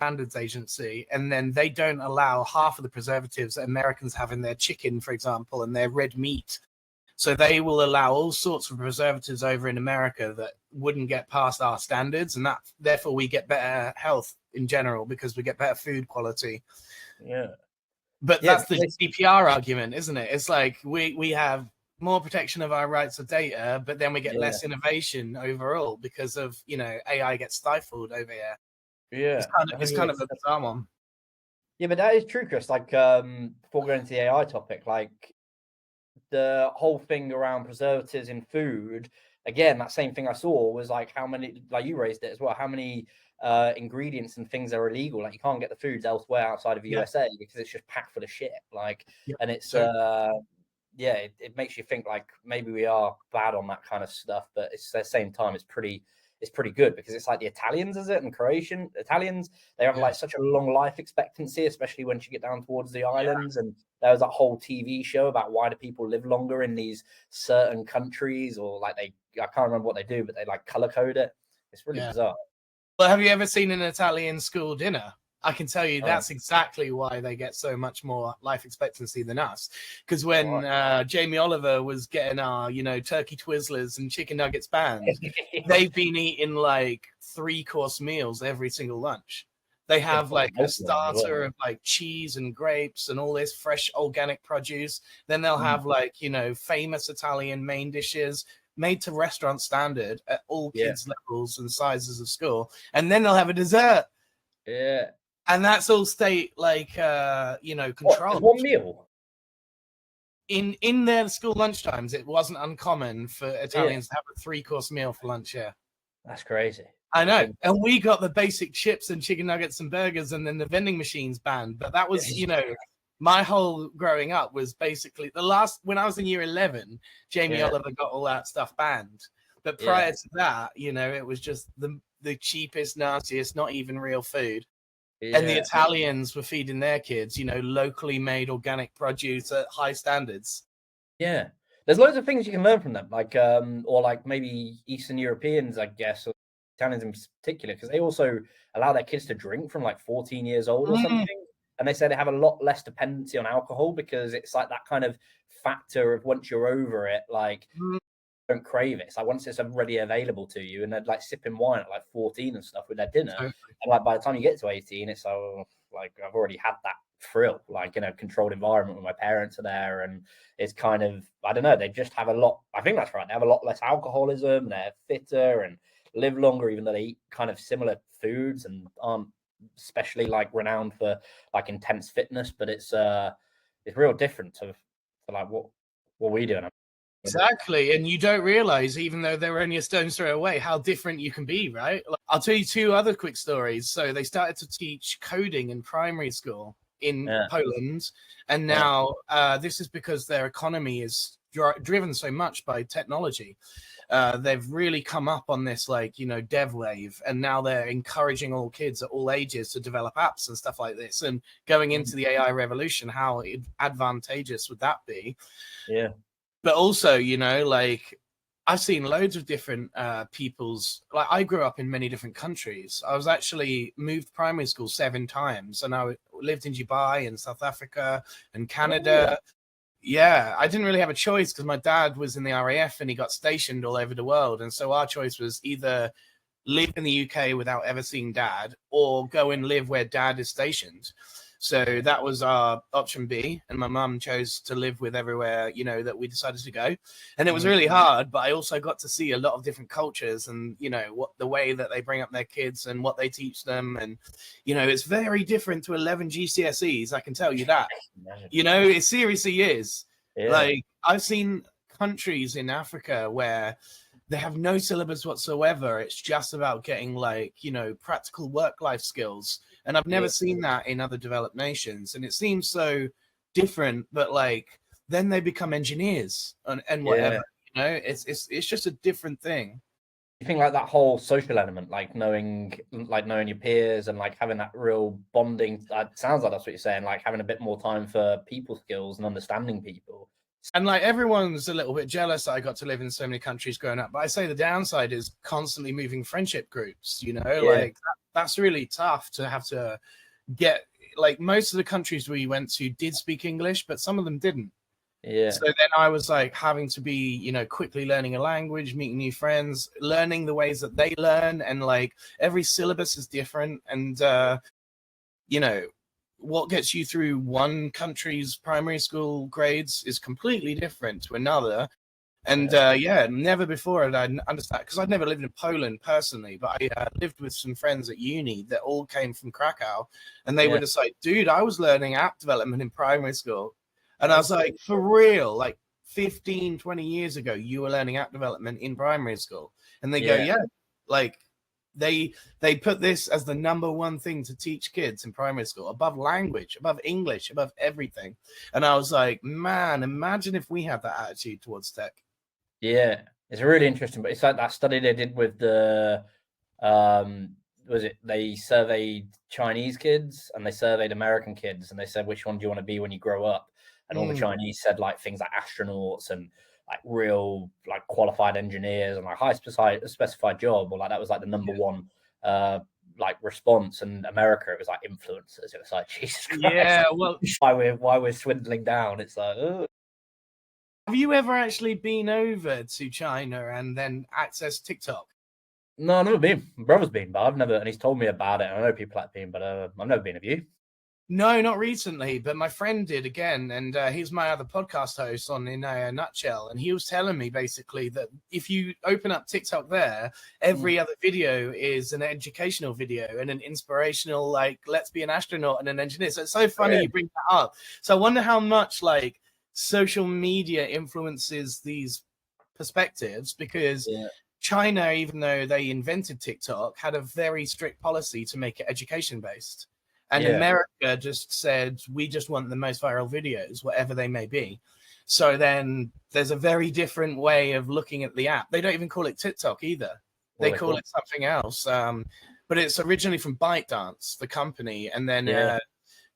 Standards Agency, and then they don't allow half of the preservatives that Americans have in their chicken, for example, and their red meat. So they will allow all sorts of preservatives over in America that wouldn't get past our standards, and that therefore we get better health in general because we get better food quality. Yeah. But that's the GDPR argument, isn't it? It's like we have more protection of our rights of data, but then we get less innovation overall because of, you know, AI gets stifled over here. Yeah. It's kind of a bizarre one. Yeah, but that is true, Chris. Like, before going into the AI topic, like the whole thing around preservatives in food, again, that same thing I saw was like how many, like you raised it as well, how many ingredients and things are illegal. Like you can't get the foods elsewhere outside of the USA because it's just packed full of shit. Like, and it's it makes you think like maybe we are bad on that kind of stuff, but it's at the same time it's pretty good because it's like the Italians, is it? And Croatian Italians, they have like such a long life expectancy, especially once you get down towards the islands. And there was that whole TV show about why do people live longer in these certain countries, or like I can't remember what they do, but they like color code it. It's really bizarre. Well, have you ever seen an Italian school dinner? I can tell you that's exactly why they get so much more life expectancy than us. Because when Jamie Oliver was getting our, you know, turkey Twizzlers and chicken nuggets banned, they've been eating like 3-course meals every single lunch. They have like a starter of like cheese and grapes and all this fresh organic produce. Then they'll have like, you know, famous Italian main dishes made to restaurant standard at all kids' levels and sizes of school. And then they'll have a dessert. Yeah. And that's all state, like, you know, control. One meal? In their school lunchtimes, it wasn't uncommon for Italians to have a 3-course meal for lunch, That's crazy. I know. And we got the basic chips and chicken nuggets and burgers, and then the vending machines banned. But that was, you know, my whole growing up was basically when I was in year 11, Jamie Oliver got all that stuff banned. But prior to that, you know, it was just the cheapest, nastiest, not even real food. And the Italians were feeding their kids, you know, locally made organic produce at high standards. Yeah. There's loads of things you can learn from them, like, or like maybe Eastern Europeans, I guess, or Italians in particular, because they also allow their kids to drink from like 14 years old or something. And they say they have a lot less dependency on alcohol because it's like that kind of factor of once you're over it, like, don't crave it. It's like once it's already available to you, and they're like sipping wine at like 14 and stuff with their dinner. And like by the time you get to 18, it's like I've already had that thrill, like in a controlled environment when my parents are there, and it's kind of, I don't know, they just have a lot, I think that's right, they have a lot less alcoholism, they're fitter and live longer, even though they eat kind of similar foods and aren't especially like renowned for like intense fitness, but it's real different to like what we do. Exactly. And you don't realize, even though they're only a stone's throw away, how different you can be, right? Like, I'll tell you 2 other quick stories. So they started to teach coding in primary school in Poland. And now this is because their economy is driven so much by technology. They've really come up on this, like, you know, dev wave. And now they're encouraging all kids at all ages to develop apps and stuff like this. And going into the AI revolution, how advantageous would that be? Yeah. But also, you know, like I've seen loads of different people's, like I grew up in many different countries. I was actually moved primary school 7 times, and I lived in Dubai and South Africa and Canada. Yeah, I didn't really have a choice because my dad was in the RAF and he got stationed all over the world. And so our choice was either live in the UK without ever seeing dad or go and live where dad is stationed. So that was our option B, and my mum chose to live with everywhere, you know, that we decided to go. And it was really hard, but I also got to see a lot of different cultures and, you know, what the way that they bring up their kids and what they teach them. And, you know, it's very different to 11 GCSEs, I can tell you that. You know, it seriously is. Like, I've seen countries in Africa where they have no syllabus whatsoever. It's just about getting, like, you know, practical work-life skills. And I've never seen that in other developed nations. And it seems so different, but like then they become engineers and whatever, you know, it's just a different thing. You think like that whole social element, like knowing your peers and like having that real bonding, it sounds like that's what you're saying, like having a bit more time for people skills and understanding people. And like everyone's a little bit jealous that I got to live in so many countries growing up. But I say the downside is constantly moving friendship groups, you know, like that's really tough to have to get. Like, most of the countries we went to did speak English, but some of them didn't. Yeah. So then I was like having to be, quickly learning a language, meeting new friends, learning the ways that they learn, and like every syllabus is different. And what gets you through one country's primary school grades is completely different to another. And never before had I understand, because I'd never lived in Poland personally, but I lived with some friends at uni that all came from Krakow, and they were just like, dude, I was learning app development in primary school. And I was like, for real, like 15, 20 years ago, you were learning app development in primary school. And they go, yeah, like they put this as the number one thing to teach kids in primary school, above language, above English, above everything. And I was like, man, imagine if we had that attitude towards tech. Yeah, it's really interesting. But it's like that study they did with the they surveyed Chinese kids and they surveyed American kids, and they said, which one do you want to be when you grow up? And all the Chinese said like things like astronauts and like real like qualified engineers and like high specified job, or like that was like the number one like response. And America, it was like influencers. It was like, Jesus Christ, yeah, well, why we're swindling down. It's like, ugh. Have you ever actually been over to China and then accessed TikTok? No, I've never been. My brother's been, but I've never, and he's told me about it. I know people have been, but I've never been. Have you? No, not recently, but my friend did again, and he's my other podcast host on In a Nutshell, and he was telling me basically that if you open up TikTok there, every other video is an educational video and an inspirational, like, let's be an astronaut and an engineer. So it's so funny you bring that up. So I wonder how much like social media influences these perspectives, because China, even though they invented TikTok, had a very strict policy to make it education based. And America just said, we just want the most viral videos, whatever they may be. So then there's a very different way of looking at the app. They don't even call it TikTok either. They call it something else. But it's originally from ByteDance, the company. And then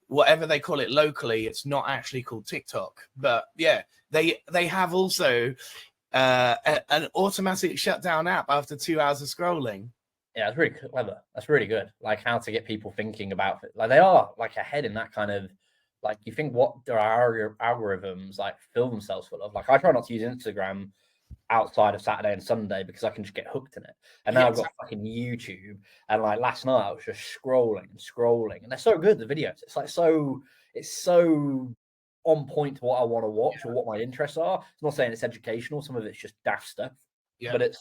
whatever they call it locally, it's not actually called TikTok. But yeah, they have also an automatic shutdown app after 2 hours of scrolling. Yeah, that's really clever. That's really good. Like how to get people thinking about it. Like they are like ahead in that kind of, like you think what their algorithms like fill themselves full of. Like I try not to use Instagram outside of Saturday and Sunday because I can just get hooked in it. And now I've got fucking YouTube. And like last night I was just scrolling and they're so good, the videos. It's like it's so on point to what I want to watch or what my interests are. It's not saying it's educational, some of it's just daft stuff. But it's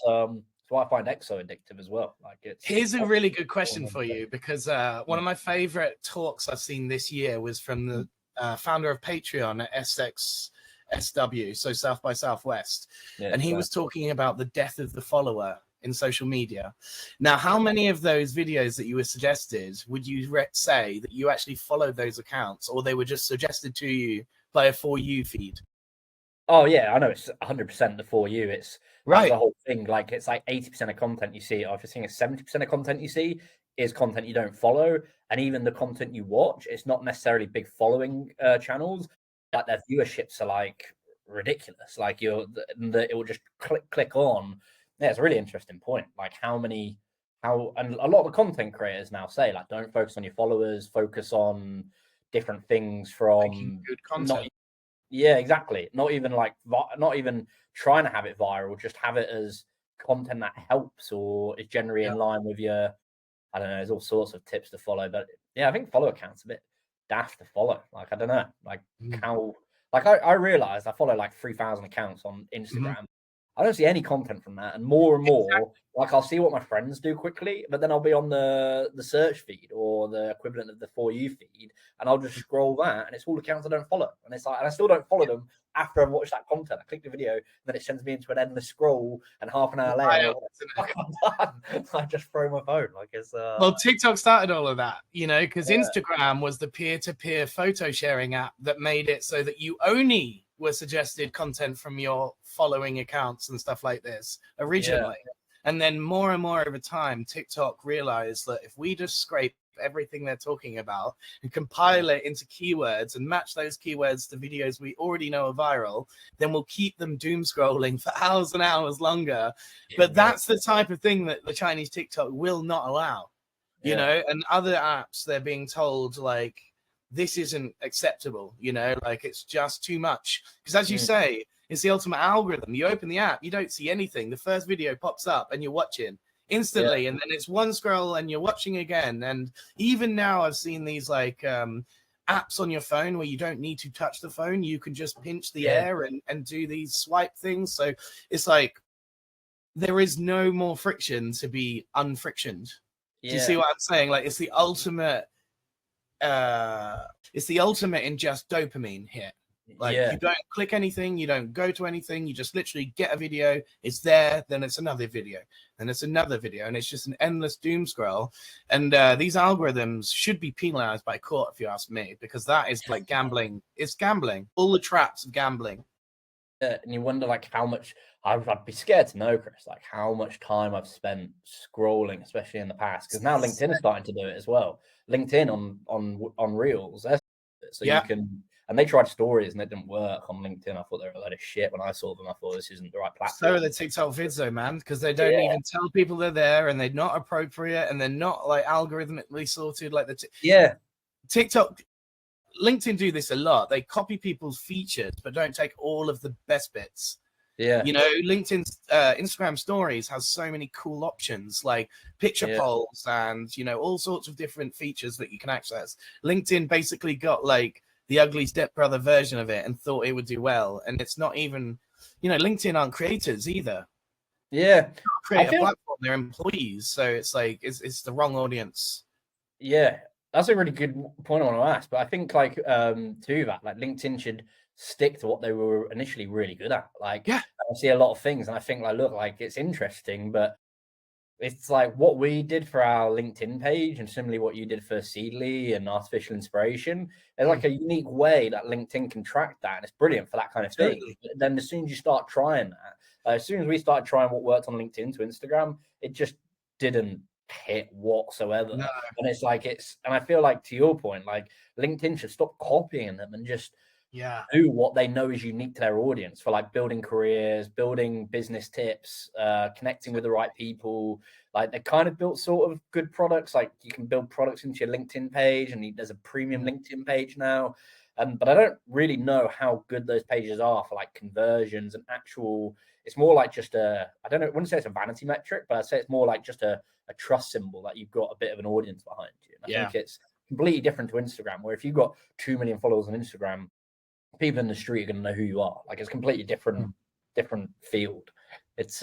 why I find X so addictive as well. Like here's a really good question for you, because one of my favorite talks I've seen this year was from the founder of Patreon at SXSW, so South by Southwest, and he was talking about the death of the follower in social media. Now, how many of those videos that you were suggested would you say that you actually followed those accounts, or they were just suggested to you by a For You feed? Oh yeah, I know it's 100% the For You. It's right. The whole thing. Like it's like 80% of content you see, or if you're seeing 70% of content you see is content you don't follow, and even the content you watch, it's not necessarily big following channels, but their viewerships are like ridiculous. Like it will just click on. Yeah, it's a really interesting point. Like and a lot of the content creators now say like don't focus on your followers, focus on different things from making good content. Yeah, exactly. Not even trying to have it viral, just have it as content that helps or is generally in line with your, I don't know, there's all sorts of tips to follow. But yeah, I think follow accounts a bit daft to follow. Like, I don't know, like how, like I realized I follow like 3,000 accounts on Instagram. I don't see any content from that. And more, like I'll see what my friends do quickly, but then I'll be on the search feed or the equivalent of the For You feed, and I'll just scroll that, and it's all accounts I don't follow. And it's like, and I still don't follow them after I've watched that content. I click the video, and then it sends me into an endless scroll, and half an hour later, I just throw my phone. Like it's well, TikTok started all of that, because Instagram was the peer-to-peer photo sharing app that made it so that you only were suggested content from your following accounts and stuff like this originally. And then more and more over time, TikTok realized that if we just scrape everything they're talking about and compile it into keywords and match those keywords to videos we already know are viral, then we'll keep them doom scrolling for hours and hours longer. But that's the type of thing that the Chinese TikTok will not allow. you know, and other apps, they're being told like, this isn't acceptable, you know, like it's just too much. Because as you say, it's the ultimate algorithm. You open the app, you don't see anything. The first video pops up and you're watching instantly, and then it's one scroll and you're watching again. And even now I've seen these like apps on your phone where you don't need to touch the phone. You can just pinch the air and do these swipe things. So it's like there is no more friction to be unfrictioned. Do you see what I'm saying? Like it's the ultimate in just dopamine hit. Like you don't click anything, you don't go to anything, you just literally get a video, it's there, then it's another video, and it's another video, and it's just an endless doom scroll. And these algorithms should be penalized by court, if you ask me, because that is like gambling. It's gambling, all the traps of gambling. And you wonder like how much I'd be scared to know, Chris, like how much time I've spent scrolling, especially in the past, because now LinkedIn is starting to do it as well. LinkedIn on Reels, so you can, and they tried stories and it didn't work on LinkedIn. I thought they were a load of shit when I saw them. I thought this isn't the right platform. So are the TikTok vids though, man, because they don't even tell people they're there, and they're not appropriate, and they're not like algorithmically sorted like the TikTok. LinkedIn do this a lot. They copy people's features, but don't take all of the best bits. Yeah. You know, LinkedIn's Instagram stories has so many cool options like picture polls and, you know, all sorts of different features that you can access. LinkedIn basically got like the ugly stepbrother version of it and thought it would do well. And it's not even, you know, LinkedIn aren't creators either. Yeah. Create a platform, they're employees. So it's like, it's the wrong audience. Yeah. That's a really good point I want to ask, but I think like to that, like LinkedIn should stick to what they were initially really good at. Like I see a lot of things and I think like, look, like it's interesting, but it's like what we did for our LinkedIn page and similarly what you did for Seedily and Artificial Inspiration. There's like a unique way that LinkedIn can track that, and it's brilliant for that kind of thing. But then as soon as you start trying that, as soon as we started trying what worked on LinkedIn to Instagram, it just didn't hit whatsoever. No. And it's like and I feel like to your point, like LinkedIn should stop copying them and just do what they know is unique to their audience for like building careers, building business tips, connecting with the right people. Like they kind of built sort of good products. Like you can build products into your LinkedIn page, and there's a premium LinkedIn page now. But I don't really know how good those pages are for like conversions and actual. It's more like just I wouldn't say it's a vanity metric, but I'd say it's more like just a trust symbol that you've got a bit of an audience behind you. And I think it's completely different to Instagram, where if you've got 2 million followers on Instagram, people in the street are going to know who you are. Like it's completely different field. It's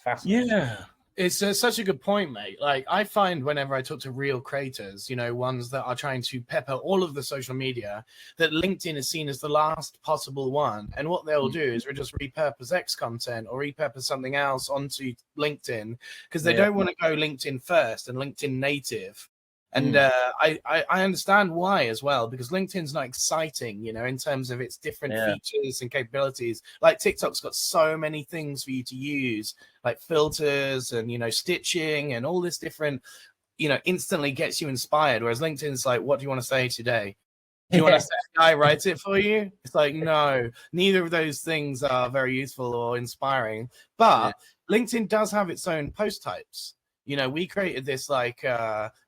fascinating. Yeah. It's such a good point, mate. Like I find whenever I talk to real creators, you know, ones that are trying to pepper all of the social media, that LinkedIn is seen as the last possible one. And what they'll do is just repurpose X content or repurpose something else onto LinkedIn because they don't want to go LinkedIn first and LinkedIn native. And I understand why as well, because LinkedIn's not exciting, you know, in terms of its different features and capabilities. Like TikTok's got so many things for you to use, like filters and, you know, stitching and all this different, you know, instantly gets you inspired. Whereas LinkedIn's like, what do you want to say today? Do you want to say a guy writes it for you? It's like, no, neither of those things are very useful or inspiring. But LinkedIn does have its own post types. You know, we created this like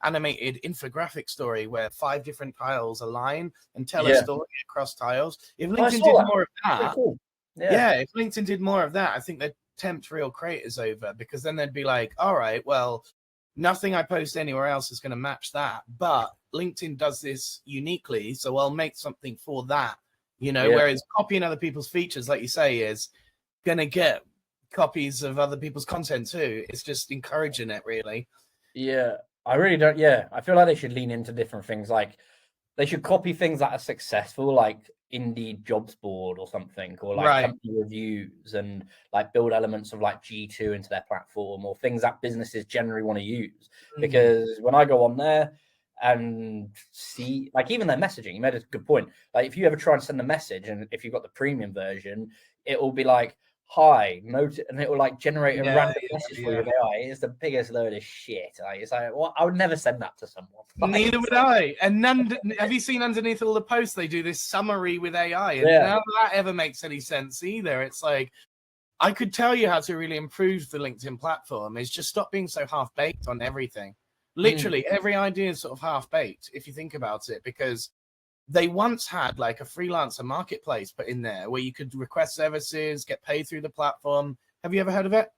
animated infographic story where 5 different tiles align and tell a story across tiles. If LinkedIn did more of that, cool. if LinkedIn did more of that, I think they'd tempt real creators over, because then they'd be like, all right, well, nothing I post anywhere else is going to match that. But LinkedIn does this uniquely, so I'll make something for that, you know, whereas copying other people's features, like you say, is going to get copies of other people's content too. It's just encouraging it, really. I really don't. I feel like they should lean into different things. Like they should copy things that are successful, like Indeed jobs board or something, or like company reviews, and like build elements of like G2 into their platform, or things that businesses generally want to use. Because when I go on there and see, like, even their messaging, you made a good point. Like if you ever try and send a message, and if you've got the premium version, it will be like, hi, note, and it will like generate a random message for you with AI. It's the biggest load of shit. Like, it's like, well, I would never send that to someone. Like, neither would I. And have you seen underneath all the posts, they do this summary with AI, and none of that ever makes any sense either. It's like, I could tell you how to really improve the LinkedIn platform is just stop being so half-baked on everything. Literally every idea is sort of half-baked if you think about it, because they once had like a freelancer marketplace put in there where you could request services, get paid through the platform. Have you ever heard of it?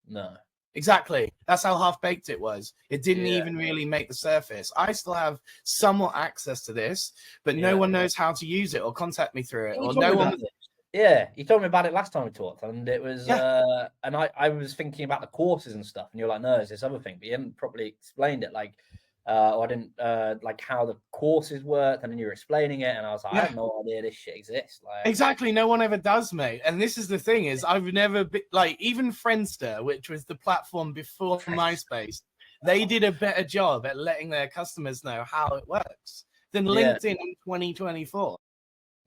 No. Exactly. That's how half-baked it was. It didn't Yeah. even really make the surface. I still have somewhat access to this, but no one knows how to use it or contact me through it, or no one. Yeah, you told me about it last time we talked, and it was, Yeah. and I was thinking about the courses and stuff, and you're like, no, it's this other thing, but you haven't properly explained it, like, or I didn't, like how the courses worked, and then you were explaining it, and I was like, I have no idea this shit exists. Like, exactly, no one ever does, mate. And this is the thing is, I've never been like, even Friendster, which was the platform before MySpace, they did a better job at letting their customers know how it works than LinkedIn in 2024.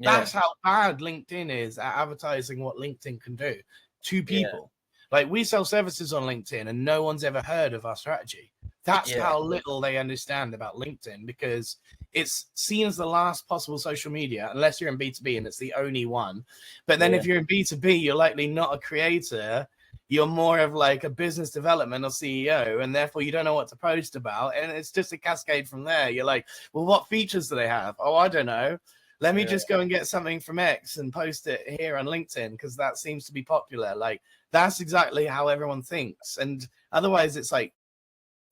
That's how bad LinkedIn is at advertising what LinkedIn can do to people. Like, we sell services on LinkedIn and no one's ever heard of our strategy. That's how little they understand about LinkedIn, because it's seen as the last possible social media, unless you're in B2B and it's the only one. But then if you're in B2B, you're likely not a creator. You're more of like a business development or CEO, and therefore you don't know what to post about. And it's just a cascade from there. You're like, well, what features do they have? Oh, I don't know. Let me just go and get something from X and post it here on LinkedIn because that seems to be popular. Like, that's exactly how everyone thinks. And otherwise, it's like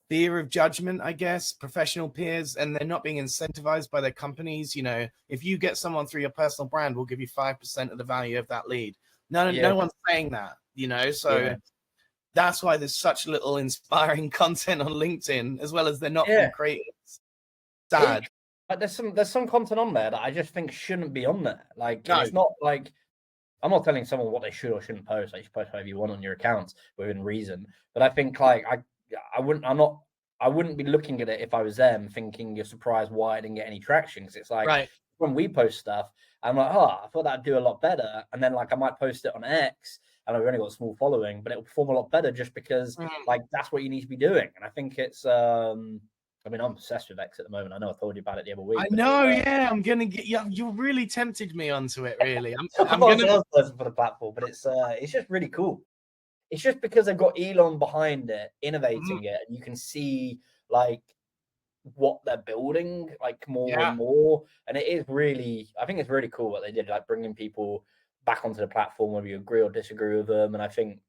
fear of judgment, I guess, professional peers, and they're not being incentivized by their companies. You know, if you get someone through your personal brand, we'll give you 5% of the value of that lead. No one's saying that, you know, so that's why there's such little inspiring content on LinkedIn, as well as they're not from creators. Sad. But there's some content on there that I just think shouldn't be on there. Like, it's not like, I'm not telling someone what they should or shouldn't post. Like, you should post whatever you want on your accounts within reason. But I think like I wouldn't be looking at it if I was them thinking you're surprised why I didn't get any traction. Because it's like when we post stuff, I'm like, oh, I thought that'd do a lot better. And then like I might post it on X, and I've only got a small following, but it'll perform a lot better just because like that's what you need to be doing. And I think it's I mean, I'm obsessed with X at the moment. I know I told you about it the other week. I know, I'm gonna get you. You really tempted me onto it. Really, I'm not a salesperson for the platform, but it's just really cool. It's just because they've got Elon behind it, innovating it, and you can see like what they're building, like more and more. And it is really, I think it's really cool what they did, like bringing people back onto the platform, whether you agree or disagree with them. And I think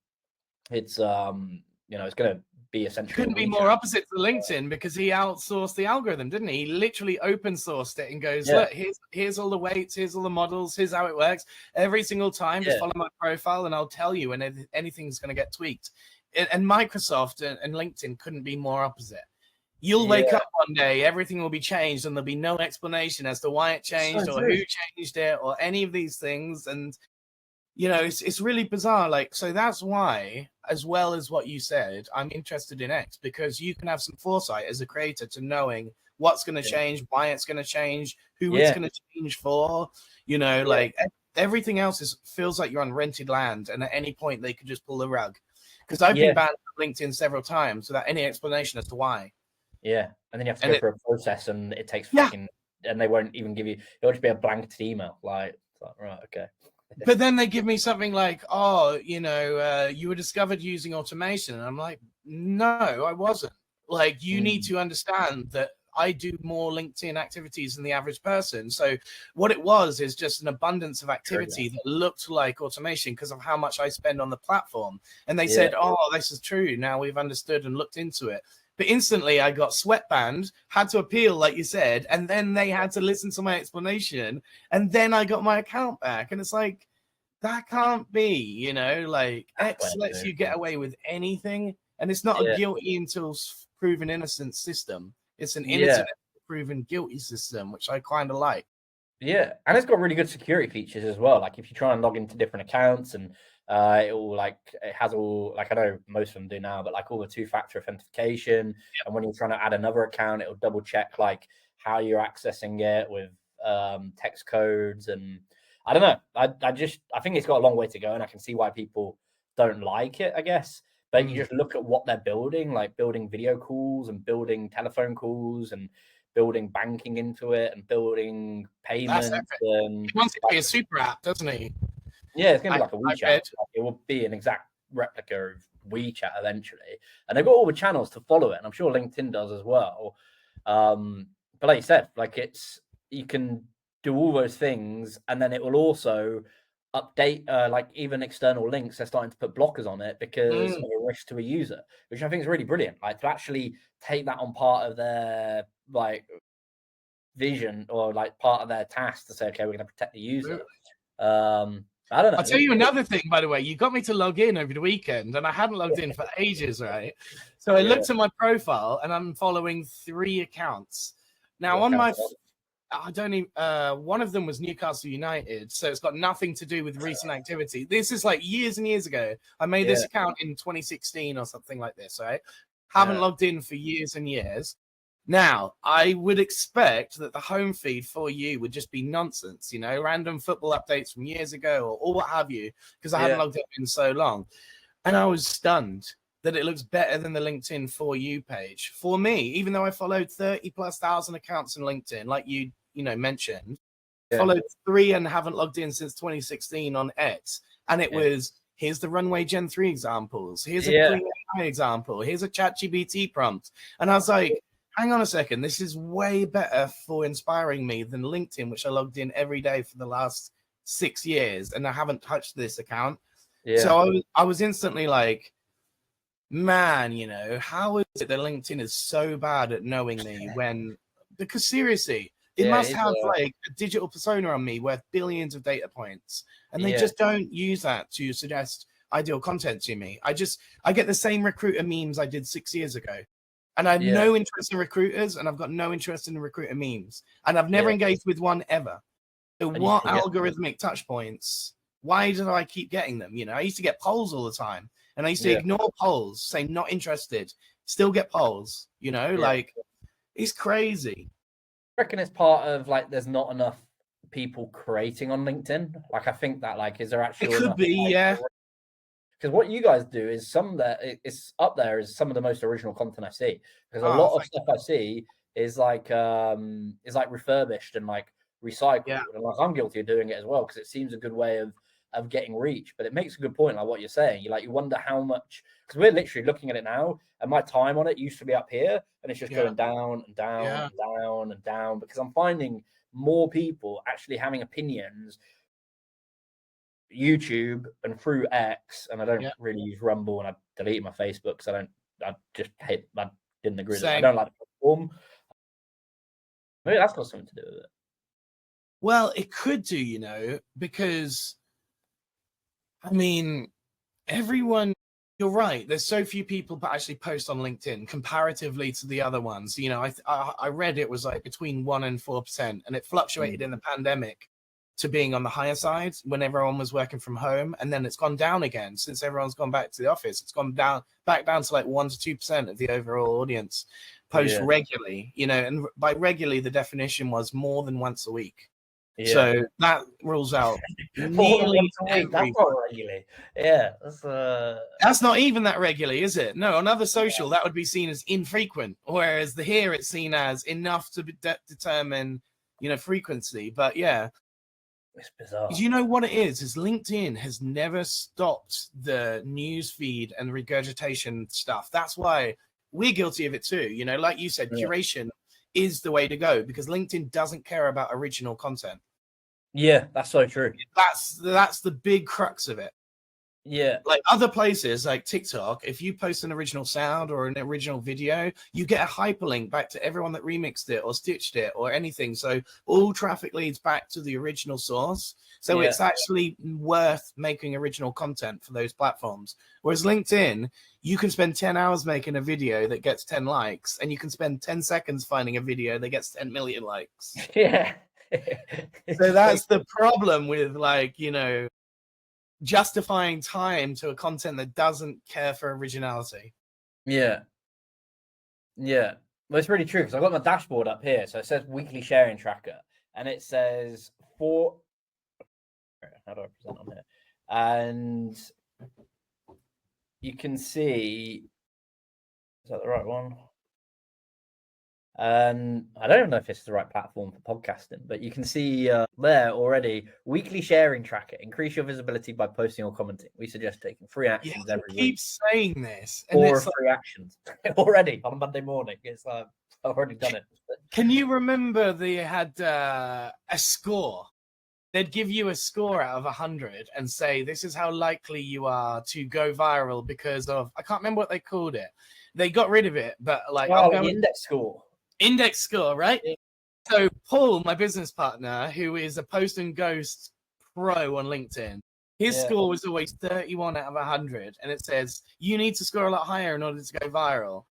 it's it's going to be essentially. Couldn't be more opposite to LinkedIn, because he outsourced the algorithm, didn't he? He literally open sourced it and goes, look, here's all the weights, here's all the models, here's how it works. Every single time, just follow my profile and I'll tell you when anything's going to get tweaked. And Microsoft and LinkedIn couldn't be more opposite. You'll wake up one day, everything will be changed, and there'll be no explanation as to why it changed or who changed it or any of these things. And you know, it's really bizarre. Like, so that's why, as well as what you said, I'm interested in X, because you can have some foresight as a creator to knowing what's going to change, why it's going to change, who it's going to change for. You know, like everything else feels like you're on rented land, and at any point they could just pull the rug. Because I've been banned from LinkedIn several times without any explanation as to why. Yeah, and then you have to go through a process, and it takes fucking, and they won't even give you. It'll just be a blank email, like right, okay. But then they give me something like, oh, you know, you were discovered using automation. And I'm like, no, I wasn't. Like, you need to understand that I do more LinkedIn activities than the average person. So what it was is just an abundance of activity that looked like automation because of how much I spend on the platform. And they said, oh, this is true. Now we've understood and looked into it. But instantly I got sweatbanned, had to appeal, like you said, and then they had to listen to my explanation, and then I got my account back. And it's like, that can't be, you know, like X lets you get away with anything, and it's not a guilty until proven innocent system. It's an innocent proven guilty system, which I kind of like. Yeah, and it's got really good security features as well. Like if you try and log into different accounts, and it has all, like, I know most of them do now, but like all the two-factor authentication. And when you're trying to add another account, it'll double check like how you're accessing it with text codes. And I don't know. I think it's got a long way to go, and I can see why people don't like it, I guess. But you just look at what they're building, like building video calls and building telephone calls and building banking into it and building payments. He wants it to be a super app, doesn't he? Yeah, it's going to be like a WeChat. It will be an exact replica of WeChat eventually, and they've got all the channels to follow it, and I'm sure LinkedIn does as well. But like you said, like you can do all those things, and then it will also update like even external links. They're starting to put blockers on it because of a risk to a user, which I think is really brilliant. Like to actually take that on part of their like vision or like part of their task to say, okay, we're going to protect the user. I don't know. I'll tell you another thing, by the way. You got me to log in over the weekend, and I hadn't logged in for ages, right? So I looked at my profile, and I'm following 3 accounts. Now, on my, I don't even, one of them was Newcastle United, so it's got nothing to do with recent activity. This is like years and years ago. I made this account in 2016 or something like this, right? Haven't logged in for years and years. Now, I would expect that the home feed for you would just be nonsense, you know, random football updates from years ago or what have you, because I hadn't logged in so long. And I was stunned that it looks better than the LinkedIn For You page. For me, even though I followed 30,000+ accounts in LinkedIn, like you mentioned, followed 3 and haven't logged in since 2016 on X. And it was, here's the Runway Gen 3 examples. Here's a Clean AI example. Here's a ChatGPT prompt. And I was like, hang on a second, this is way better for inspiring me than LinkedIn, which I logged in every day for the last 6 years, and I haven't touched this account. So I was instantly like, man, you know, how is it that LinkedIn is so bad at knowing me because seriously, it must have like a digital persona on me worth billions of data points, and they just don't use that to suggest ideal content to me. I get the same recruiter memes I did 6 years ago. And I have no interest in recruiters, and I've got no interest in recruiter memes. And I've never engaged with one ever. So what algorithmic touch points? Why did I keep getting them? You know, I used to get polls all the time, and I used to ignore polls, say not interested, still get polls, you know, like it's crazy. I reckon it's part of like there's not enough people creating on LinkedIn. Like I think that like is there actually it could be, because what you guys do is it's up there as some of the most original content I see. Because a lot of stuff I see is like refurbished and like recycled. And like I'm guilty of doing it as well because it seems a good way of getting reach. But it makes a good point, like what you're saying. You wonder how much, because we're literally looking at it now, and my time on it used to be up here, and it's just going down and down and down and down because I'm finding more people actually having opinions YouTube and through X, and I don't really use Rumble, and I deleted my Facebook because I didn't agree with it. I don't like the platform. Maybe that's got something to do with it. Well, it could do, you know, because I mean, everyone, you're right. There's so few people that actually post on LinkedIn comparatively to the other ones. You know, I read it was like between 1% and 4%, and it fluctuated in the pandemic to being on the higher side when everyone was working from home, and then it's gone down again since everyone's gone back to the office. It's gone back down to like 1% to 2% of the overall audience post regularly, you know, and by regularly the definition was more than once a week. So that rules out nearly that's not regularly. That's not even that regularly, is it? No, on other social that would be seen as infrequent, whereas here it's seen as enough to determine, you know, frequency. But it's bizarre. You know what it is LinkedIn has never stopped the news feed and regurgitation stuff. That's why we're guilty of it too. You know, like you said, curation is the way to go because LinkedIn doesn't care about original content. Yeah, that's so true. That's the big crux of it. Yeah. Like other places like TikTok, if you post an original sound or an original video, you get a hyperlink back to everyone that remixed it or stitched it or anything. So all traffic leads back to the original source. So it's actually worth making original content for those platforms. Whereas LinkedIn, you can spend 10 hours making a video that gets 10 likes, and you can spend 10 seconds finding a video that gets 10 million likes. Yeah. So that's the problem with, like, you know, justifying time to a content that doesn't care for originality. Yeah. Well, it's really true because I've got my dashboard up here. So it says weekly sharing tracker, and it says how do I present on here? And you can see, is that the right one? And I don't even know if this is the right platform for podcasting, but you can see there already, weekly sharing tracker. Increase your visibility by posting or commenting. We suggest taking 3 actions every week. Keep saying this. And 4 of 3 actions already on a Monday morning. It's I've already done it. Can you remember they had a score? They'd give you a score out of 100 and say, this is how likely you are to go viral because of, I can't remember what they called it. They got rid of it, but like, index score. Index score, right? Yeah. So Paul, my business partner, who is a post and ghost pro on LinkedIn, his score was always 31 out of 100. And it says, you need to score a lot higher in order to go viral.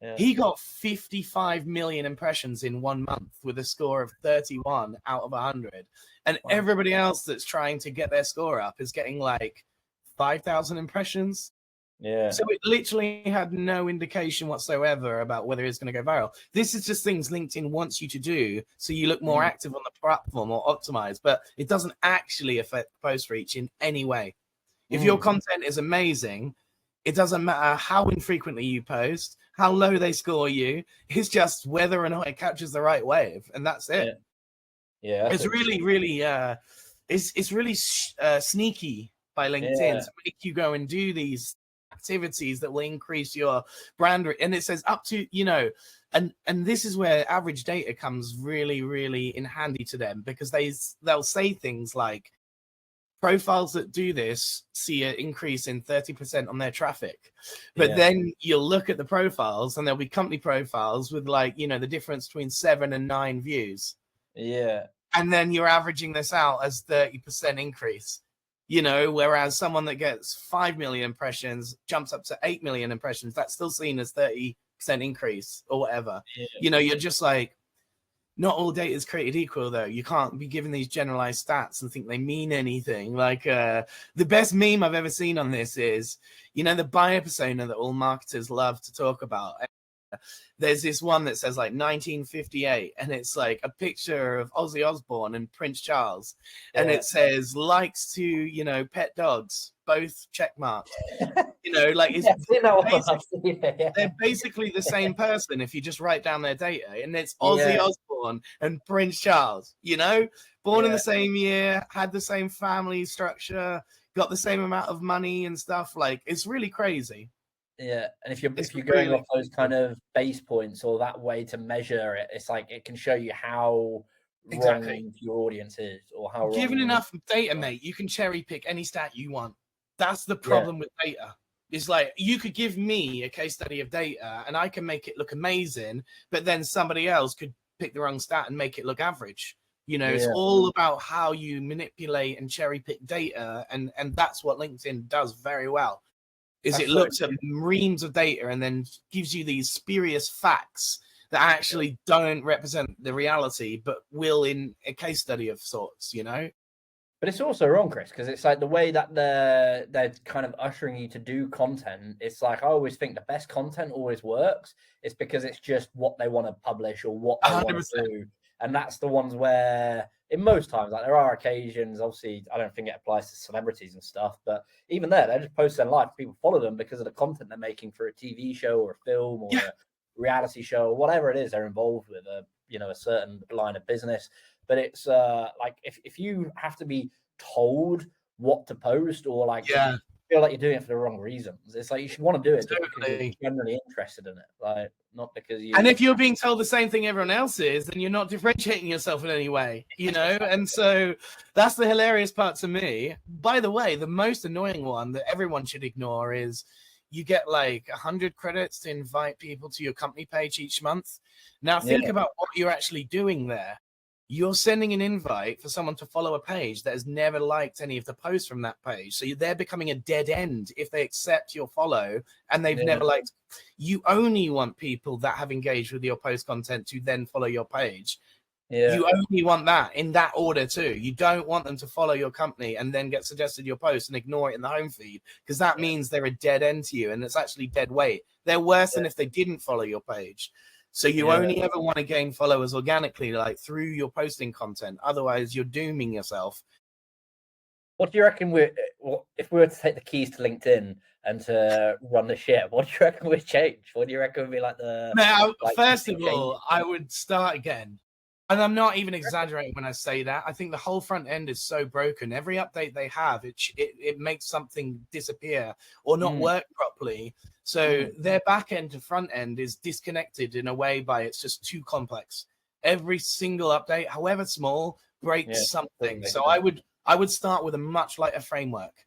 Yeah. He got 55 million impressions in 1 month with a score of 31 out of 100. And everybody else that's trying to get their score up is getting like 5,000 impressions. Yeah. So it literally had no indication whatsoever about whether it's going to go viral. This is just things LinkedIn wants you to do so you look more active on the platform or optimized, but it doesn't actually affect post reach in any way. If your content is amazing, it doesn't matter how infrequently you post, how low they score you. It's just whether or not it captures the right wave, and that's it. Yeah, it's really, really, it's really sneaky by LinkedIn to make you go and do these activities that will increase your brand. And it says up to, you know, and this is where average data comes really, really in handy to them, because they'll say things like, profiles that do this see an increase in 30% on their traffic. But then you'll look at the profiles and there'll be company profiles with like, you know, the difference between 7 and 9 views. Yeah. And then you're averaging this out as 30% increase, you know, whereas someone that gets 5 million impressions jumps up to 8 million impressions, that's still seen as 30% increase or whatever. Yeah. You know, you're just like, not all data is created equal, though. You can't be given these generalized stats and think they mean anything. Like the best meme I've ever seen on this is, you know, the buyer persona that all marketers love to talk about. There's this one that says like 1958, and it's like a picture of Ozzy Osbourne and Prince Charles, and it says likes to, you know, pet dogs, both checkmarked. You know, like it's they're basically the same person if you just write down their data, and it's Ozzy Osbourne and Prince Charles, you know, born in the same year, had the same family structure, got the same amount of money and stuff. Like, it's really crazy. Yeah, and if you're going off those kind of base points or that way to measure it, it's like it can show you how wrong your audience is, or how wrong. Given enough data, mate, you can cherry pick any stat you want. That's the problem with data. It's like you could give me a case study of data and I can make it look amazing, but then somebody else could pick the wrong stat and make it look average. You know, it's all about how you manipulate and cherry pick data, and that's what LinkedIn does very well. It looks at reams of data and then gives you these spurious facts that actually don't represent the reality, but will in a case study of sorts, you know? But it's also wrong, Chris, because it's like the way that they're kind of ushering you to do content. It's like, I always think the best content always works. It's because it's just what they want to publish or what they 100%. Want to do. And that's the ones where, in most times, like there are occasions, obviously, I don't think it applies to celebrities and stuff, but even there, they just post their life. People follow them because of the content they're making for a TV show or a film or a reality show or whatever it is they're involved with, a certain line of business. But it's like if you have to be told what to post or like feel like you're doing it for the wrong reasons, it's like you should want to do it because you're generally interested in it, like not because you. And if you're being told the same thing everyone else is, then you're not differentiating yourself in any way, you know. And so that's the hilarious part to me. By the way, the most annoying one that everyone should ignore is you get like 100 credits to invite people to your company page each month. Now think about what you're actually doing there. You're sending an invite for someone to follow a page that has never liked any of the posts from that page. So they're becoming a dead end if they accept your follow and they've never liked. You only want people that have engaged with your post content to then follow your page. You only want that in that order too. You don't want them to follow your company and then get suggested your post and ignore it in the home feed, because that means they're a dead end to you and it's actually dead weight. They're worse than if they didn't follow your page. So you only ever want to gain followers organically, like through your posting content. Otherwise, you're dooming yourself. What do you reckon if we were to take the keys to LinkedIn and to run the ship, what do you reckon would change? What do you reckon would be like the Now, like first big of change? all, I would start again. And I'm not even exaggerating when I say that. I think the whole front end is so broken. Every update they have, it makes something disappear or not work properly. So their back end to front end is disconnected in a way by it's just too complex. Every single update, however small, breaks something. So I would start with a much lighter framework.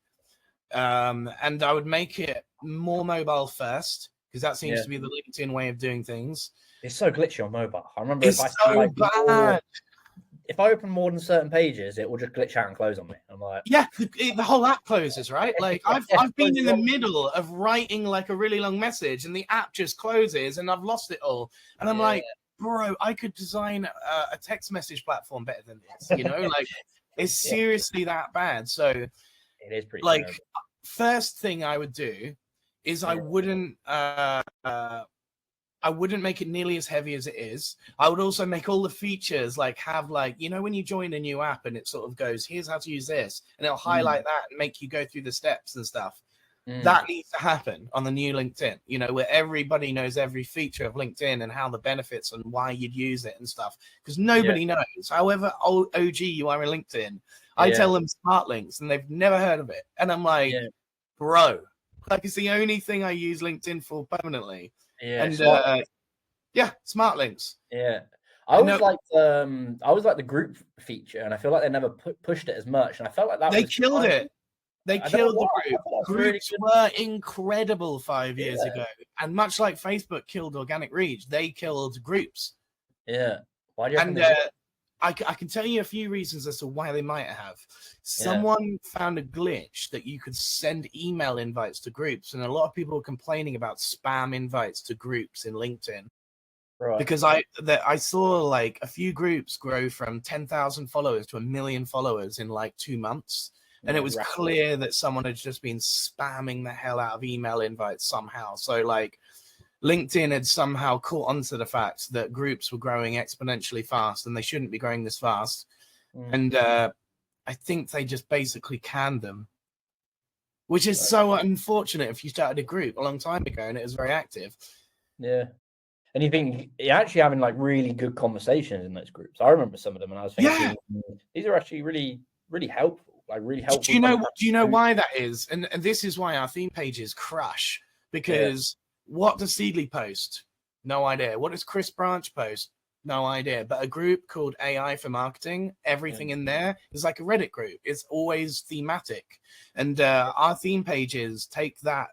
And I would make it more mobile first, because that seems to be the LinkedIn way of doing things. It's so glitchy on mobile. I remember It's so bad. If I open more than certain pages, it will just glitch out and close on me. I'm like, yeah, the whole app closes, right? Like I've been in the middle of writing like a really long message, and the app just closes, and I've lost it all. And I'm like, bro, I could design a text message platform better than this. You know, like it's seriously that bad. So it is pretty like terrible. First thing I would do is I wouldn't make it nearly as heavy as it is. I would also make all the features like have like, you know, when you join a new app and it sort of goes, here's how to use this, and it'll highlight that and make you go through the steps and stuff. That needs to happen on the new LinkedIn, you know, where everybody knows every feature of LinkedIn and how the benefits and why you'd use it and stuff. Because nobody knows. However OG you are in LinkedIn, I tell them smart links and they've never heard of it. And I'm like, bro, like it's the only thing I use LinkedIn for permanently. And smart links. I always liked the group feature, and I feel like they never pushed it as much. And I felt like that they killed it. They killed the group. Groups were incredible 5 years ago, and much like Facebook killed organic reach, they killed groups. Yeah. Why do you and I can tell you a few reasons as to why they might have. Someone found a glitch that you could send email invites to groups, and a lot of people were complaining about spam invites to groups in LinkedIn. Right. Because I saw like a few groups grow from 10,000 followers to 1 million followers in like 2 months. And it was clear that someone had just been spamming the hell out of email invites somehow. So like LinkedIn had somehow caught onto the fact that groups were growing exponentially fast and they shouldn't be growing this fast. And I think they just basically canned them, which is so unfortunate if you started a group a long time ago and it was very active. Yeah. And you think you're actually having like really good conversations in those groups. I remember some of them and I was thinking, these are actually really, really helpful. Like really helpful. Do you know why that is? And this is why our theme pages crush, because what does Seedily post? No idea. What does Chris Branch post? No idea. But a group called AI for Marketing, everything in there is like a Reddit group. It's always thematic. And our theme pages take that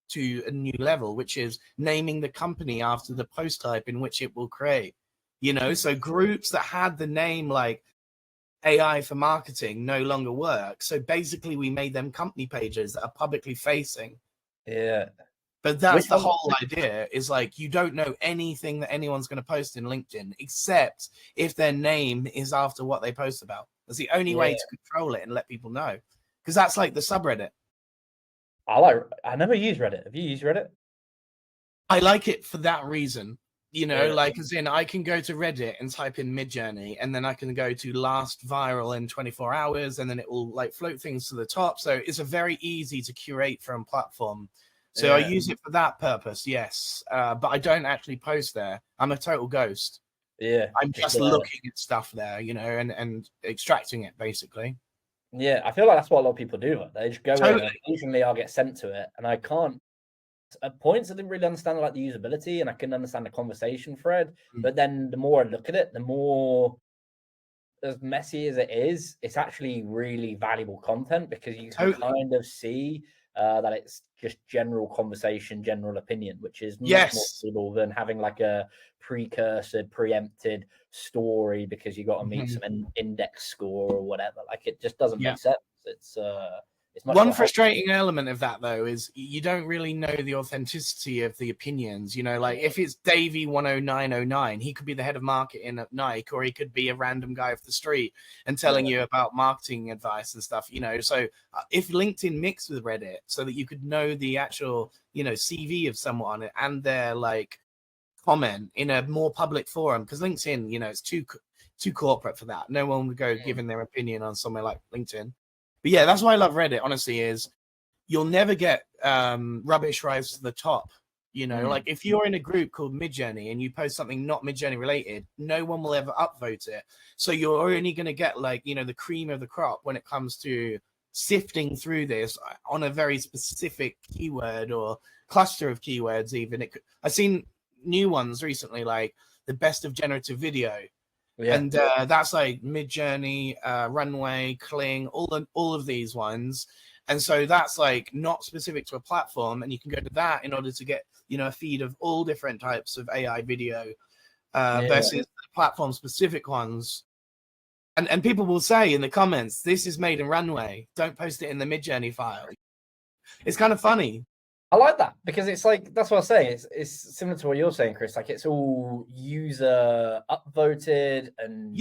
to a new level, which is naming the company after the post type in which it will create. You know, so groups that had the name like AI for Marketing no longer work. So basically we made them company pages that are publicly facing. Yeah. But that's the whole idea, is like you don't know anything that anyone's going to post in LinkedIn except if their name is after what they post about. That's the only way to control it and let people know. Because that's like the subreddit. I never use Reddit. Have you used Reddit? I like it for that reason. You know, like as in I can go to Reddit and type in Midjourney, and then I can go to last viral in 24 hours, and then it will like float things to the top. So it's a very easy to curate from platform. So I use it for that purpose, yes. But I don't actually post there. I'm a total ghost. Yeah. I'm just looking at stuff there, you know, and extracting it basically. Yeah, I feel like that's what a lot of people do. They just go in and occasionally I'll get sent to it, and I can't. At points, I didn't really understand like the usability, and I couldn't understand the conversation thread. But then the more I look at it, the more, as messy as it is, it's actually really valuable content, because you can kind of see that it's just general conversation, general opinion, which is much more valuable than having like a preempted story because you got to meet some index score or whatever. Like it just doesn't make sense. It's much one frustrating element of that though is you don't really know the authenticity of the opinions. You know, like if it's Davey 10909, he could be the head of marketing at Nike, or he could be a random guy off the street and telling you about marketing advice and stuff, you know. So if LinkedIn mixed with Reddit so that you could know the actual, you know, CV of someone and their like comment in a more public forum, because LinkedIn, you know, it's too corporate for that. No one would go giving their opinion on somewhere like LinkedIn. But yeah, that's why I love Reddit, honestly, is you'll never get rubbish rise to the top. You know, like if you're in a group called Midjourney and you post something not Midjourney related, no one will ever upvote it. So you're only going to get like, you know, the cream of the crop when it comes to sifting through this on a very specific keyword or cluster of keywords. Even I've seen new ones recently, like the best of generative video. Yeah. And that's like Midjourney, Runway, Kling, all of these ones. And so that's like not specific to a platform, and you can go to that in order to get, you know, a feed of all different types of AI video versus platform specific ones. And people will say in the comments, this is made in Runway, don't post it in the Midjourney file. It's kind of funny. I like that, because it's like, that's what I was saying. It's similar to what you're saying, Chris. Like, it's all user upvoted, and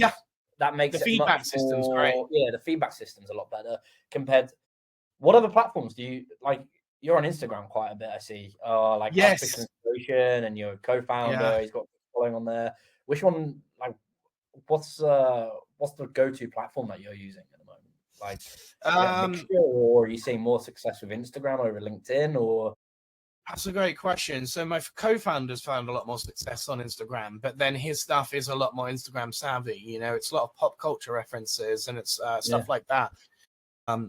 that makes the feedback system's great. Yeah, the feedback system's a lot better compared. What other platforms do you like? You're on Instagram quite a bit, I see. Like Aspirations, and your co-founder, he's got following on there. Which one? Like, what's the go-to platform that you're using at the moment? Like, mixture, or are you seeing more success with Instagram over LinkedIn? Or that's a great question. So my co-founder's found a lot more success on Instagram, but then his stuff is a lot more Instagram savvy. You know, it's a lot of pop culture references, and it's stuff like that.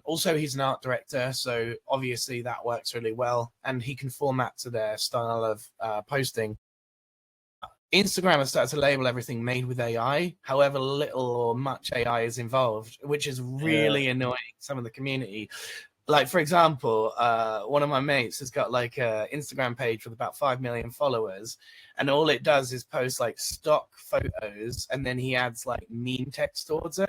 Also, he's an art director, so obviously that works really well, and he can format to their style of posting. Instagram has started to label everything made with AI, however little or much AI is involved, which is really annoying some of the community. Like, for example, one of my mates has got like an Instagram page with about 5 million followers, and all it does is post like stock photos, and then he adds like meme text towards it.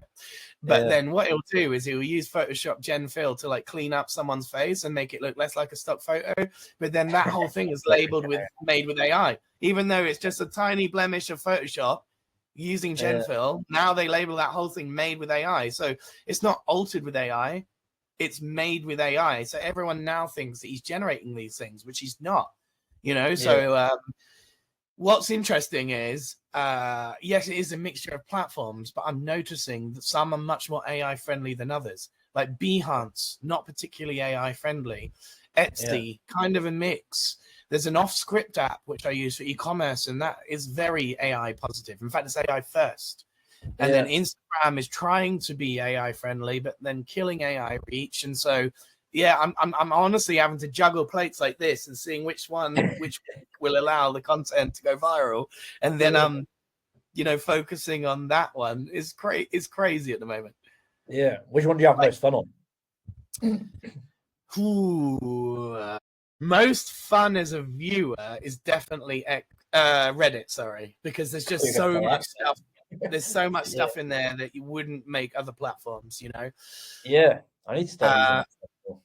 But then what he'll do is he'll use Photoshop Gen Fill to like clean up someone's face and make it look less like a stock photo. But then that whole thing is labeled with made with AI, even though it's just a tiny blemish of Photoshop using Gen Fill. Now they label that whole thing made with AI. So it's not altered with AI. It's made with AI. So everyone now thinks that he's generating these things, which he's not, you know? So what's interesting is, yes, it is a mixture of platforms, but I'm noticing that some are much more AI friendly than others. Like Behance, not particularly AI friendly. Etsy, kind of a mix. There's an off-script app, which I use for e-commerce, and that is very AI positive. In fact, it's AI first. And then Instagram is trying to be AI friendly, but then killing AI reach. And so, I'm honestly having to juggle plates like this and seeing which will allow the content to go viral. And then, you know, focusing on that one is crazy at the moment. Yeah. Which one do you have most fun on? Most fun as a viewer is definitely Reddit, because there's just so much stuff. There's so much stuff in there that you wouldn't make other platforms, you know? Yeah, I need to start using that.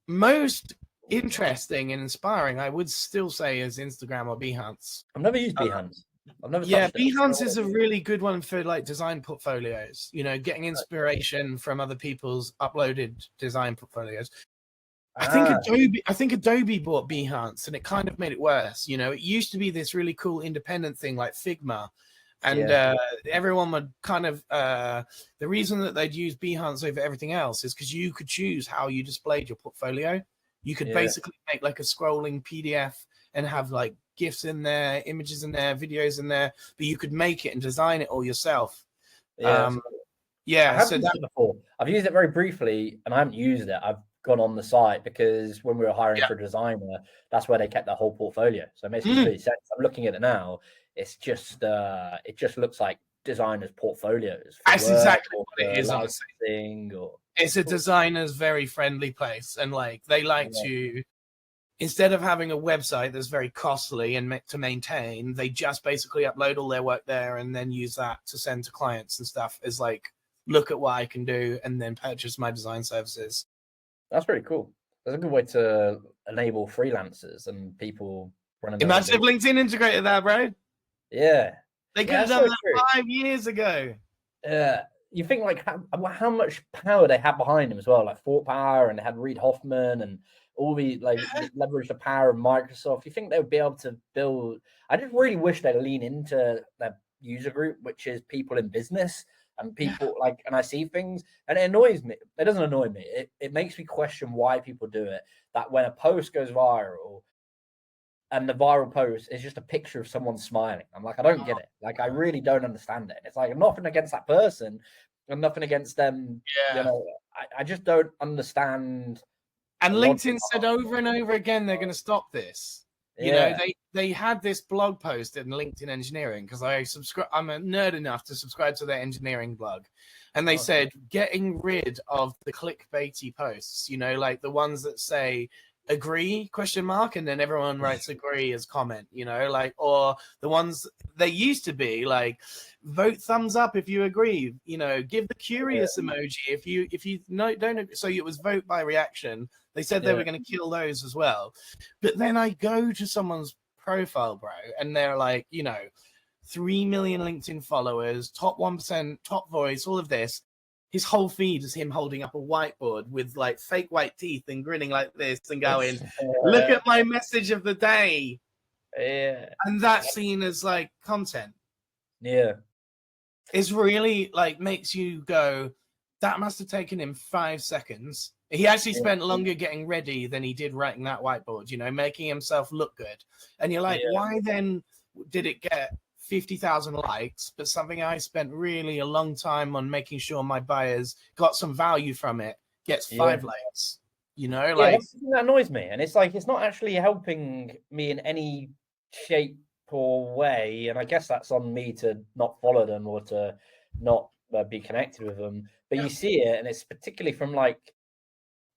Most interesting and inspiring, I would still say, is Instagram or Behance. I've never used Behance. Behance is a really good one for like design portfolios, you know, getting inspiration from other people's uploaded design portfolios. I think Adobe bought Behance, and it kind of made it worse. You know, it used to be this really cool independent thing like Figma. And everyone would kind of, the reason that they'd use Behance over everything else is because you could choose how you displayed your portfolio. You could basically make like a scrolling PDF and have like GIFs in there, images in there, videos in there, but you could make it and design it all yourself. I've used it before. I've used it very briefly, and I haven't used it. I've gone on the site because when we were hiring for a designer, that's where they kept their whole portfolio. So it makes complete sense. I'm looking at it now. It's just it just looks like designers' portfolios. That's exactly what it is. It's a designer's very friendly place, and like they like to, instead of having a website that's very costly and to maintain, they just basically upload all their work there and then use that to send to clients and stuff. As like, look at what I can do, and then purchase my design services. That's pretty cool. That's a good way to enable freelancers and people running. Imagine if LinkedIn integrated that, bro. Yeah, they could have done that 5 years ago. Yeah, you think like how much power they had behind them as well, like Thought Power, and they had Reid Hoffman and all the like leverage the power of Microsoft. You think they would be able to build? I just really wish they'd lean into that, user group, which is people in business and people like, and I see things and it annoys me. It doesn't annoy me. It makes me question why people do it. That when a post goes viral and the viral post is just a picture of someone smiling, I'm like, I don't get it. Like, I really don't understand it. It's like nothing against that person and nothing against them. You know, I just don't understand. And LinkedIn said over and over again they're going to stop this. You know, they had this blog post in LinkedIn Engineering because I'm a nerd enough to subscribe to their engineering blog, and they said getting rid of the clickbaity posts. You know, like the ones that say agree ? And then everyone writes agree as comment. You know, like, or the ones they used to be like vote thumbs up if you agree. You know, give the curious emoji if you don't agree. So it was vote by reaction. They said they were going to kill those as well. But then I go to someone's profile, bro, and they're like, you know, 3 million LinkedIn followers, top 1%, top voice, all of this. His whole feed is him holding up a whiteboard with like fake white teeth and grinning like this and going, look at my message of the day. Yeah. And that's seen as like content. Yeah. It's really like makes you go, that must have taken him 5 seconds. He actually spent longer getting ready than he did writing that whiteboard, you know, making himself look good. And you're like, why then did it get 50,000 likes, but something I spent really a long time on making sure my buyers got some value from it gets 5 likes, you know? Like, that annoys me. And it's like, it's not actually helping me in any shape or way. And I guess that's on me to not follow them or to not be connected with them. But you see it, and it's particularly from like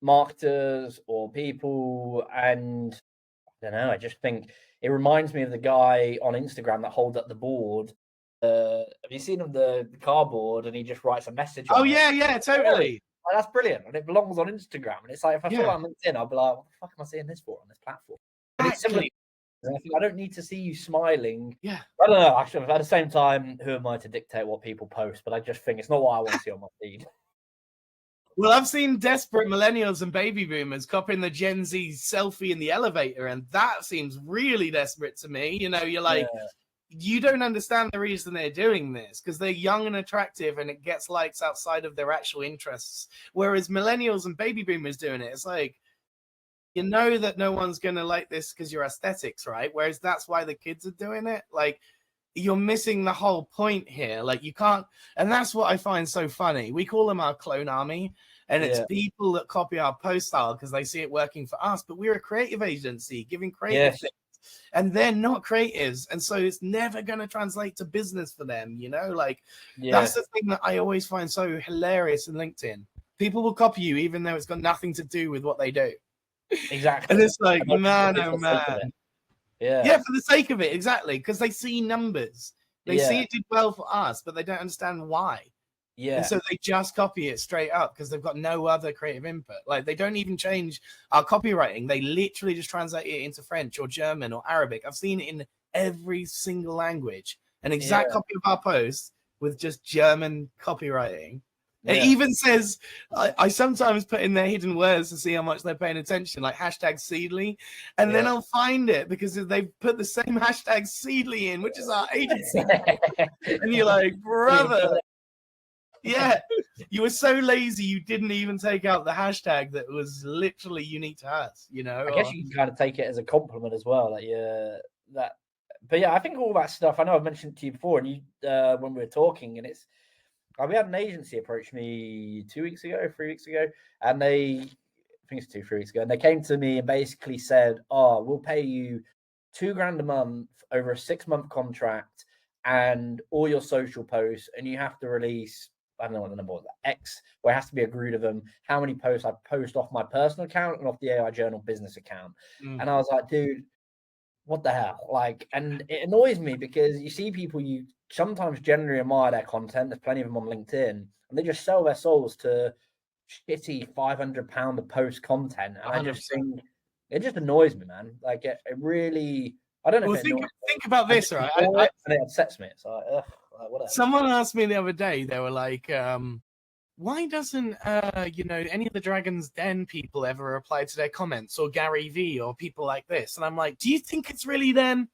marketers or people, and I don't know, I just think it reminds me of the guy on Instagram that holds up the board. Have you seen him, the cardboard, and he just writes a message on it? Yeah, totally. Like, that's brilliant, and it belongs on Instagram. And it's like, if I saw that on LinkedIn, I'd be like, what the fuck am I seeing this for on this platform? And it's similar. And I think I don't need to see you smiling. Yeah. I don't know, actually. At the same time, who am I to dictate what people post? But I just think it's not what I want to see on my feed. Well, I've seen desperate millennials and baby boomers copying the Gen Z selfie in the elevator, and that seems really desperate to me. You know, you're like, you don't understand the reason they're doing this because they're young and attractive and it gets likes outside of their actual interests. Whereas millennials and baby boomers doing it, it's like, you know that no one's going to like this because your aesthetics, right? Whereas that's why the kids are doing it. Like, you're missing the whole point here. Like, you can't, and that's what I find so funny. We call them our clone army, and it's people that copy our post style because they see it working for us. But we're a creative agency giving creative things, and they're not creatives, and so it's never going to translate to business for them. You know, like that's the thing that I always find so hilarious in LinkedIn. People will copy you even though it's got nothing to do with what they do. Exactly. And it's like, man, oh man. Yeah, for the sake of it, exactly, because they see numbers. They see it did well for us, but they don't understand why. And so they just copy it straight up because they've got no other creative input. Like, they don't even change our copywriting. They literally just translate it into French or German or Arabic. I've seen it in every single language. An exact copy of our post with just German copywriting. It even says, I sometimes put in their hidden words to see how much they're paying attention, like hashtag Seedily. And then I'll find it because they've put the same hashtag Seedily in, which is our agency. And you're like, brother. You were so lazy you didn't even take out the hashtag that was literally unique to us, you know? I guess you can kind of take it as a compliment as well. Like, but yeah, I think all that stuff, I know I've mentioned it to you before, and you when we were talking, and it's, we had an agency approach me 3 weeks ago, and I think it's 3 weeks ago, and they came to me and basically said, "Oh, we'll pay you $2,000 a month over a 6-month contract, and all your social posts, and you have to release, I don't know what the number was, X, where it has to be agreed of them, how many posts I post off my personal account and off the AI Journal business account." And I was like, dude, what the hell? Like, and it annoys me because you see people, you sometimes generally admire their content. There's plenty of them on LinkedIn, and they just sell their souls to shitty £500 a post content. And 100%. I just think it just annoys me, man. Like, it really, I don't know. Well, think about this, right? And it upsets me. It's like, ugh, whatever. Someone asked me the other day, they were like, why doesn't any of the Dragon's Den people ever reply to their comments, or Gary V, or people like this? And I'm like, do you think it's really them?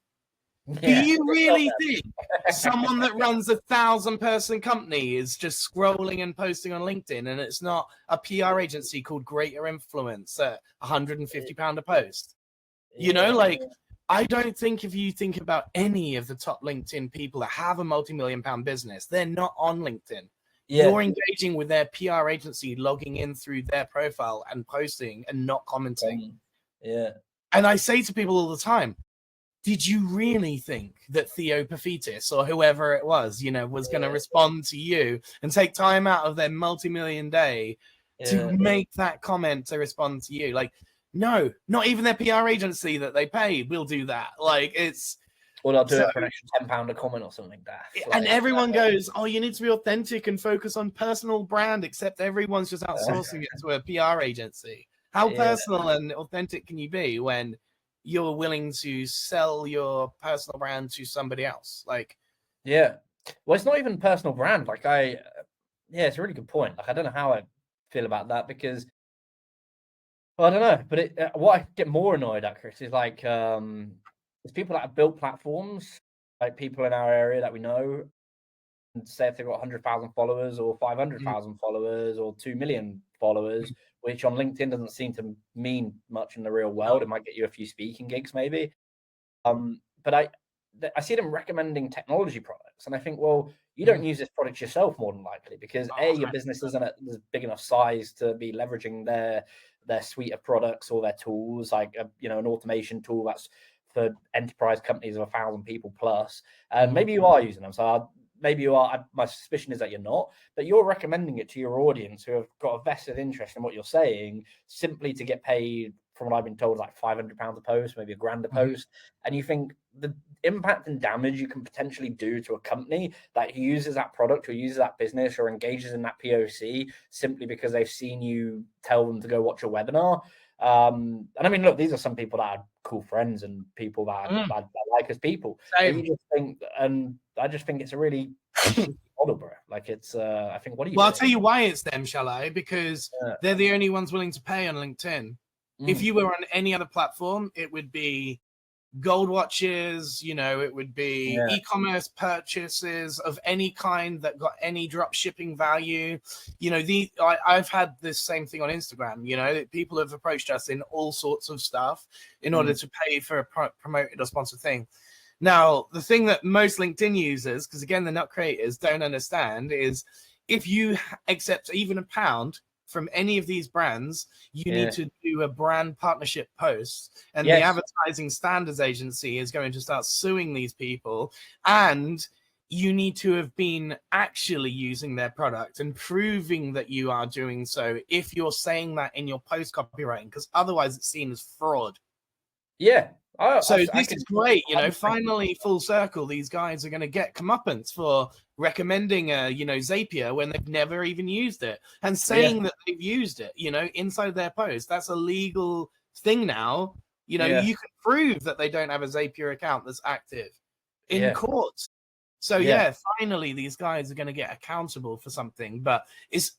Do you really think someone that runs 1,000-person company is just scrolling and posting on LinkedIn, and it's not a PR agency called Greater Influence at £150 a post? You know, like, I don't think if you think about any of the top LinkedIn people that have a multi-million-pound business, they're not on LinkedIn. You're engaging with their PR agency, logging in through their profile and posting and not commenting. And I say to people all the time, did you really think that Theo Paphitis or whoever it was, you know, was going to respond to you and take time out of their multi-million day to make that comment to respond to you? Like, no, not even their PR agency that they pay will do that. Like, it's... Or they'll do it for an extra £10 a comment or something like that. And everyone goes, oh, you need to be authentic and focus on personal brand, except everyone's just outsourcing it to a PR agency. How personal and authentic can you be when you're willing to sell your personal brand to somebody else? Like, well, it's not even personal brand. Like, it's a really good point. Like, I don't know how I feel about that, because, well, I don't know, but what I get more annoyed at, Chris, is like, there's people that have built platforms, like people in our area that we know, and say if they've got 100,000 followers or 500,000 followers or 2 million followers, which on LinkedIn doesn't seem to mean much in the real world. It might get you a few speaking gigs, maybe. But I see them recommending technology products, and I think, well, you don't use this product yourself, more than likely, because your business isn't a big enough size to be leveraging their suite of products or their tools, like an automation tool that's for enterprise companies of 1,000 people plus. And maybe you are using them, so maybe you are. My suspicion is that you're not, but you're recommending it to your audience who have got a vested interest in what you're saying, simply to get paid, from what I've been told, like £500 a post, maybe £1,000 a post. And you think the impact and damage you can potentially do to a company that uses that product or uses that business or engages in that POC simply because they've seen you tell them to go watch a webinar. And I mean, look, these are some people that are cool friends and people that I like as people. But you just think, and I just think it's a really model, bro. Like, it's, I think, what do you? Well, I'll tell you why it's them, shall I? Because they're the only ones willing to pay on LinkedIn. If you were on any other platform, it would be gold watches, it would be e-commerce purchases of any kind that got any drop shipping value. I've had this same thing on Instagram. People have approached us in all sorts of stuff in order to pay for a promoted or sponsored thing. Now, the thing that most LinkedIn users, because again, they're not creators, don't understand is if you accept even £1 from any of these brands, you need to do a brand partnership post, and the advertising standards agency is going to start suing these people, and you need to have been actually using their product and proving that you are doing so if you're saying that in your post copywriting, because otherwise it's seen as fraud. So this is great, finally full circle. These guys are going to get comeuppance for recommending Zapier when they've never even used it and saying that they've used it, inside their post. That's a legal thing now. You can prove that they don't have a Zapier account that's active in court. So finally these guys are going to get accountable for something, but it's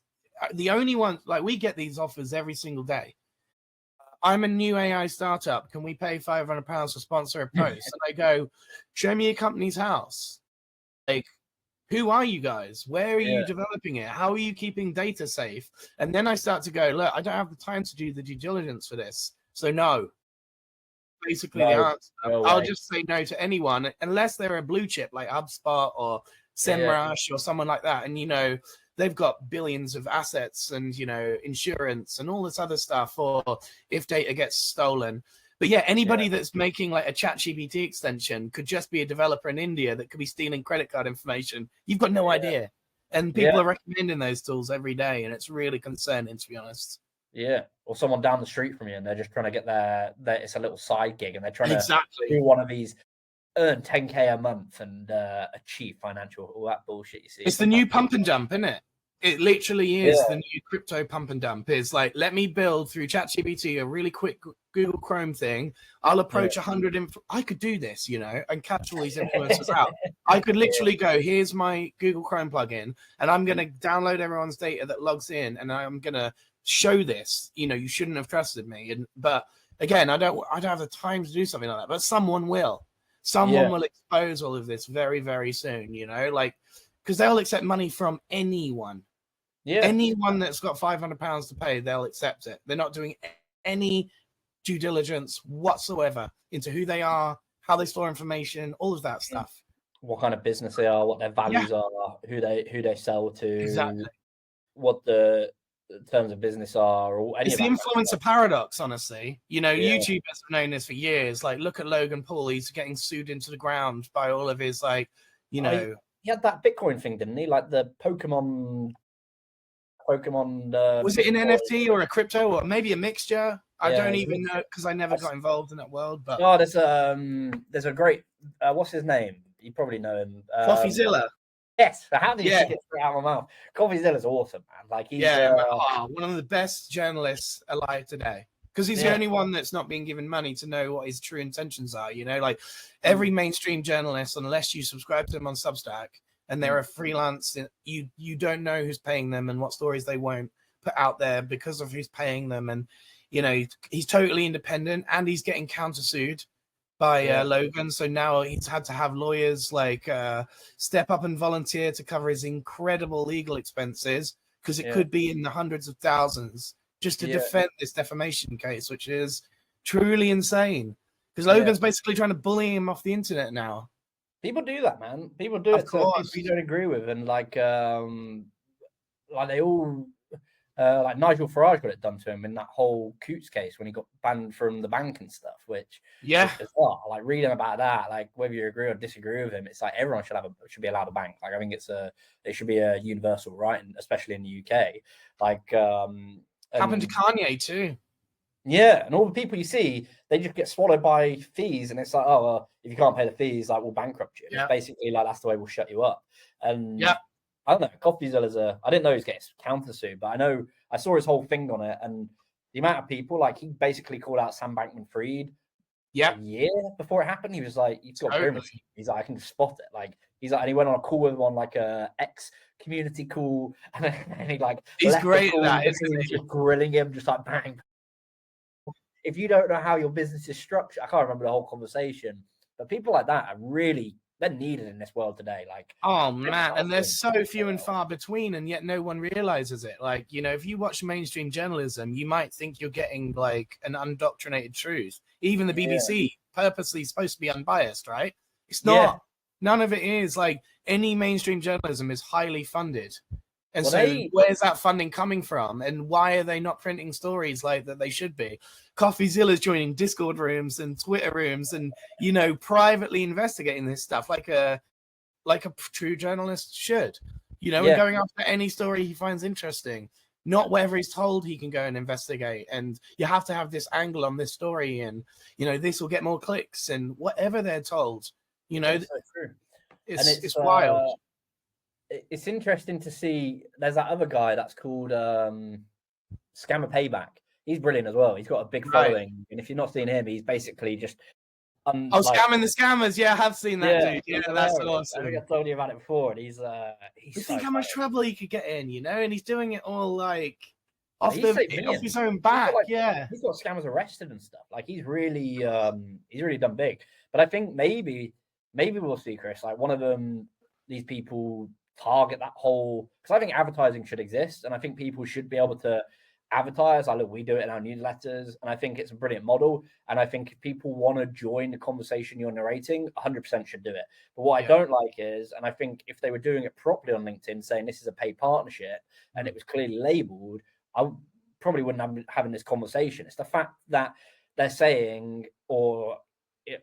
the only one, like, we get these offers every single day. I'm a new AI startup. Can we pay £500 to sponsor a post? And I go, show me your company's house. Like, who are you guys? Where are you developing it? How are you keeping data safe? And then I start to go, look, I don't have the time to do the due diligence for this. So no. Basically, the answer. I'll just say no to anyone, unless they're a blue chip like HubSpot or SEMrush or someone like that. And, they've got billions of assets and, insurance and all this other stuff, or if data gets stolen. But anybody that's making like a ChatGPT extension could just be a developer in India that could be stealing credit card information. You've got no idea. And people are recommending those tools every day. And it's really concerning, to be honest. Or someone down the street from you and they're just trying to get their it's a little side gig and they're trying to do one of these, earn 10K a month and achieve financial, all that bullshit you see. It's the new pump and dump, isn't it? It literally is the new crypto pump and dump. It's like, let me build through ChatGPT a really quick Google Chrome thing. I'll approach 100. I could do this, and catch all these influencers out. I could literally go, here's my Google Chrome plugin, and I'm going to download everyone's data that logs in, and I'm going to show this. You shouldn't have trusted me. But again, I don't have the time to do something like that. But someone will. Someone will expose all of this very, very soon, you know, like, because they'll accept money from anyone. Yeah. Anyone that's got £500 to pay, they'll accept it. They're not doing any due diligence whatsoever into who they are, how they store information, all of that stuff. What kind of business they are, what their values are, who they sell to, Exactly. what the terms of business are, or any it's of the that influencer paradox, honestly. You know, YouTubers have known this for years. Like, look at Logan Paul; he's getting sued into the ground by all of his, like, you know. He had that Bitcoin thing, didn't he? Like the Pokemon. Was it an NFT or a crypto or maybe a mixture? I don't even know because I never got involved in that world. But there's a great what's his name? You probably know him. CoffeeZilla. Yes, how did you get it straight out of my mouth? CoffeeZilla's awesome, man. Like he's one of the best journalists alive today. Because he's the only one that's not being given money to know what his true intentions are. You know, like every mainstream journalist, unless you subscribe to them on Substack and they're a freelance, you don't know who's paying them and what stories they won't put out there because of who's paying them. And, you know, he's totally independent and he's getting countersued by Logan. So now he's had to have lawyers like step up and volunteer to cover his incredible legal expenses because it could be in the hundreds of thousands just to defend this defamation case, which is truly insane. Because Logan's basically trying to bully him off the internet now. People do that, man. People do it to people you don't agree with, and like they all like Nigel Farage got it done to him in that whole Coots case when he got banned from the bank and stuff, which is bizarre. Like reading about that, like whether you agree or disagree with him, it's like everyone should be allowed a bank. Like I think it should be a universal right, and especially in the UK. Like happened to Kanye too. Yeah, and all the people you see, they just get swallowed by fees, and it's like, oh, well, if you can't pay the fees, like we'll bankrupt you. It's basically like that's the way we'll shut you up. And I don't know, CoffeeZilla's I didn't know he was getting countersued, but I saw his whole thing on it, and the amount of people, like he basically called out Sam Bankman-Fried a year before it happened. He was like, "You've got pyramid." He's like, "I can just spot it." Like he's like, and he went on a call with him on like a X community call, and he like he's great at that, isn't he? Just grilling him, just like bang. If you don't know how your business is structured, I can't remember the whole conversation, but people like that are really, they're needed in this world today. Like, oh man, and they're so few and far between, and yet no one realizes it. Like, you know, if you watch mainstream journalism, you might think you're getting like an undoctrinated truth. Even the BBC purposely supposed to be unbiased, right? It's not. None of it is. Like any mainstream journalism is highly funded. And where's that funding coming from? And why are they not printing stories like that they should be? CoffeeZilla's joining Discord rooms and Twitter rooms and, you know, privately investigating this stuff like a true journalist should, you know, and going after any story he finds interesting, not wherever he's told he can go and investigate. And you have to have this angle on this story and, you know, this will get more clicks and whatever they're told, you know, it's wild. It's interesting to see. There's that other guy that's called Scammer Payback. He's brilliant as well. He's got a big following, and if you're not seeing him, he's basically just scamming the scammers. Yeah, I have seen that dude. Yeah, that's awesome. I think I told you about it before, and he's think how much trouble he could get in, you know, and he's doing it all like off his own back. He's got scammers arrested and stuff. Like he's really done big. But I think maybe we'll see, Chris. Like one of them, these people target that whole, because I think advertising should exist, and I think people should be able to advertise. Like, look, we do it in our newsletters, and I think it's a brilliant model. And I think if people want to join the conversation you're narrating, 100% should do it. But what I don't like is, and I think if they were doing it properly on LinkedIn, saying this is a paid partnership, and it was clearly labeled, I probably wouldn't have having this conversation. It's the fact that they're saying, or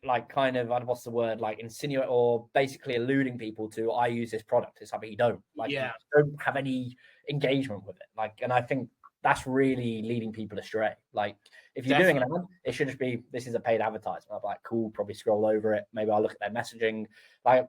like kind of, what's the word, like insinuate or basically alluding people to, I use this product. It's something you don't like, you don't have any engagement with it. Like, and I think that's really leading people astray. Like if you're doing an ad, it should just be, this is a paid advertisement. I'm like, cool, probably scroll over it. Maybe I'll look at their messaging. Like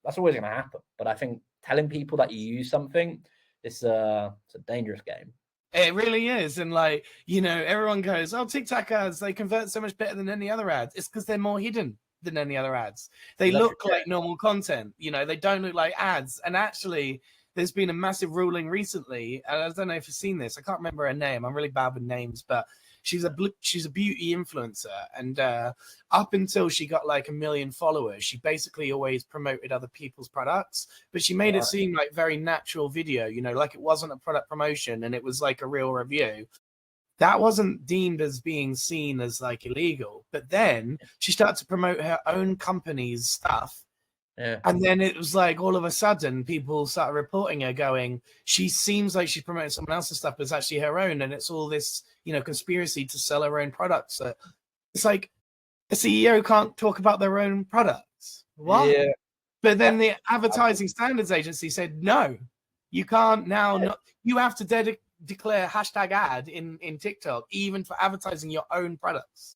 that's always going to happen. But I think telling people that you use something, it's a dangerous game. It really is. And like, you know, everyone goes, oh, TikTok ads, they convert so much better than any other ads. It's because they're more hidden than any other ads. They look like normal content, you know, they don't look like ads. And actually, there's been a massive ruling recently, and I don't know if you've seen this. I can't remember her name. I'm really bad with names, but she's a beauty influencer, and up until she got like 1 million followers, she basically always promoted other people's products, but she made it seem like very natural video, you know, like it wasn't a product promotion and it was like a real review. That wasn't deemed as being seen as like illegal. But then she started to promote her own company's stuff. Yeah. And then it was like all of a sudden people started reporting her going, she seems like she's promoting someone else's stuff, but it's actually her own. And it's all this, you know, conspiracy to sell her own products. So it's like a CEO can't talk about their own products. What? Yeah. But then the Advertising Standards Agency said, no, you can't now. Not, you have to declare hashtag ad in TikTok, even for advertising your own products.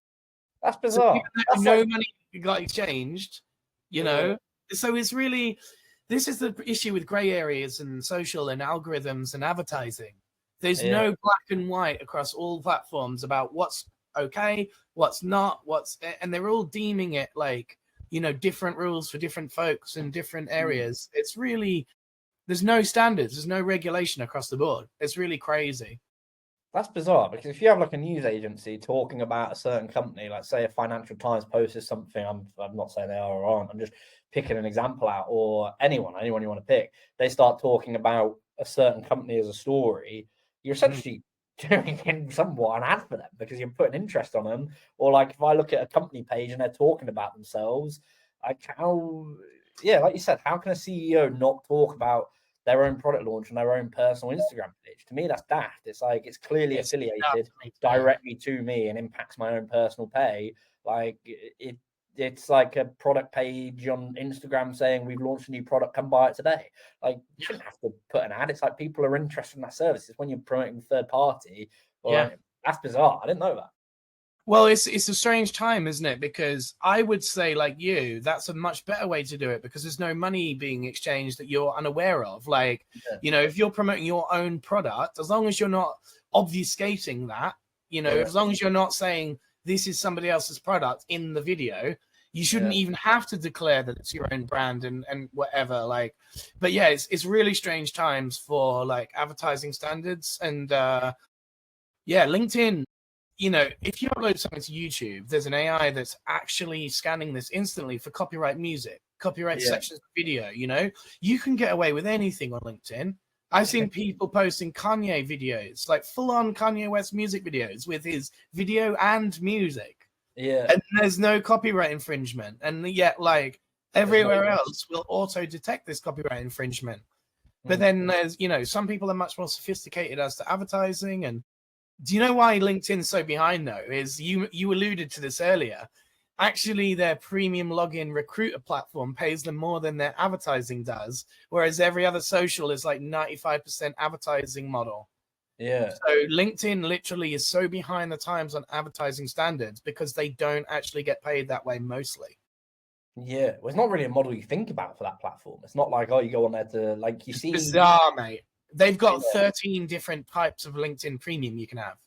That's bizarre. So no money got exchanged, you know. So it's really, this is the issue with gray areas and social and algorithms and advertising. There's no black and white across all platforms about what's okay, what's not, and they're all deeming it like, you know, different rules for different folks in different areas. It's really, there's no standards, there's no regulation across the board. It's really crazy. That's bizarre, because if you have like a news agency talking about a certain company, like say a Financial Times posted something, I'm not saying they are or aren't, I'm just picking an example out, or anyone you want to pick, they start talking about a certain company as a story, you're essentially doing somewhat an ad for them because you're putting interest on them. Or like if I look at a company page and they're talking about themselves, like like you said, how can a CEO not talk about their own product launch and their own personal Instagram page? To me, that's daft. It's like it's clearly affiliated directly to me and impacts my own personal pay. Like it's like a product page on Instagram saying we've launched a new product, come buy it today. Like you shouldn't have to put an ad. It's like people are interested in that service. It's when you're promoting third party. That's bizarre. I didn't know that. Well, it's a strange time, isn't it? Because I would say, like you, that's a much better way to do it because there's no money being exchanged that you're unaware of. Like, you know, if you're promoting your own product, as long as you're not obfuscating that, you know, as long as you're not saying this is somebody else's product in the video, you shouldn't even have to declare that it's your own brand and whatever. Like, but yeah, it's really strange times for like advertising standards and LinkedIn. You know, if you upload something to YouTube, there's an AI that's actually scanning this instantly for copyright music, copyright sections of video. You know, you can get away with anything on LinkedIn. I've seen people posting Kanye videos, like full-on Kanye West music videos with his video and music. And there's no copyright infringement. And yet, like, everywhere else will auto-detect this copyright infringement. But then there's, you know, some people are much more sophisticated as to advertising. And do you know why LinkedIn's so behind, though? Is you alluded to this earlier. Actually, their premium login recruiter platform pays them more than their advertising does, whereas every other social is like 95% advertising model. So LinkedIn literally is so behind the times on advertising standards because they don't actually get paid that way mostly. Well, it's not really a model you think about for that platform. It's not like, oh, you go on there to like you see. Bizarre, mate. They've got 13 different types of LinkedIn premium you can have.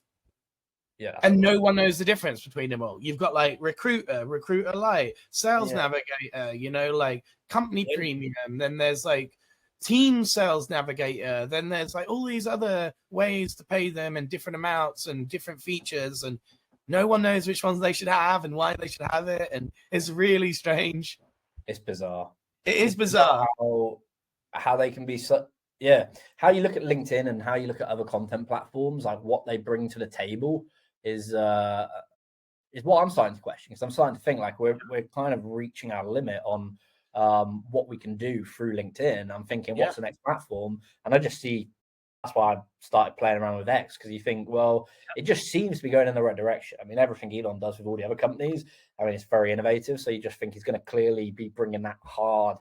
And no one knows the difference between them all. You've got like recruiter light, sales navigator, you know, like company premium. Then there's like team sales navigator. Then there's like all these other ways to pay them and different amounts and different features. And no one knows which ones they should have and why they should have it. And it's really strange. It's bizarre. It is bizarre. How they can be so. How you look at LinkedIn and how you look at other content platforms, like what they bring to the table is what I'm starting to question, because I'm starting to think like we're kind of reaching our limit on what we can do through LinkedIn. I'm thinking, what's the next platform? And I just see, that's why I started playing around with X, because you think, well, it just seems to be going in the right direction. I mean, everything Elon does with all the other companies, I mean, it's very innovative. So you just think he's going to clearly be bringing that hard,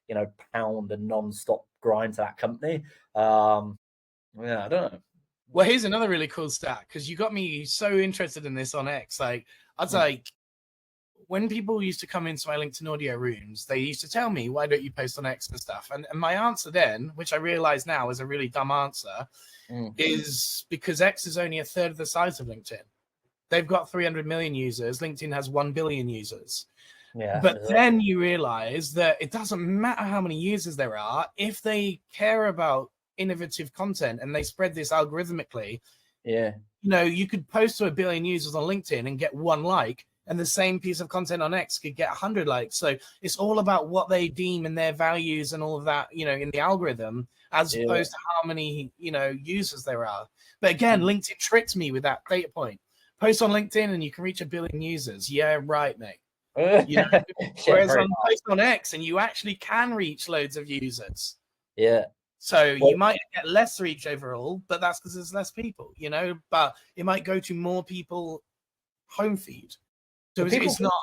you know, pound and non-stop grind to that company. I don't know. Well, here's another really cool stat, because you got me so interested in this on X. Like, I was like, when people used to come into my LinkedIn audio rooms, they used to tell me, why don't you post on X and stuff? And my answer then, which I realize now is a really dumb answer, is because X is only a third of the size of LinkedIn. They've got 300 million users. LinkedIn has 1 billion users. Yeah. But then you realize that it doesn't matter how many users there are, if they care about innovative content and they spread this algorithmically. Yeah. You could post to 1 billion users on LinkedIn and get 1 like, and the same piece of content on X could get 100 likes. So it's all about what they deem and their values and all of that, in the algorithm, as opposed to how many, users there are. But again, LinkedIn tricked me with that data point. Post on LinkedIn and you can reach 1 billion users. Yeah, right, mate. Whereas on post on X and you actually can reach loads of users. Yeah. So you might get less reach overall, but that's because there's less people, but it might go to more people home feed. So it's not.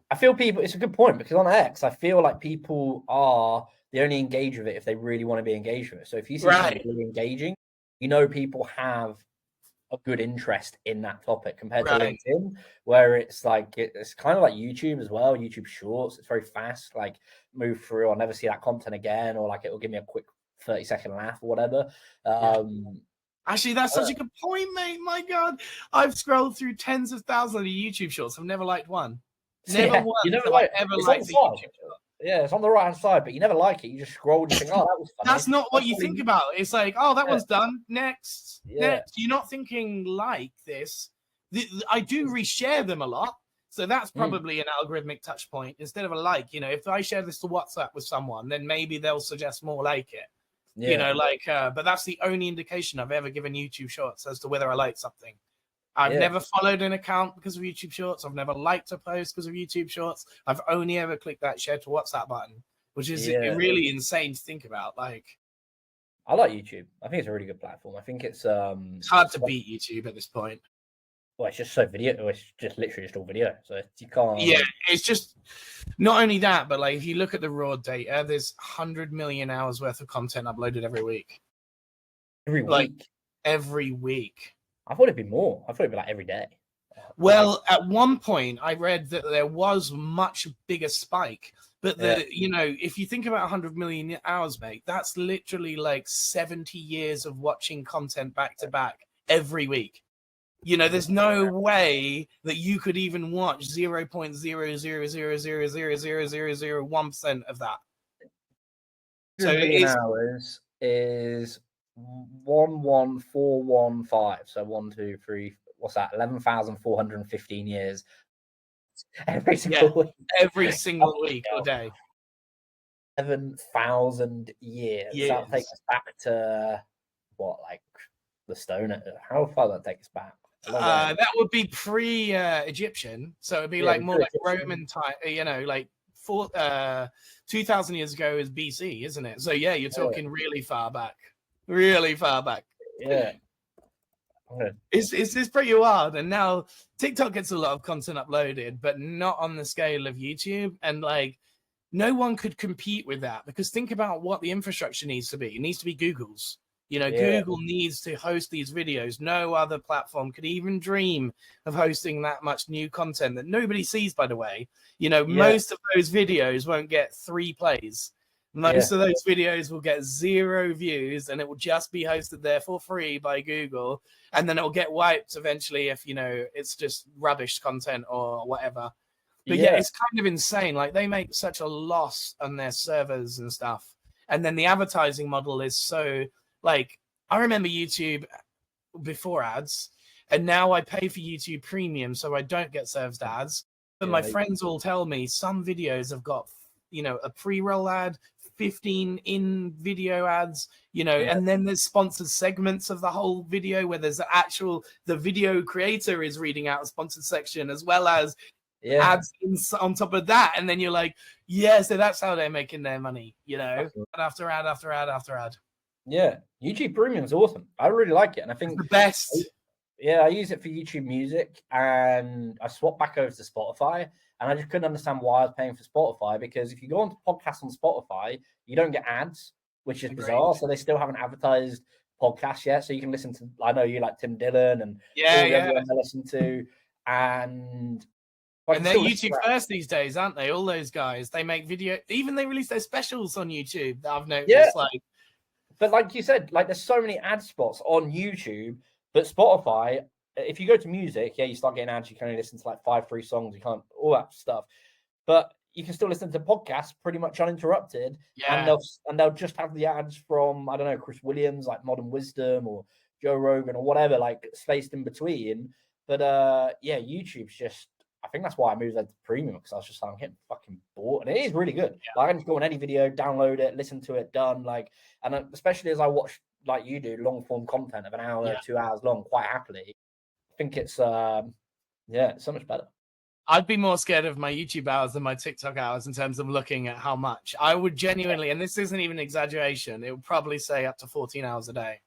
I feel people, it's a good point, because on X, I feel like people they only engage with it if they really want to be engaged with it. So if you see something really engaging, people have a good interest in that topic, compared to LinkedIn, where it's like, it's kind of like YouTube as well. YouTube Shorts, it's very fast, like move through, I'll never see that content again, or like it'll give me a quick 30-second laugh or whatever. Actually, that's such a good point, mate. My God, I've scrolled through tens of thousands of YouTube Shorts. I've never liked one. Never once have I ever liked the YouTube Short. Yeah, it's on the right hand side, but you never like it. You just scroll and you think, oh, that was funny. That's not what you think about. It's like, oh, that one's done. Next. Next. You're not thinking like this. I do reshare them a lot. So that's probably an algorithmic touch point instead of a like. If I share this to WhatsApp with someone, then maybe they'll suggest more like it. But that's the only indication I've ever given YouTube Shorts as to whether I like something. I've never followed an account because of YouTube Shorts. I've never liked a post because of YouTube Shorts. I've only ever clicked that share to WhatsApp button, which is really insane to think about. Like, I like YouTube. I think it's a really good platform. I think it's hard to beat YouTube at this point. Well, it's just so video. It's just literally just all video, so you can't. Yeah, it's just not only that, but like if you look at the raw data, there's 100 million hours worth of content uploaded every week. Every week. Every week. I thought it'd be more. I thought it'd be like every day. Well, at one point, I read that there was much bigger spike, but if you think about 100 million hours, mate, that's literally like 70 years of watching content back to back every week. There's no way that you could even watch 0.000000001% of that. So hours is 11415. So 1, 2, 3. What's that? 11,415 years. Every single week. Every single week or day. 7,000 years. That takes us back to what, like the Stone Age? How far does that take us back? That would be pre-Egyptian, so it'd be like more like Roman time. Like 2,000 years ago is BC, isn't it? So you're talking really far back. Really far back. Yeah. It's pretty wild. And now TikTok gets a lot of content uploaded, but not on the scale of YouTube. And like, no one could compete with that, because think about what the infrastructure needs to be. It needs to be Google's. Google needs to host these videos. No other platform could even dream of hosting that much new content that nobody sees, by the way. Most of those videos won't get 3 plays. Most of those videos will get 0 views, and it will just be hosted there for free by Google. And then it will get wiped eventually if, it's just rubbish content or whatever. But it's kind of insane. Like, they make such a loss on their servers and stuff. And then the advertising model is so, like, I remember YouTube before ads, and now I pay for YouTube Premium so I don't get served ads. But my friends all tell me some videos have got, a pre-roll ad, 15 in video ads, and then there's sponsored segments of the whole video where there's the video creator is reading out a sponsored section as well as ads on top of that. And then you're like, so that's how they're making their money, after ad after ad after ad. Yeah, YouTube Premium is awesome. I really like it, and I think it's the best. I use it for YouTube Music, and I swapped back over to Spotify, and I just couldn't understand why I was paying for Spotify, because if you go onto podcasts on Spotify, you don't get ads, which is bizarre. So they still haven't advertised podcasts yet, so you can listen to. I know you like Tim Dillon and everyone I listen to, and they're YouTube first these days, aren't they? All those guys, they make video. Even they release their specials on YouTube. That I've noticed, But like you said, like there's so many ad spots on YouTube, but Spotify, if you go to music, you start getting ads. You can only listen to like 5 free songs. You can't, all that stuff. but you can still listen to podcasts pretty much uninterrupted, and Yeah. they'll just have the ads from, I don't know, Chris Williams, like Modern Wisdom, or Joe Rogan, or whatever, like spaced in between. But yeah, YouTube's just, I think that's why I moved over to premium, because I was just like, I'm getting fucking bored, and it is really good. Like, I can just go on any video, download it, listen to it, done. Like, and especially as I watch, like you do, long form content of an hour, 2 hours long, quite happily. I think it's it's so much better. I'd be more scared of my YouTube hours than my TikTok hours in terms of looking at how much. I would genuinely, and this isn't even an exaggeration, it would probably say up to 14 hours a day.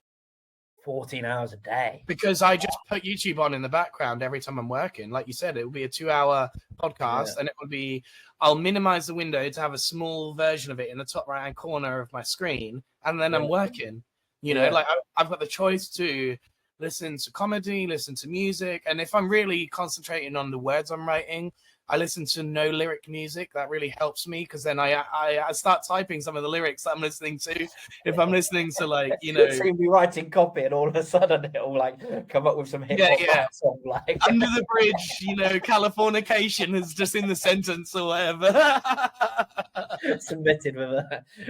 14 hours a day. Because I just put YouTube on in the background every time I'm working. Like you said, it will be a 2-hour podcast, and it will be, I'll minimize the window to have a small version of it in the top right hand corner of my screen, and then I'm working. You know, like I've got the choice to listen to comedy, listen to music, and if I'm really concentrating on the words I'm writing, I listen to no lyric music. That really helps me, because then I start typing some of the lyrics that I'm listening to. If I'm listening to, like, you know, so you'll be writing copy, and all of a sudden it'll like come up with some hip hop song, like Under the Bridge, you know, Californication is just in the sentence or whatever. Submitted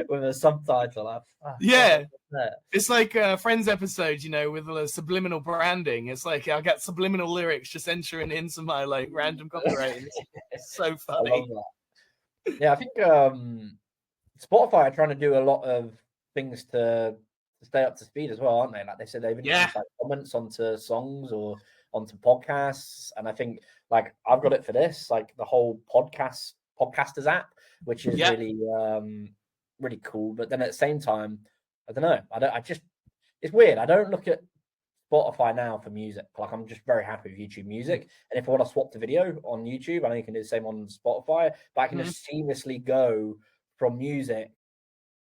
with a subtitle. It's like a Friends episode, you know, with the subliminal branding. It's like I get subliminal lyrics just entering into my like random copywriting. It's so funny. Yeah, I think Spotify are trying to do a lot of things to stay up to speed as well, aren't they? Like they said, they've introduced like comments onto songs or onto podcasts, and I think like I've got it for this, like the whole podcasters app, which is really really cool. But then at the same time, I don't know. It's weird. I don't look at Spotify now for music. Like, I'm just very happy with YouTube Music. And if I want to swap the video on YouTube, I know you can do the same on Spotify, but I can just seamlessly go from music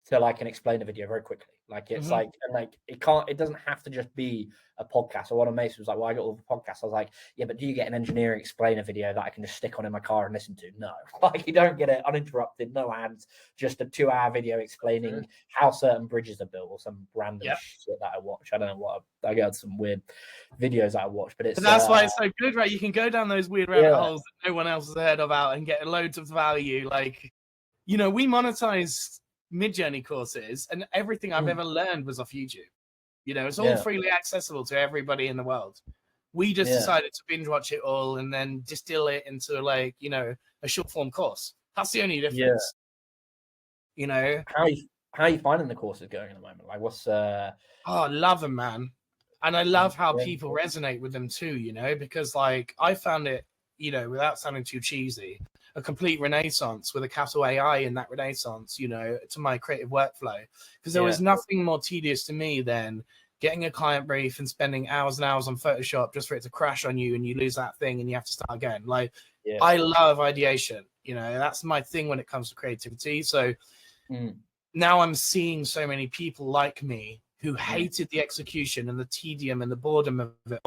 to like an explainer video very quickly. Like it's like, and like it doesn't have to just be a podcast. So one of Mason was like, well, I got all the podcasts. I was like, yeah, but do you get an engineering explainer video that I can just stick on in my car and listen to? No, like you don't get it uninterrupted, no ads, just a 2-hour video explaining how certain bridges are built or some random shit that I watch. I don't know what I got some weird videos that I watch, but that's why it's so good, right? You can go down those weird rabbit holes that no one else has heard about and get loads of value. Like, you know, we monetize Mid-Journey courses, and everything I've ever learned was off YouTube. You know, it's all freely accessible to everybody in the world. We just decided to binge watch it all and then distill it into, like, you know, a short form course. That's the only difference. You know, how are you finding the courses going at the moment? Like, what's I love them, man. And I love how people resonate with them too, you know, because like I found it, you know, without sounding too cheesy, a complete renaissance with a capital AI in that renaissance, you know, to my creative workflow. Because there was nothing more tedious to me than getting a client brief and spending hours and hours on Photoshop just for it to crash on you and you lose that thing and you have to start again. Like, I love ideation, you know, that's my thing when it comes to creativity. So now I'm seeing so many people like me who hated the execution and the tedium and the boredom of it,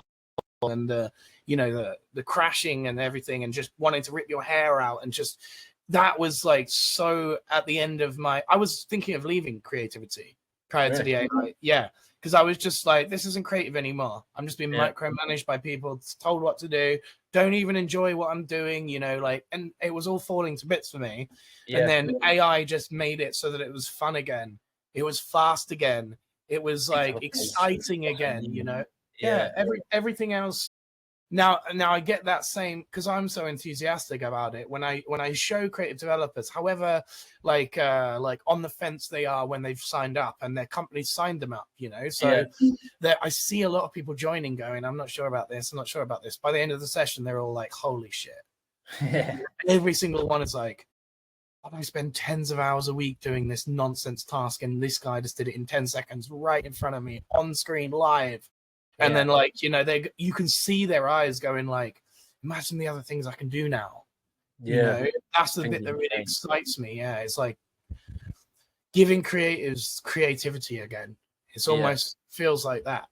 and the, you know, the crashing and everything, and just wanting to rip your hair out, and just that was like, so at the end of I was thinking of leaving creativity prior to the AI. Because I was just like, this isn't creative anymore. I'm just being micromanaged by people, told what to do, don't even enjoy what I'm doing, you know, like, and it was all falling to bits for me. And then AI just made it so that it was fun again. It was fast again. It was like exciting again, you know. Everything else. Now I get that same, because I'm so enthusiastic about it. When I show creative developers, however like on the fence they are when they've signed up and their company signed them up, you know. So that I see a lot of people joining, going, I'm not sure about this, I'm not sure about this. By the end of the session, they're all like, holy shit. Every single one is like, I spend tens of hours a week doing this nonsense task, and this guy just did it in 10 seconds right in front of me on screen live. And then, like, you know, you can see their eyes going like, imagine the other things I can do now. You know, that's the bit that really excites me. It's like giving creatives creativity again. It's almost feels like that.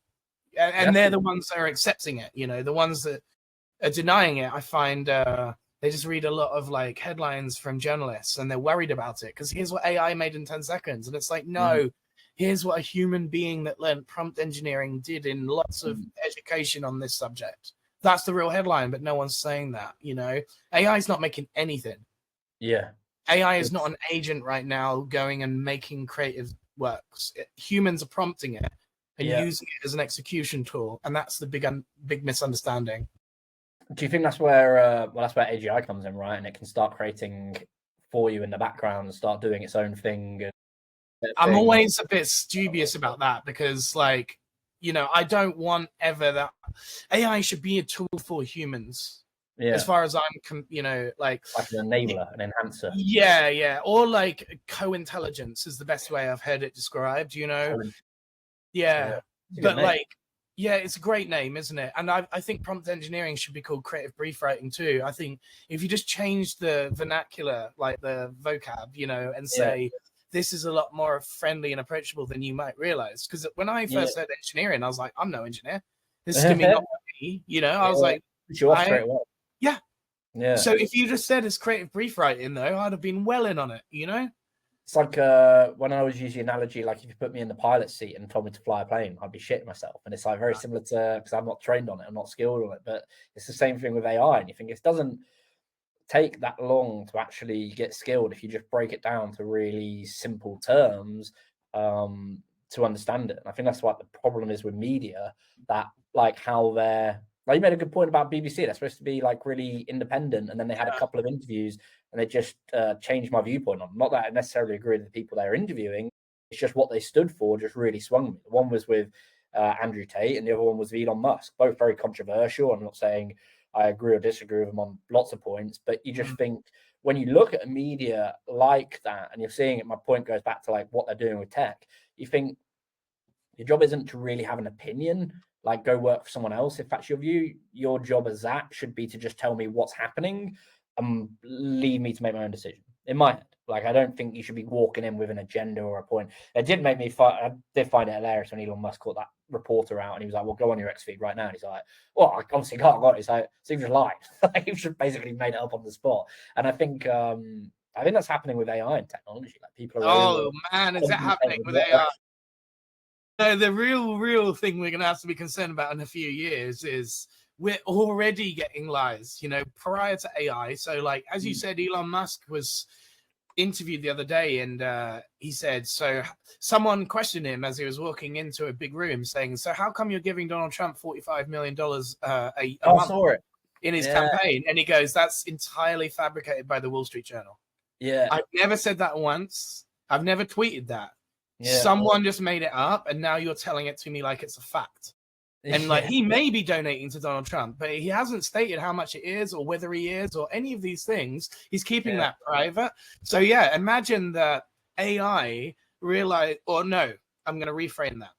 And they're the ones that are accepting it, you know. The ones that are denying it, I find they just read a lot of like headlines from journalists and they're worried about it because here's what AI made in 10 seconds. And it's like, no, here's what a human being that learned prompt engineering did in lots of education on this subject. That's the real headline, but no one's saying that, you know. AI is not making anything. Yeah. AI is not an agent right now going and making creative works. Humans are prompting it and using it as an execution tool, and that's the big misunderstanding. Do you think that's where that's where AGI comes in, right? And it can start creating for you in the background and start doing its own thing. I'm always a bit dubious about that because, like, you know, I don't want ever that AI should be a tool for humans. Yeah. As far as I'm, you know, like an enabler, an enhancer. Yeah, or like co-intelligence is the best way I've heard it described. You know, yeah. But like, yeah, it's a great name, isn't it? And I think prompt engineering should be called creative brief writing too. I think if you just change the vernacular, like the vocab, you know, and say this is a lot more friendly and approachable than you might realize. Because when I first heard engineering, I was like, I'm no engineer. This is gonna be not me, you know. I was like, yeah. So if you just said it's creative brief writing, though, I'd have been well in on it, you know. It's like when I always use the analogy, like if you put me in the pilot seat and told me to fly a plane, I'd be shitting myself. And it's like very similar to, because I'm not trained on it, I'm not skilled on it, but it's the same thing with AI. And you think it doesn't take that long to actually get skilled if you just break it down to really simple terms to understand it. And I think that's what the problem is with media, that like how they're, like you made a good point about BBC. They're supposed to be like really independent, and then they had a couple of interviews, and they just changed my viewpoint on them. Not that I necessarily agree with the people they're interviewing. It's just what they stood for just really swung me. The one was with Andrew Tate, and the other one was with Elon Musk. Both very controversial. I'm not saying I agree or disagree with them on lots of points, but you just think when you look at a media like that, and you're seeing it, my point goes back to like what they're doing with tech. You think your job isn't to really have an opinion, like go work for someone else. If that's your view, your job as that should be to just tell me what's happening and leave me to make my own decision. In my head, like I don't think you should be walking in with an agenda or a point. It did make me I did find it hilarious when Elon Musk caught that reporter out, and he was like, "Well, go on your X feed right now." And he's like, "Well, I obviously can't go." He's like, "So you just lied." He just basically made it up on the spot. And I think that's happening with AI and technology. Like people are. Oh man, is that happening with AI? No, the real thing we're going to have to be concerned about in a few years is we're already getting lies, you know, prior to AI. So like, as you said, Elon Musk was interviewed the other day, and he said, so someone questioned him as he was walking into a big room saying, so how come you're giving Donald Trump $45 million a month in his campaign? And he goes, that's entirely fabricated by the Wall Street Journal. Yeah. I've never said that once. I've never tweeted that. Someone just made it up, and now you're telling it to me like it's a fact. And like he may be donating to Donald Trump, but he hasn't stated how much it is or whether he is or any of these things. He's keeping that private. So yeah, imagine that AI realized, or no, I'm going to reframe that.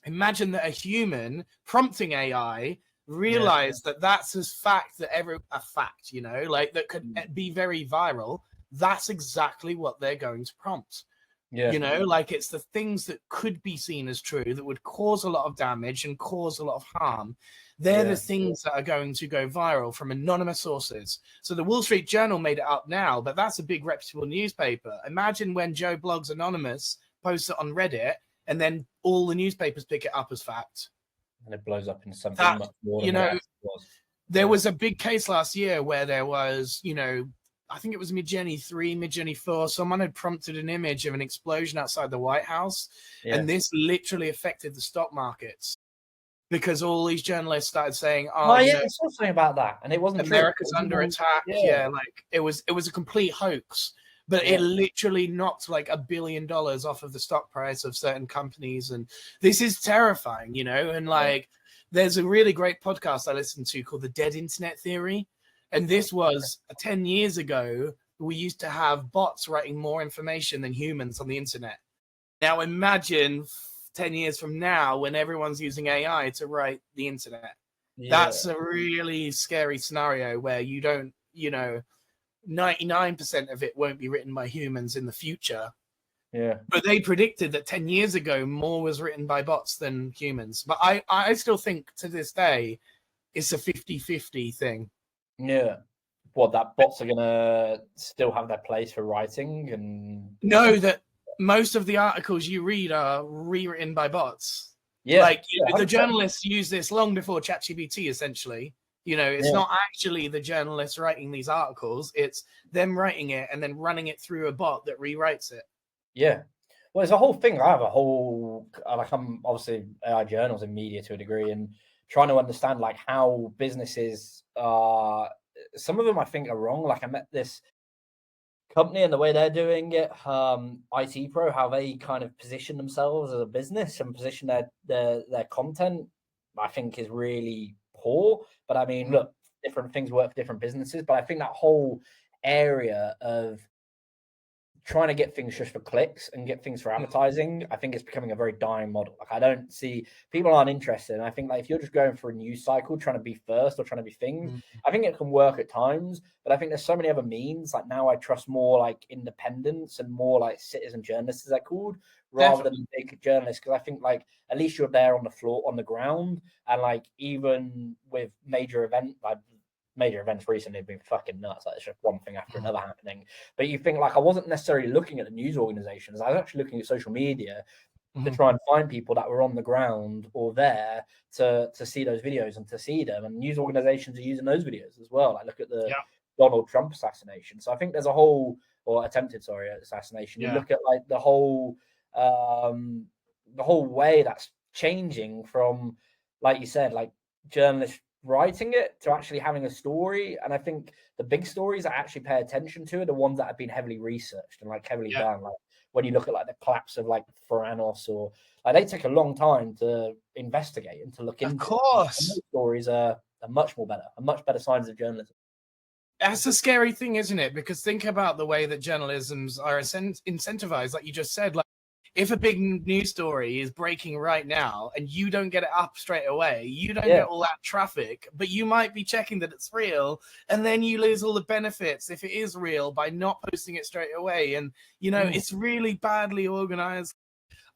Imagine that a human prompting AI realized that that's a fact, a fact, you know, like that could be very viral. That's exactly what they're going to prompt. Yeah. You know, like it's the things that could be seen as true that would cause a lot of damage and cause a lot of harm. They're the things that are going to go viral from anonymous sources. So the Wall Street Journal made it up now, but that's a big reputable newspaper. Imagine when Joe Blogs Anonymous posts it on Reddit, and then all the newspapers pick it up as fact. And it blows up into something much more than it was. There was a big case last year where there was, you know, I think it was Mid-Journey 3, Mid-Journey 4. Someone had prompted an image of an explosion outside the White House. And this literally affected the stock markets because all these journalists started saying, I saw something about that. And it wasn't America's under attack. Like it was a complete hoax. But it literally knocked like $1 billion off of the stock price of certain companies. And this is terrifying, you know? And like, there's a really great podcast I listened to called The Dead Internet Theory. And this was 10 years ago, we used to have bots writing more information than humans on the internet. Now imagine 10 years from now when everyone's using AI to write the internet. That's a really scary scenario where you don't, you know, 99% of it won't be written by humans in the future. Yeah. But they predicted that 10 years ago, more was written by bots than humans. But I still think to this day, it's a 50-50 thing. Yeah. What, that bots are going to still have their place for writing? And no, that most of the articles you read are rewritten by bots. Yeah. Like the journalists use this long before ChatGPT, essentially. You know, it's not actually the journalists writing these articles, it's them writing it and then running it through a bot that rewrites it. Yeah. Well, it's a whole thing. I have a whole, like, I'm obviously AI journals and media to a degree, and trying to understand like how businesses some of them I think are wrong. Like I met this company and the way they're doing it, IT Pro, how they kind of position themselves as a business and position their content, I think is really poor. But I mean, look, different things work for different businesses. But I think that whole area of trying to get things just for clicks and get things for advertising, I think it's becoming a very dying model. Like I don't see people aren't interested. And I think like if you're just going for a news cycle, trying to be first or trying to be things, I think it can work at times. But I think there's so many other means. Like now I trust more like independents and more like citizen journalists, as they're called, rather than big journalists. Because I think like at least you're there on the floor, on the ground, and like even with major events recently have been fucking nuts. Like it's just one thing after another happening. But you think like I wasn't necessarily looking at the news organizations. I was actually looking at social media to try and find people that were on the ground or there to see those videos and to see them. And news organizations are using those videos as well. Like look at the Donald Trump assassination. So I think there's a whole attempted assassination. You look at like the whole way that's changing from, like you said, like journalists writing it to actually having a story. And I think the big stories I actually pay attention to are the ones that have been heavily researched and like heavily done. Like when you look at like the collapse of like Theranos, or like they take a long time to investigate and to look into. Of course, those stories are much better signs of journalism. That's a scary thing, isn't it? Because think about the way that journalisms are incentivized, like you just said. Like, if a big news story is breaking right now and you don't get it up straight away, you don't get all that traffic, but you might be checking that it's real, and then you lose all the benefits if it is real by not posting it straight away. And, you know, it's really badly organized.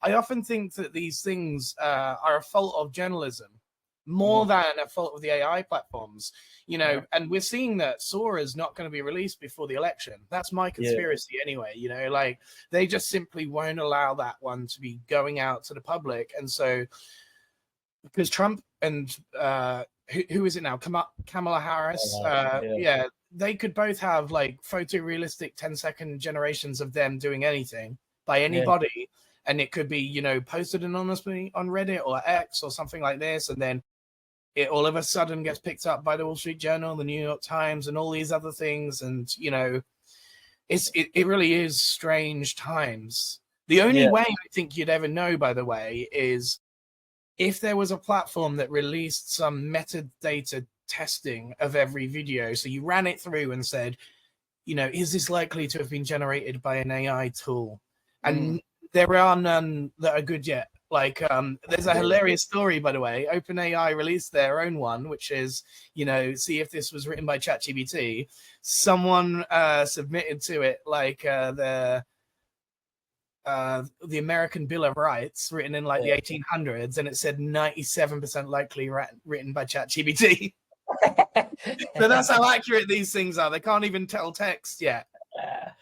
I often think that these things are a fault of journalism more than a fault of the AI platforms, you know, and we're seeing that Sora is not going to be released before the election. That's my conspiracy anyway, you know, like they just simply won't allow that one to be going out to the public. And so, because Trump and who is it now? Kamala Harris, they could both have like photorealistic 10-second generations of them doing anything by anybody. And it could be, you know, posted anonymously on Reddit or X or something like this. And then it all of a sudden gets picked up by the Wall Street Journal, the New York Times, and all these other things. And, you know, it really is strange times. The only way I think you'd ever know, by the way, is if there was a platform that released some metadata testing of every video. So you ran it through and said, you know, is this likely to have been generated by an AI tool? And there are none that are good yet. Like, there's a hilarious story, by the way. OpenAI released their own one, which is, you know, see if this was written by ChatGPT. Someone submitted to it like the American Bill of Rights, written in like the 1800s, and it said 97% likely written by ChatGPT. So that's how accurate these things are. They can't even tell text yet.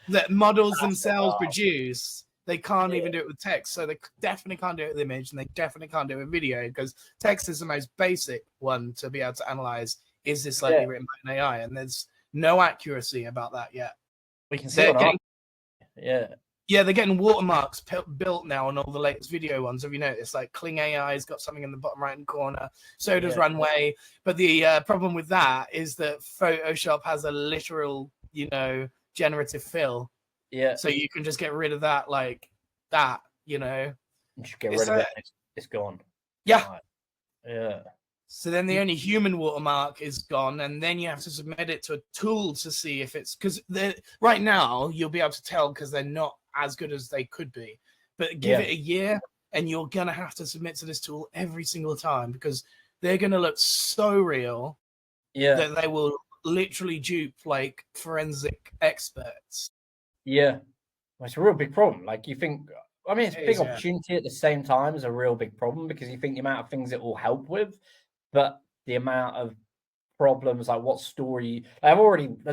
That models themselves produce. They can't even do it with text. So they definitely can't do it with image, and they definitely can't do it with video, because text is the most basic one to be able to analyze. Is this likely written by an AI? And there's no accuracy about that yet. We can see it. Yeah, they're getting watermarks built now on all the latest video ones. Have you noticed? Like Kling AI's got something in the bottom right-hand corner. So does Runway. But the problem with that is that Photoshop has a literal, you know, generative fill. Yeah. So you can just get rid of that like that, you know. Just get rid of it. It's gone. Yeah. Right. Yeah. So then the only human watermark is gone, and then you have to submit it to a tool to see if it's, because right now you'll be able to tell because they're not as good as they could be. But give it a year, and you're gonna have to submit to this tool every single time, because they're gonna look so real that they will literally dupe like forensic experts. Yeah, well, it's a real big problem. Like you think, I mean, it's a big opportunity at the same time as a real big problem, because you think the amount of things it will help with, but the amount of problems, like what story, there's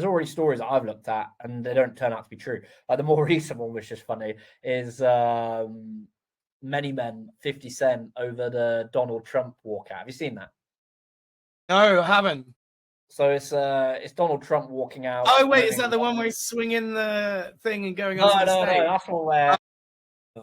already stories that I've looked at and they don't turn out to be true. Like the more recent one, which is funny, is Many Men, 50 Cent over the Donald Trump walkout. Have you seen that? No, I haven't. So it's Donald Trump walking out. Oh wait, is that the one where he's swinging the thing and going onto the stage? No. That's one where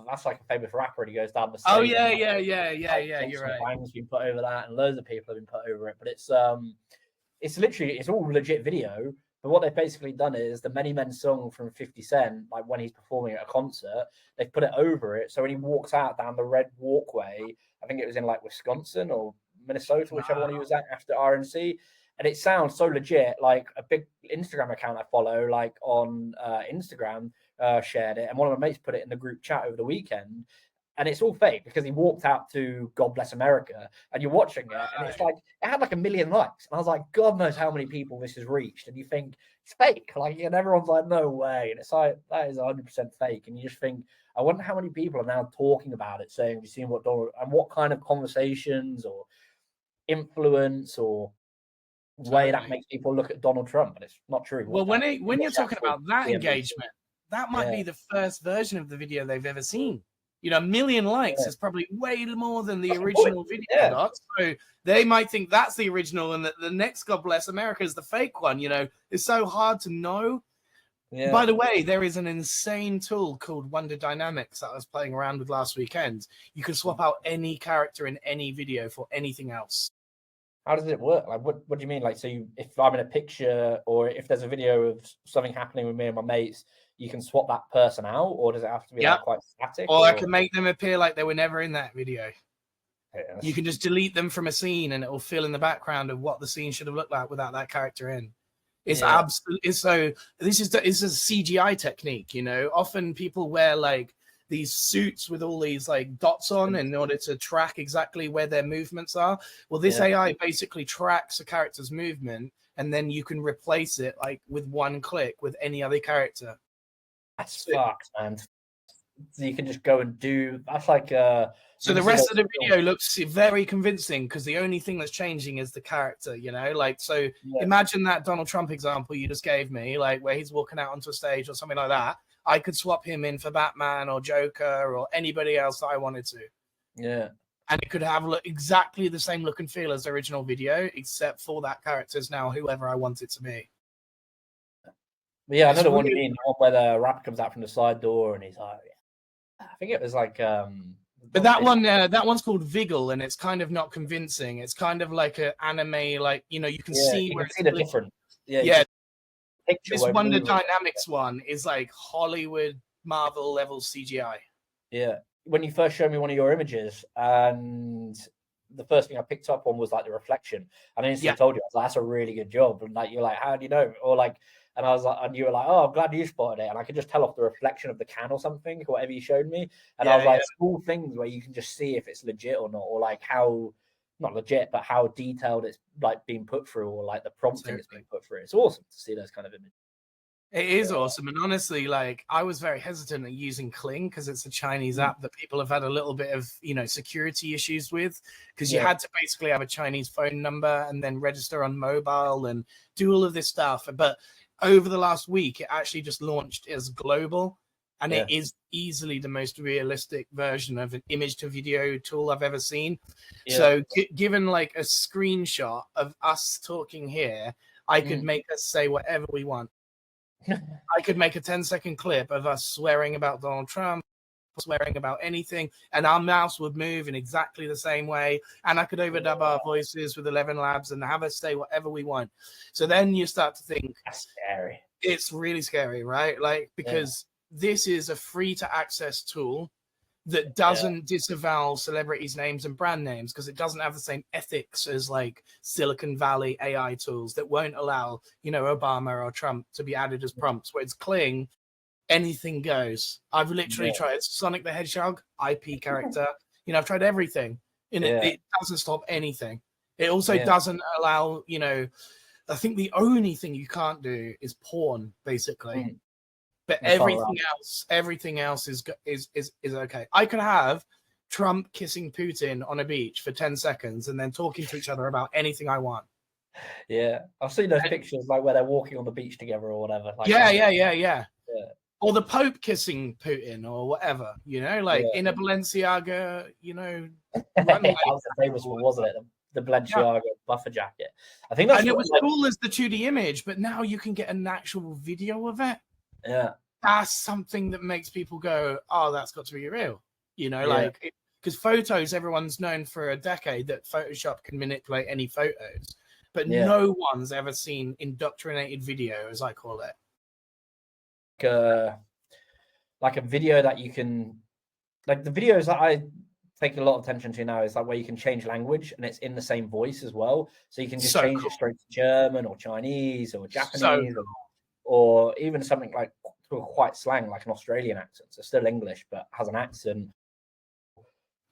that's like a famous rapper, and he goes down the stage. Oh yeah. You're right. Bang's been put over that, and loads of people have been put over it. But it's literally all legit video. But what they've basically done is the Many Men song from 50 Cent, like when he's performing at a concert, they've put it over it. So when he walks out down the red walkway, I think it was in like Wisconsin or Minnesota, whichever one he was at after RNC. And it sounds so legit. Like a big Instagram account I follow, like on Instagram, shared it. And one of my mates put it in the group chat over the weekend. And it's all fake because he walked out to God Bless America, and you're watching it, and it's like it had like 1 million likes. And I was like, God knows how many people this has reached. And you think it's fake, like, and everyone's like, no way. And it's like that is 100% fake. And you just think, I wonder how many people are now talking about it, saying, "Have you seen what Donald?" And what kind of conversations or influence or way that makes people look at Donald Trump, and it's not true. Well, when you're talking about that engagement, that might be the first version of the video they've ever seen. 1 million likes is probably way more than the original video got. So they might think that's the original, and that the next God Bless America is the fake one. It's so hard to know. Yeah. By the way, there is an insane tool called Wonder Dynamics that I was playing around with last weekend. You can swap out any character in any video for anything else. How does it work? Like, what do you mean? Like, so if I'm in a picture, or if there's a video of something happening with me and my mates, you can swap that person out, or does it have to be like quite static? Or I can make them appear like they were never in that video. Yeah, you can just delete them from a scene, and it will fill in the background of what the scene should have looked like without that character in. It's absolutely so. This is a CGI technique. Often people wear like these suits with all these like dots on in order to track exactly where their movements are. Well, this AI basically tracks a character's movement, and then you can replace it like with one click with any other character. That's fucked, man. So you can just go and do that's like so the rest of the video looks very convincing because the only thing that's changing is the character, imagine that Donald Trump example you just gave me, like where he's walking out onto a stage or something like that. I could swap him in for Batman or Joker or anybody else that I wanted to. Yeah. And it could have exactly the same look and feel as the original video, except for that character is now whoever I want it to be. But yeah, I know the one you mean, the one where the rapper comes out from the side door and he's like, I think it was like but that one's called Viggle, and it's kind of not convincing. It's kind of like an anime, like you can see where it's the difference. Yeah. This Wonder Dynamics one is like Hollywood Marvel level CGI. Yeah. When you first showed me one of your images, and the first thing I picked up on was like the reflection, and I instantly told you, I was like, that's a really good job. And like, you're like, how do you know? Or like, and I was like, and you were like, oh, I'm glad you spotted it. And I could just tell off the reflection of the can or something, or whatever you showed me. And I was like, small things where you can just see if it's legit or not, or like how, not legit, but how detailed it's like being put through, or like the prompting it's being put through. It's awesome to see those kind of images. It is awesome. And honestly, like I was very hesitant at using Kling because it's a Chinese app that people have had a little bit of, security issues with, because you had to basically have a Chinese phone number and then register on mobile and do all of this stuff. But over the last week, it actually just launched as global, and it is easily the most realistic version of an image to video tool I've ever seen. So given like a screenshot of us talking here, I could make us say whatever we want. I could make a 10-second clip of us swearing about Donald Trump, swearing about anything, and our mouse would move in exactly the same way, and I could overdub our voices with 11 Labs and have us say whatever we want. So then you start to think, that's scary. It's really scary, right? Like, because this is a free to access tool that doesn't disavow celebrities' names and brand names, because it doesn't have the same ethics as like Silicon Valley AI tools that won't allow, Obama or Trump to be added as prompts. Where it's Kling, anything goes. I've literally tried Sonic the Hedgehog, IP character. I've tried everything, and it doesn't stop anything. It also doesn't allow, I think the only thing you can't do is porn, basically. But everything else is okay. I could have Trump kissing Putin on a beach for 10 seconds and then talking to each other about anything I want. Yeah, I've seen those pictures like where they're walking on the beach together or whatever. Like, yeah. Or the Pope kissing Putin or whatever, in a Balenciaga, that was the famous one, wasn't it? The Balenciaga buffer jacket. I think that's and it was like, cool as the 2D image, but now you can get an actual video of it. yeah, That's something that makes people go, oh, that's got to be real. You know, yeah. like, because photos, everyone's known for a decade that Photoshop can manipulate any photos, but Yeah. no one's ever seen indoctrinated video, as I call it. Like a video that you can, like the videos that I take a lot of attention to now is like where you can change language and it's in the same voice as well. So you can just So change cool. it straight to German or Chinese or Japanese, So or even something like to a quite slang, like an Australian accent. So still English, but has an accent.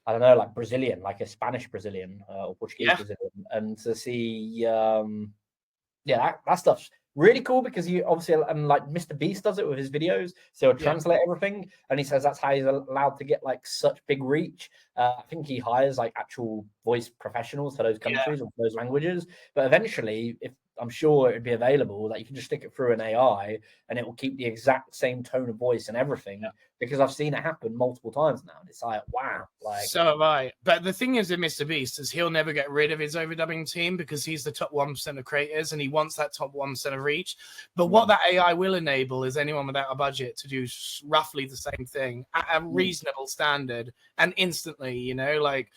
I don't know, like Brazilian, like a Spanish Brazilian or Portuguese Brazilian. And to see, that stuff's really cool because you obviously, and like Mr. Beast does it with his videos, so he'll translate everything, and he says that's how he's allowed to get like such big reach. I think he hires like actual voice professionals for those countries or those languages, but eventually, if I'm sure it would be available that you can just stick it through an AI and it will keep the exact same tone of voice and everything, because I've seen it happen multiple times now, and it's like, wow, like. So have I. But the thing is with Mr. Beast is he'll never get rid of his overdubbing team because he's the top 1% of creators and he wants that top 1% of reach. But what that AI will enable is anyone without a budget to do roughly the same thing at a reasonable standard and instantly, you know, like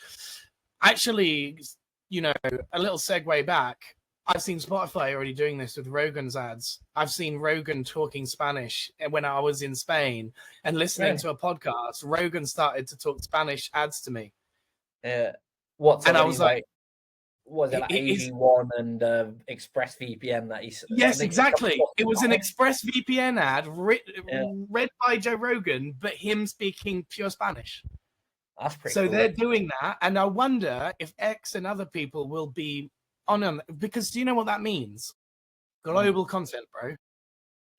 actually, you know, a little segue back. I've seen Spotify already doing this with Rogan's ads. I've seen Rogan talking Spanish when I was in Spain and listening to a podcast. Rogan started to talk Spanish ads to me. Yeah. And I was like, was it like AG1 and ExpressVPN that he's... Yes, exactly. It was an ExpressVPN ad read by Joe Rogan, but him speaking pure Spanish. That's pretty cool. So they're doing that. And I wonder if X and other people will be on them, because do you know what that means? Global content, bro.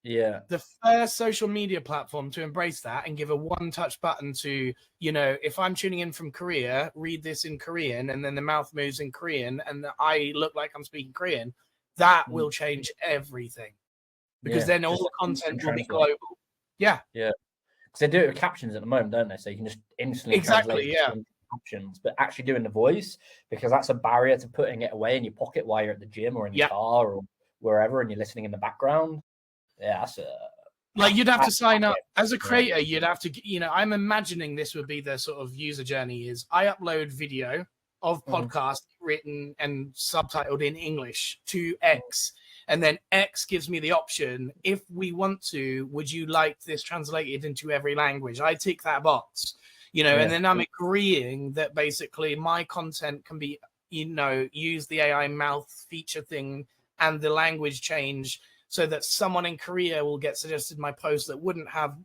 Yeah. The first social media platform to embrace that and give a one-touch button to, you know, if I'm tuning in from Korea, read this in Korean, and then the mouth moves in Korean, and I look like I'm speaking Korean, that will change everything. Because then all the content will be global. Yeah. Yeah. Because they do it with captions at the moment, don't they? So you can just instantly translate captions, but actually doing the voice, because that's a barrier to putting it away in your pocket while you're at the gym or in the car or wherever, and you're listening in the background. Yeah, that's like you'd have to sign up as a creator. You'd have to, you know, I'm imagining this would be the sort of user journey is I upload video of podcast written and subtitled in English to X. And then X gives me the option, if we want to, would you like this translated into every language? I tick that box, you know, and then I'm agreeing that basically my content can be, you know, use the AI mouth feature thing and the language change so that someone in Korea will get suggested my post that wouldn't have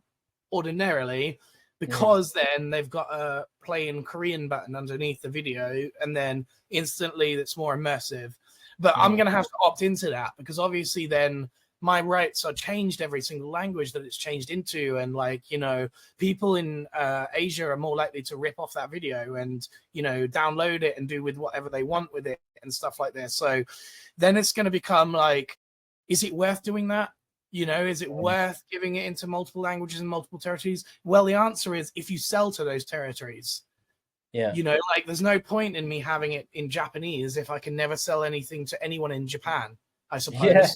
ordinarily, because then they've got a play in Korean button underneath the video, and then instantly it's more immersive. But I'm going to have to opt into that, because obviously then my rights are changed every single language that it's changed into. And like, you know, people in Asia are more likely to rip off that video and, you know, download it and do with whatever they want with it and stuff like this. So then it's going to become like, is it worth doing that? You know, is it worth giving it into multiple languages and multiple territories? Well, the answer is if you sell to those territories. Yeah. You know, like there's no point in me having it in Japanese if I can never sell anything to anyone in Japan, I suppose. Yeah.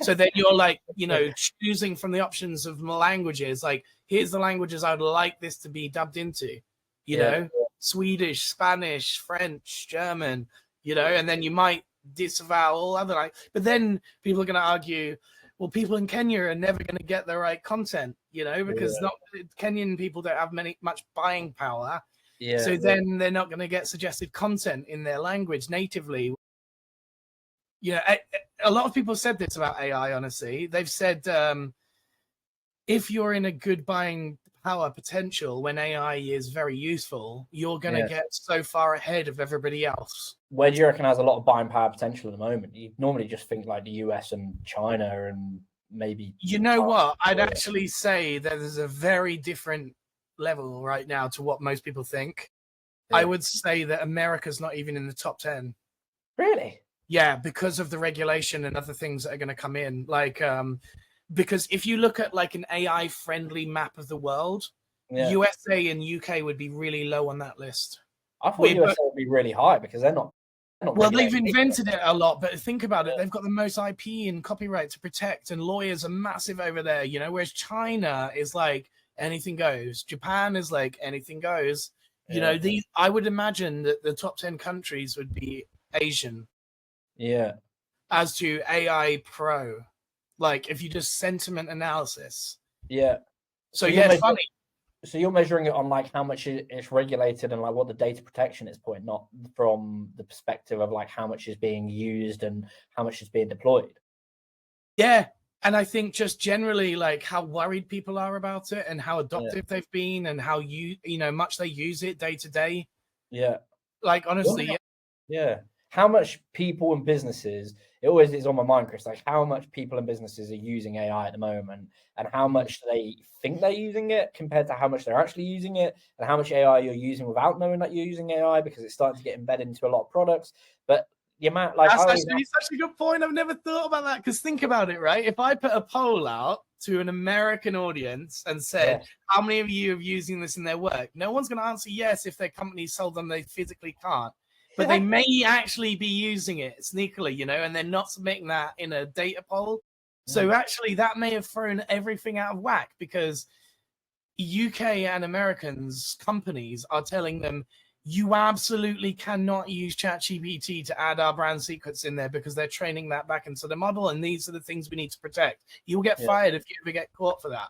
So then you're like, you know, choosing from the options of languages, like here's the languages I'd like this to be dubbed into, you know, Swedish, Spanish, French, German, you know, and then you might disavow all other, like, but then people are going to argue, well, people in Kenya are never going to get the right content, you know, because not Kenyan people don't have much buying power. Yeah, so then they're not going to get suggested content in their language natively. You know, a lot of people said this about AI, honestly. They've said if you're in a good buying power potential when AI is very useful, you're going to get so far ahead of everybody else. Where do you reckon has a lot of buying power potential at the moment? You normally just think like the US and China and maybe... You know what? I'd actually say that there's a very different level right now to what most people think. I would say that America's not even in the top 10. Really? Yeah, because of the regulation and other things that are going to come in. Like, because if you look at like an AI friendly map of the world, USA and UK would be really low on that list. I thought USA would be really high because they're not Well, they've invented it a lot, but think about it. They've got the most IP and copyright to protect, and lawyers are massive over there, you know, whereas China is like anything goes. Japan is like anything goes. You know, I would imagine that the top 10 countries would be Asian. Yeah. As to AI Pro, like if you just sentiment analysis. Yeah. So yeah, it's funny. So you're measuring it on like how much it's regulated and like what the data protection is point, not from the perspective of like how much is being used and how much is being deployed. Yeah. And I think just generally like how worried people are about it and how adoptive they've been and how you know, much they use it day to day. Yeah. Like honestly, yeah. How much people and businesses, it always is on my mind, Chris, like how much people and businesses are using AI at the moment and how much they think they're using it compared to how much they're actually using it and how much AI you're using without knowing that you're using AI because it's starting to get embedded into a lot of products. But the amount, like, that's actually such a good point. I've never thought about that because think about it, right? If I put a poll out to an American audience and said, how many of you are using this in their work? No one's going to answer yes if their company sold them they physically can't. But they may actually be using it sneakily, you know, and they're not submitting that in a data poll. So actually that may have thrown everything out of whack because UK and Americans companies are telling them, you absolutely cannot use ChatGPT to add our brand secrets in there because they're training that back into the model. And these are the things we need to protect. You'll get fired if you ever get caught for that.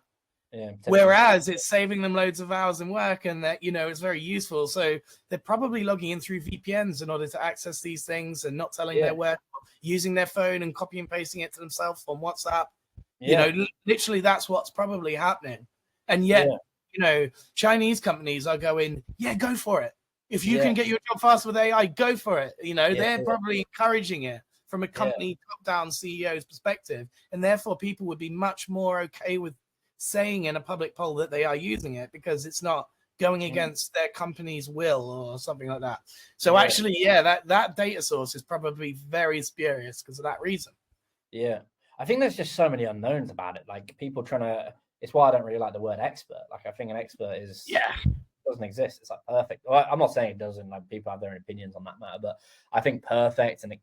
Whereas it's saving them loads of hours in work and that, you know, it's very useful. So they're probably logging in through VPNs in order to access these things and not telling their work, using their phone and copy and pasting it to themselves on WhatsApp. You know, literally that's what's probably happening. And yet, you know, Chinese companies are going, go for it. If you can get your job fast with AI, go for it. You know, they're probably encouraging it from a company top-down CEO's perspective. And therefore people would be much more okay with saying in a public poll that they are using it because it's not going against their company's will or something like that. So actually, that data source is probably very spurious because of that reason. Yeah. I think there's just so many unknowns about it. Like people trying to, it's why I don't really like the word expert. Like I think an expert is, doesn't exist. It's like perfect. Well, I'm not saying it doesn't, like people have their own opinions on that matter, but I think perfect and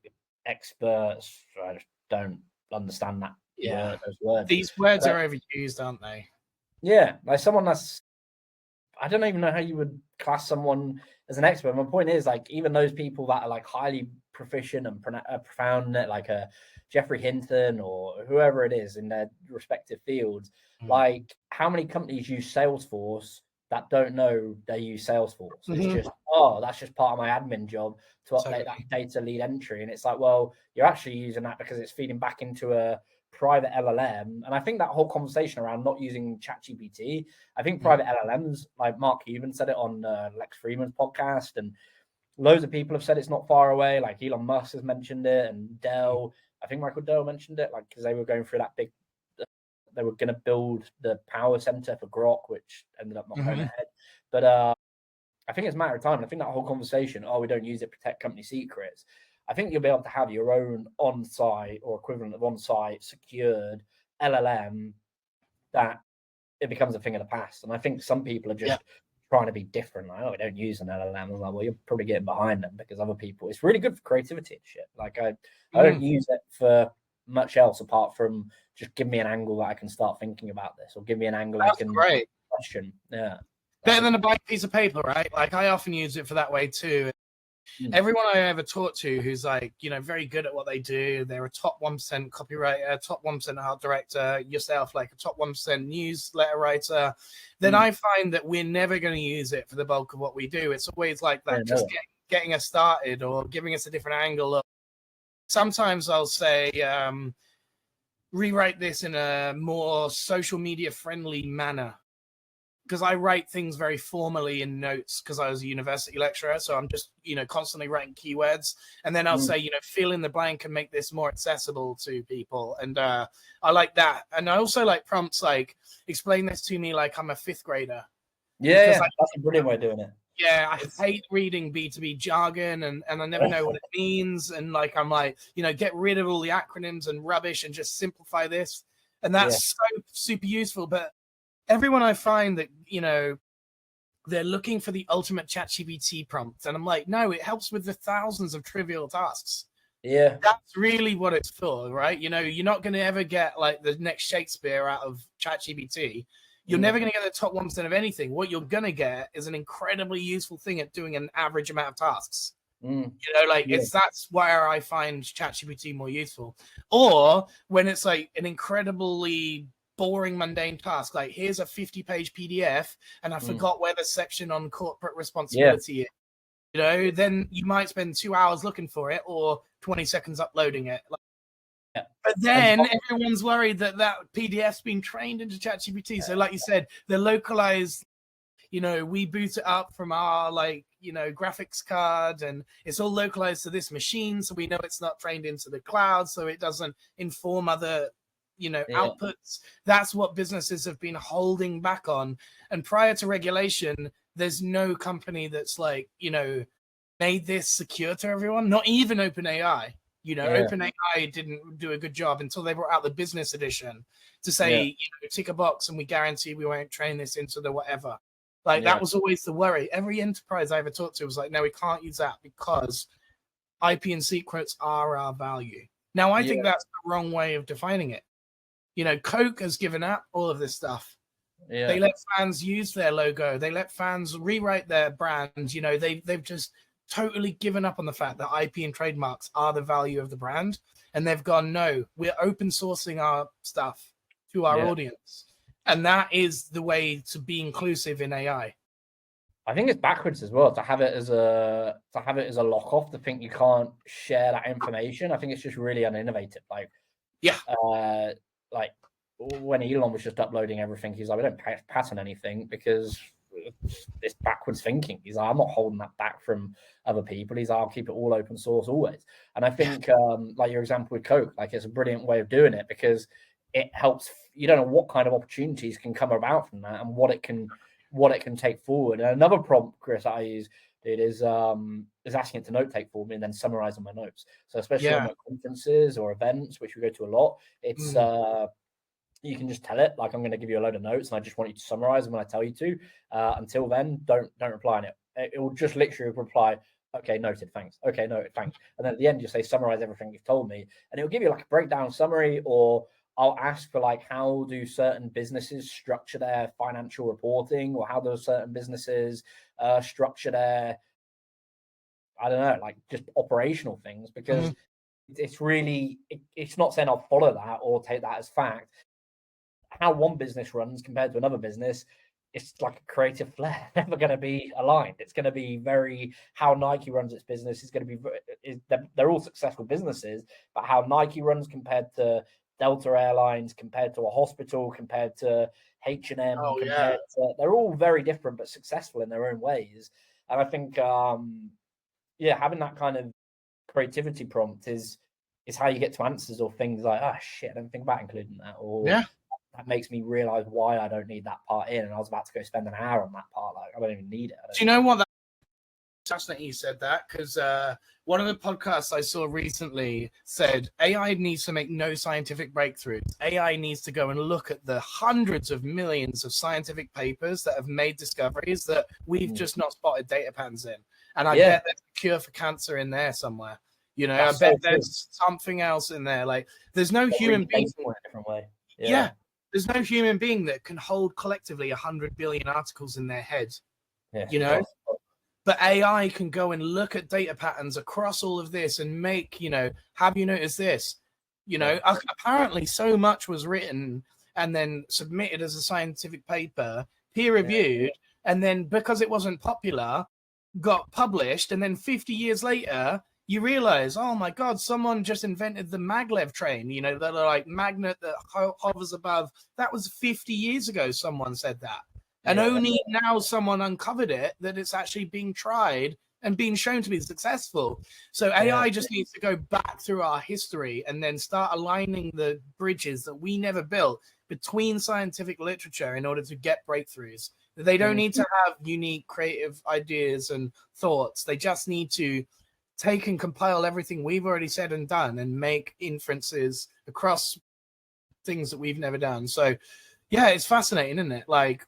experts, I just don't understand that. Those words. These words are overused, aren't they? Yeah, like someone that's, I don't even know how you would class someone as an expert. My point is, like, even those people that are like highly proficient and profound, like a Jeffrey Hinton or whoever it is in their respective fields, like how many companies use Salesforce that don't know they use Salesforce? It's just, that's just part of my admin job to update that data lead entry. And it's like, well, you're actually using that because it's feeding back into a private LLM. And I think that whole conversation around not using ChatGPT, I think private LLMs, like Mark Cuban said it on Lex Freeman's podcast, and loads of people have said it's not far away. Like Elon Musk has mentioned it, and Dell, I think Michael Dell mentioned it, like because they were going through that big, they were going to build the power center for Grok, which ended up not going ahead. But I think it's a matter of time. And I think that whole conversation, we don't use it to protect company secrets. I think you'll be able to have your own on-site or equivalent of on-site secured LLM that it becomes a thing of the past. And I think some people are just trying to be different. Like, we don't use an LLM. I'm like, well, you're probably getting behind them because other people, it's really good for creativity and shit. Like I don't use it for much else apart from just give me an angle that I can start thinking about this or give me an angle I can question. Yeah. Better than a blank piece of paper, right? Like I often use it for that way too. Everyone I ever talked to who's like, you know, very good at what they do, they're a top 1% copywriter, top 1% art director, yourself, like a top 1% newsletter writer, then I find that we're never going to use it for the bulk of what we do. It's always like that, just getting us started or giving us a different angle. Sometimes I'll say, rewrite this in a more social media friendly manner. Because I write things very formally in notes because I was a university lecturer. So I'm just, you know, constantly writing keywords. And then I'll say, you know, fill in the blank and make this more accessible to people. And I like that. And I also like prompts like, explain this to me like I'm a fifth grader. Yeah, that's a brilliant way of doing it. Yeah, I hate reading B2B jargon and I never know what it means. And like, I'm like, you know, get rid of all the acronyms and rubbish and just simplify this. And that's so super useful. But everyone I find that, you know, they're looking for the ultimate ChatGPT prompt. And I'm like, no, it helps with the thousands of trivial tasks. Yeah. That's really what it's for, right? You know, you're not going to ever get like the next Shakespeare out of ChatGPT. You're never going to get the top 1% of anything. What you're going to get is an incredibly useful thing at doing an average amount of tasks. You know, like that's where I find ChatGPT more useful. Or when it's like an incredibly boring, mundane task, like here's a 50-page PDF and I forgot where the section on corporate responsibility is. You know, then you might spend 2 hours looking for it or 20 seconds uploading it. But then everyone's worried that PDF's been trained into ChatGPT. So like you said, the localized, you know, we boot it up from our like, you know, graphics card and it's all localized to this machine. So we know it's not trained into the cloud. So it doesn't inform other, you know, outputs. That's what businesses have been holding back on. And prior to regulation, there's no company that's like, you know, made this secure to everyone, not even OpenAI. You know, OpenAI didn't do a good job until they brought out the business edition to say, you know, tick a box and we guarantee we won't train this into the whatever. Like that was always the worry. Every enterprise I ever talked to was like, no, we can't use that because IP and secrets are our value. Now, I think that's the wrong way of defining it. You know, Coke has given up all of this stuff. They let fans use their logo. They let fans rewrite their brand. You know, they've just totally given up on the fact that IP and trademarks are the value of the brand. And they've gone, no, we're open sourcing our stuff to our audience. And that is the way to be inclusive in AI. I think it's backwards as well to have it as a lock off, to think you can't share that information. I think it's just really uninnovative. Like when Elon was just uploading everything, he's like, we don't patent anything because it's backwards thinking. He's like, I'm not holding that back from other people. He's like, I'll keep it all open source always. And I think like your example with Coke, like it's a brilliant way of doing it because it helps. You don't know what kind of opportunities can come about from that and what it can take forward. And another prompt, Chris, I use is asking it to note take for me and then summarizing my notes. So especially on my conferences or events, which we go to a lot, it's you can just tell it, like, I'm going to give you a load of notes and I just want you to summarize them when I tell you to. Until then, don't reply on it. It will just literally reply, okay, noted, thanks. Okay, noted, thanks. And then at the end, you say, summarize everything you've told me. And it'll give you like a breakdown summary, or I'll ask for like, how do certain businesses structure their financial reporting, or how do certain businesses structure their, I don't know, like just operational things, because it's really, it's not saying I'll follow that or take that as fact. How one business runs compared to another business, it's like a creative flair. Never going to be aligned. It's going to be very, how Nike runs its business is going to be, they're all successful businesses, but how Nike runs compared to Delta Airlines, compared to a hospital, compared to H&M, they're all very different but successful in their own ways. And I think, having that kind of creativity prompt is how you get to answers or things like, oh shit, I didn't think about including that, or that makes me realize why I don't need that part in, and I was about to go spend an hour on that part. Like, I don't even need it. Do you know what? That's fascinating you said that, because one of the podcasts I saw recently said AI needs to make no scientific breakthroughs. AI needs to go and look at the hundreds of millions of scientific papers that have made discoveries that we've just not spotted data patterns in. And I bet there's a cure for cancer in there somewhere. You know, I bet there's something else in there. Like, there's no human being. There's no human being that can hold collectively 100 billion articles in their head. You know, but AI can go and look at data patterns across all of this and make, you know, have you noticed this? You know, apparently so much was written and then submitted as a scientific paper, peer reviewed, and then because it wasn't popular, got published, and then 50 years later, you realize, oh my God, someone just invented the maglev train, you know, the like magnet that hovers above. That was 50 years ago, someone said that. And only now someone uncovered it, that it's actually being tried and being shown to be successful. So AI just needs to go back through our history and then start aligning the bridges that we never built between scientific literature in order to get breakthroughs. They don't need to have unique creative ideas and thoughts. They just need to take and compile everything we've already said and done and make inferences across things that we've never done. So, yeah, it's fascinating, isn't it? Like,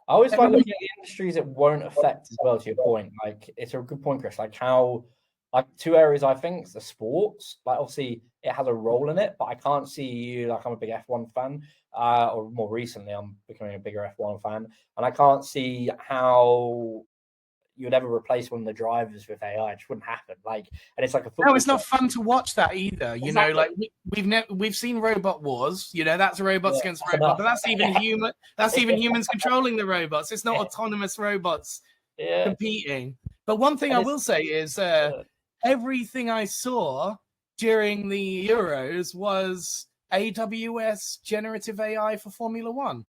I always like Everyone, looking at the industries it won't affect as well, to your point. Like, it's a good point, Chris. Like, how, like, two areas I think, the sports, like, obviously it has a role in it, but I can't see you, like, I'm a big F1 fan, or more recently, I'm becoming a bigger F1 fan, and I can't see how you would ever replace one of the drivers with AI. It just wouldn't happen. Like, and it's like a no, football it's not track. fun to watch that either. You know, Exactly. like we've seen robot wars. You know, that's robots Yeah, against that's robots, enough. but that's even human. That's even Yeah. humans controlling the robots. It's not autonomous robots Yeah. competing. But one thing And I it's will say is uh, everything I saw during the Euros was AWS generative AI for Formula One.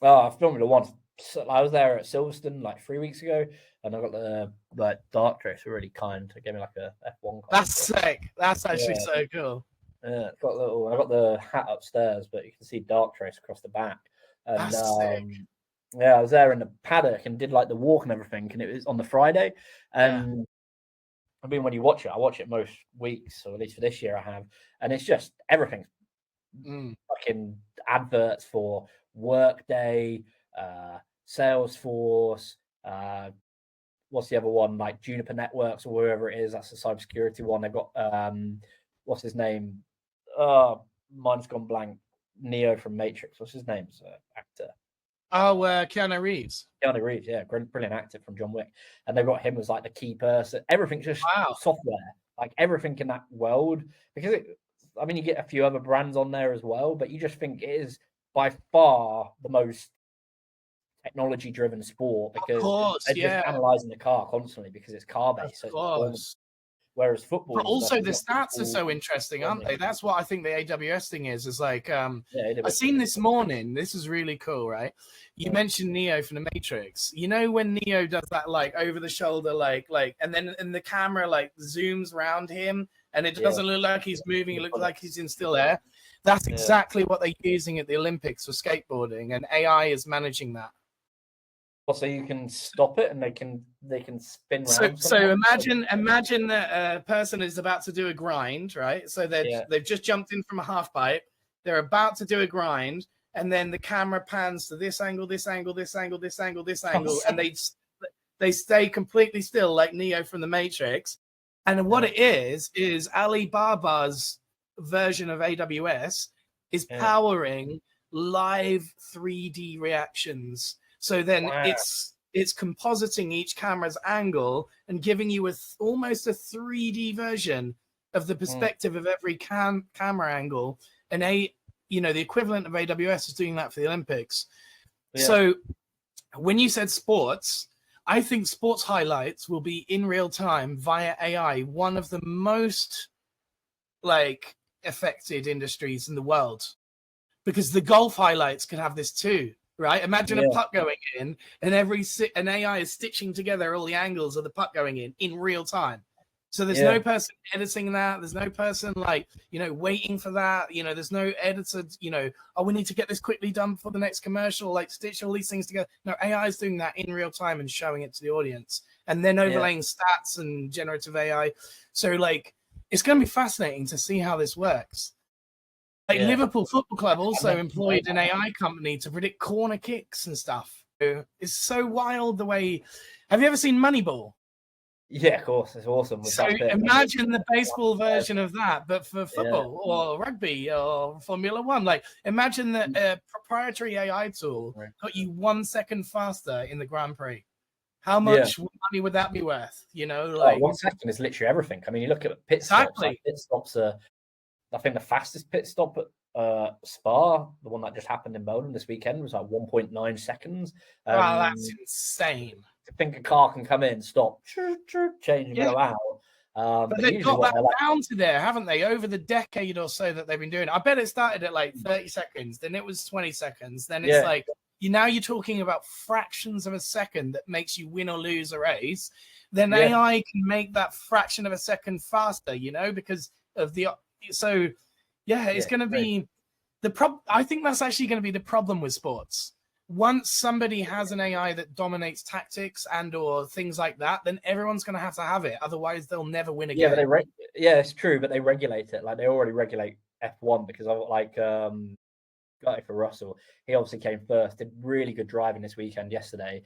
oh, Formula One. So I was there at Silverstone like 3 weeks ago, and I got the like dark race. Really kind. They gave me like a F1 car. That's So, sick. That's actually yeah, so cool. yeah. Got a little. I got the hat upstairs, but you can see dark race across the back. And That's sick. yeah, I was there in the paddock and did like the walk and everything. And it was on the Friday. Yeah. And I mean, when you watch it, I watch it most weeks, or at least for this year, I have. And it's just everything. Mm. Fucking adverts for Workday, Salesforce, what's the other one? Like Juniper Networks or wherever it is. That's the cybersecurity one. They've got what's his name? Mine's gone blank. Neo from Matrix. What's his name? Actor. Oh, Keanu Reeves. Keanu Reeves, yeah, brilliant actor from John Wick. And they've got him as like the key person. Everything's just Wow. software, like everything in that world. Because I mean, you get a few other brands on there as well, but you just think it is by far the most technology-driven sport Of because course, they're just yeah. analyzing the car constantly because it's car-based, so Of it's performance. course. Whereas But football is also the not stats are football, so interesting, aren't they? That's what I think the AWS thing is like yeah, I seen this morning, this is really cool, right? You yeah, mentioned Neo from the Matrix. You know when Neo does that like over the shoulder like and then the camera like zooms around him and it yeah, doesn't look like he's moving, it looks like he's in still air. That's yeah. exactly what they're using at the Olympics for skateboarding, and AI is managing that. Well, so you can stop it and they can spin So, around so someone. imagine that a person is about to do a grind, right? So Yeah. they've just jumped in from a half pipe. They're about to do a grind, and then the camera pans to this angle, this angle, this angle, this angle, this angle, and they stay completely still, like Neo from the Matrix. And what Yeah. it is Alibaba's version of AWS is Yeah. powering live 3D reactions. So then Wow. it's compositing each camera's angle and giving you almost a 3D version of the perspective of every camera angle. And the equivalent of AWS is doing that for the Olympics. Yeah. So when you said sports, I think sports highlights will be in real time via AI, one of the most like affected industries in the world, because the golf highlights could have this too. Right? Imagine a puck going in, and an AI is stitching together all the angles of the puck going in real time. So there's no person editing that. There's no person waiting for that. There's no editor. Oh, we need to get this quickly done for the next commercial. Like stitch all these things together. No, AI is doing that in real time and showing it to the audience, and then overlaying stats and generative AI. So like, it's going to be fascinating to see how this works. Like Liverpool Football Club also employed an AI company to predict corner kicks and stuff. It's so wild the way. Have you ever seen Moneyball? Yeah, of course, it's awesome. So imagine the baseball version of that, but for football or rugby or Formula One. Like imagine that a proprietary AI tool got you 1 second faster in the Grand Prix. How much money would that be worth? Like 1 second is literally everything. I mean, you look at pit stops. Like pit stops are, I think the fastest pit stop at Spa, the one that just happened in Melbourne this weekend, was like 1.9 seconds. Wow, that's insane. I think a car can come in, stop, change and go out. But they've got that down to there, haven't they? Over the decade or so that they've been doing it. I bet it started at like 30 seconds, then it was 20 seconds, then it's like now you're talking about fractions of a second that makes you win or lose a race. Then AI can make that fraction of a second faster, because of the it's going to be the problem. I think that's actually going to be the problem with sports. Once somebody has an AI that dominates tactics and or things like that, then everyone's going to have it. Otherwise, they'll never win again. Yeah, but it's true, but they regulate it. Like they already regulate F1 because I like got it for Russell. He obviously came first, did really good driving this weekend yesterday,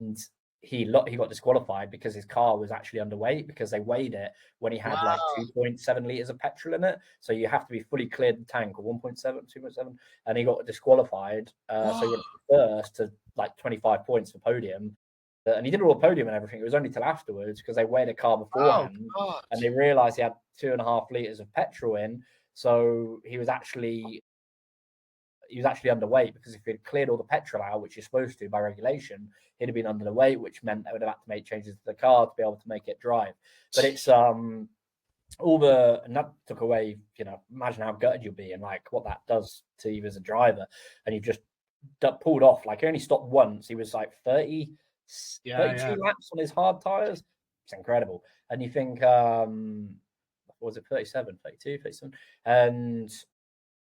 and he got disqualified because his car was actually underweight because they weighed it when he had like Wow. 2.7 liters of petrol in it. So you have to be fully cleared the tank, or 1.7, 2.7, and he got disqualified. So he went first to like 25 points for podium. And he did all the podium and everything. It was only till afterwards because they weighed a car Oh, beforehand God. and they realized he had 2.5 liters of petrol in. So he was actually underweight, because if he'd cleared all the petrol out, which you're supposed to by regulation, he'd have been under the weight, which meant they would have had to make changes to the car to be able to make it drive. But it's and that took away, imagine how gutted you'll be and like what that does to you as a driver. And you've just pulled off, like he only stopped once. He was like 32 laps on his hard tires. It's incredible. And you think, what was it, 37, 32, 37? And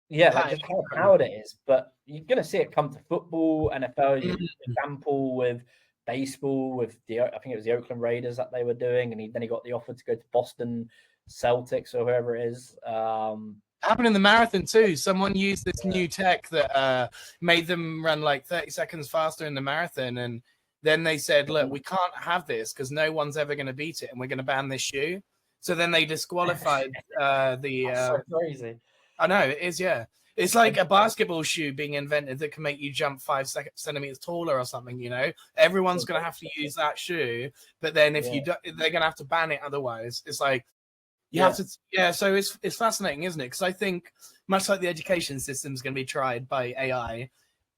yeah, like just how hard it is. But you're going to see it come to football, NFL, example with baseball, with I think it was the Oakland Raiders that they were doing. And then he got the offer to go to Boston Celtics or whoever it is. Happened in the marathon too. Someone used this new tech that made them run like 30 seconds faster in the marathon. And then they said, look, we can't have this because no one's ever going to beat it. And we're going to ban this shoe. So then they disqualified the... so crazy. I know, it is, yeah. It's like a basketball shoe being invented that can make you jump 5 centimeters taller or something, Everyone's going to have to use that shoe. But then if you do, they're going to have to ban it otherwise. It's like, you have to, so it's fascinating, isn't it? Because I think much like the education system is going to be tried by AI,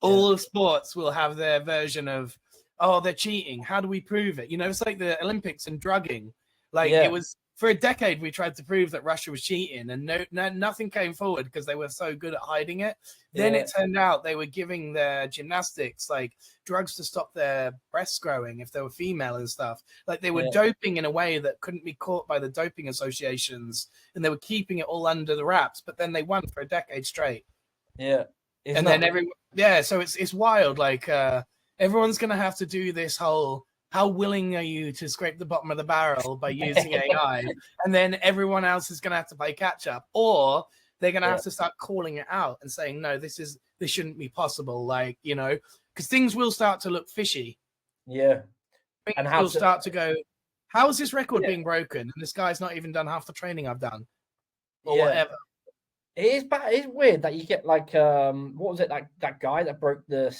all sports will have their version of, oh, they're cheating. How do we prove it? It's like the Olympics and drugging. Like it was for a decade, we tried to prove that Russia was cheating, and nothing came forward because they were so good at hiding it. Then it turned out they were giving their gymnastics like drugs to stop their breasts growing if they were female and stuff. Like they were doping in a way that couldn't be caught by the doping associations, and they were keeping it all under the wraps. But then they won for a decade straight. Yeah, so it's wild. Like everyone's gonna have to do this whole. How willing are you to scrape the bottom of the barrel by using AI? And then everyone else is going to have to play catch up, or they're going to have to start calling it out and saying, no, this shouldn't be possible. Like, because things will start to look fishy. Yeah. And we'll start to go, how is this record being broken? And this guy's not even done half the training I've done or whatever. It is bad. It's weird that you get like, what was it? Like that guy that broke the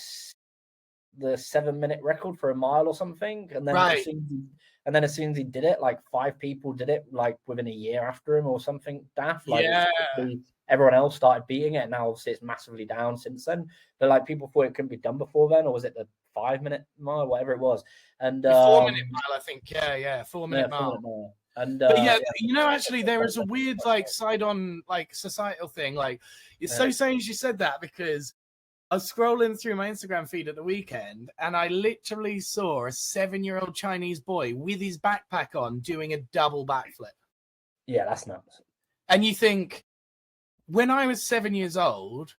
7-minute record for a mile or something, and then as soon as he did it, like 5 people did it like within a year after him or something daft. Like everyone else started beating it, and now obviously it's massively down since then. But like people thought it couldn't be done before then, or was it the 5-minute mile, whatever it was? And the 4-minute mile, I think. 4-minute mile. And but actually there is a weird like side on like societal thing. Like it's so strange you said that, because I was scrolling through my Instagram feed at the weekend and I literally saw a 7-year-old Chinese boy with his backpack on doing a double backflip. Yeah, that's nuts. And you think, when I was 7 years old,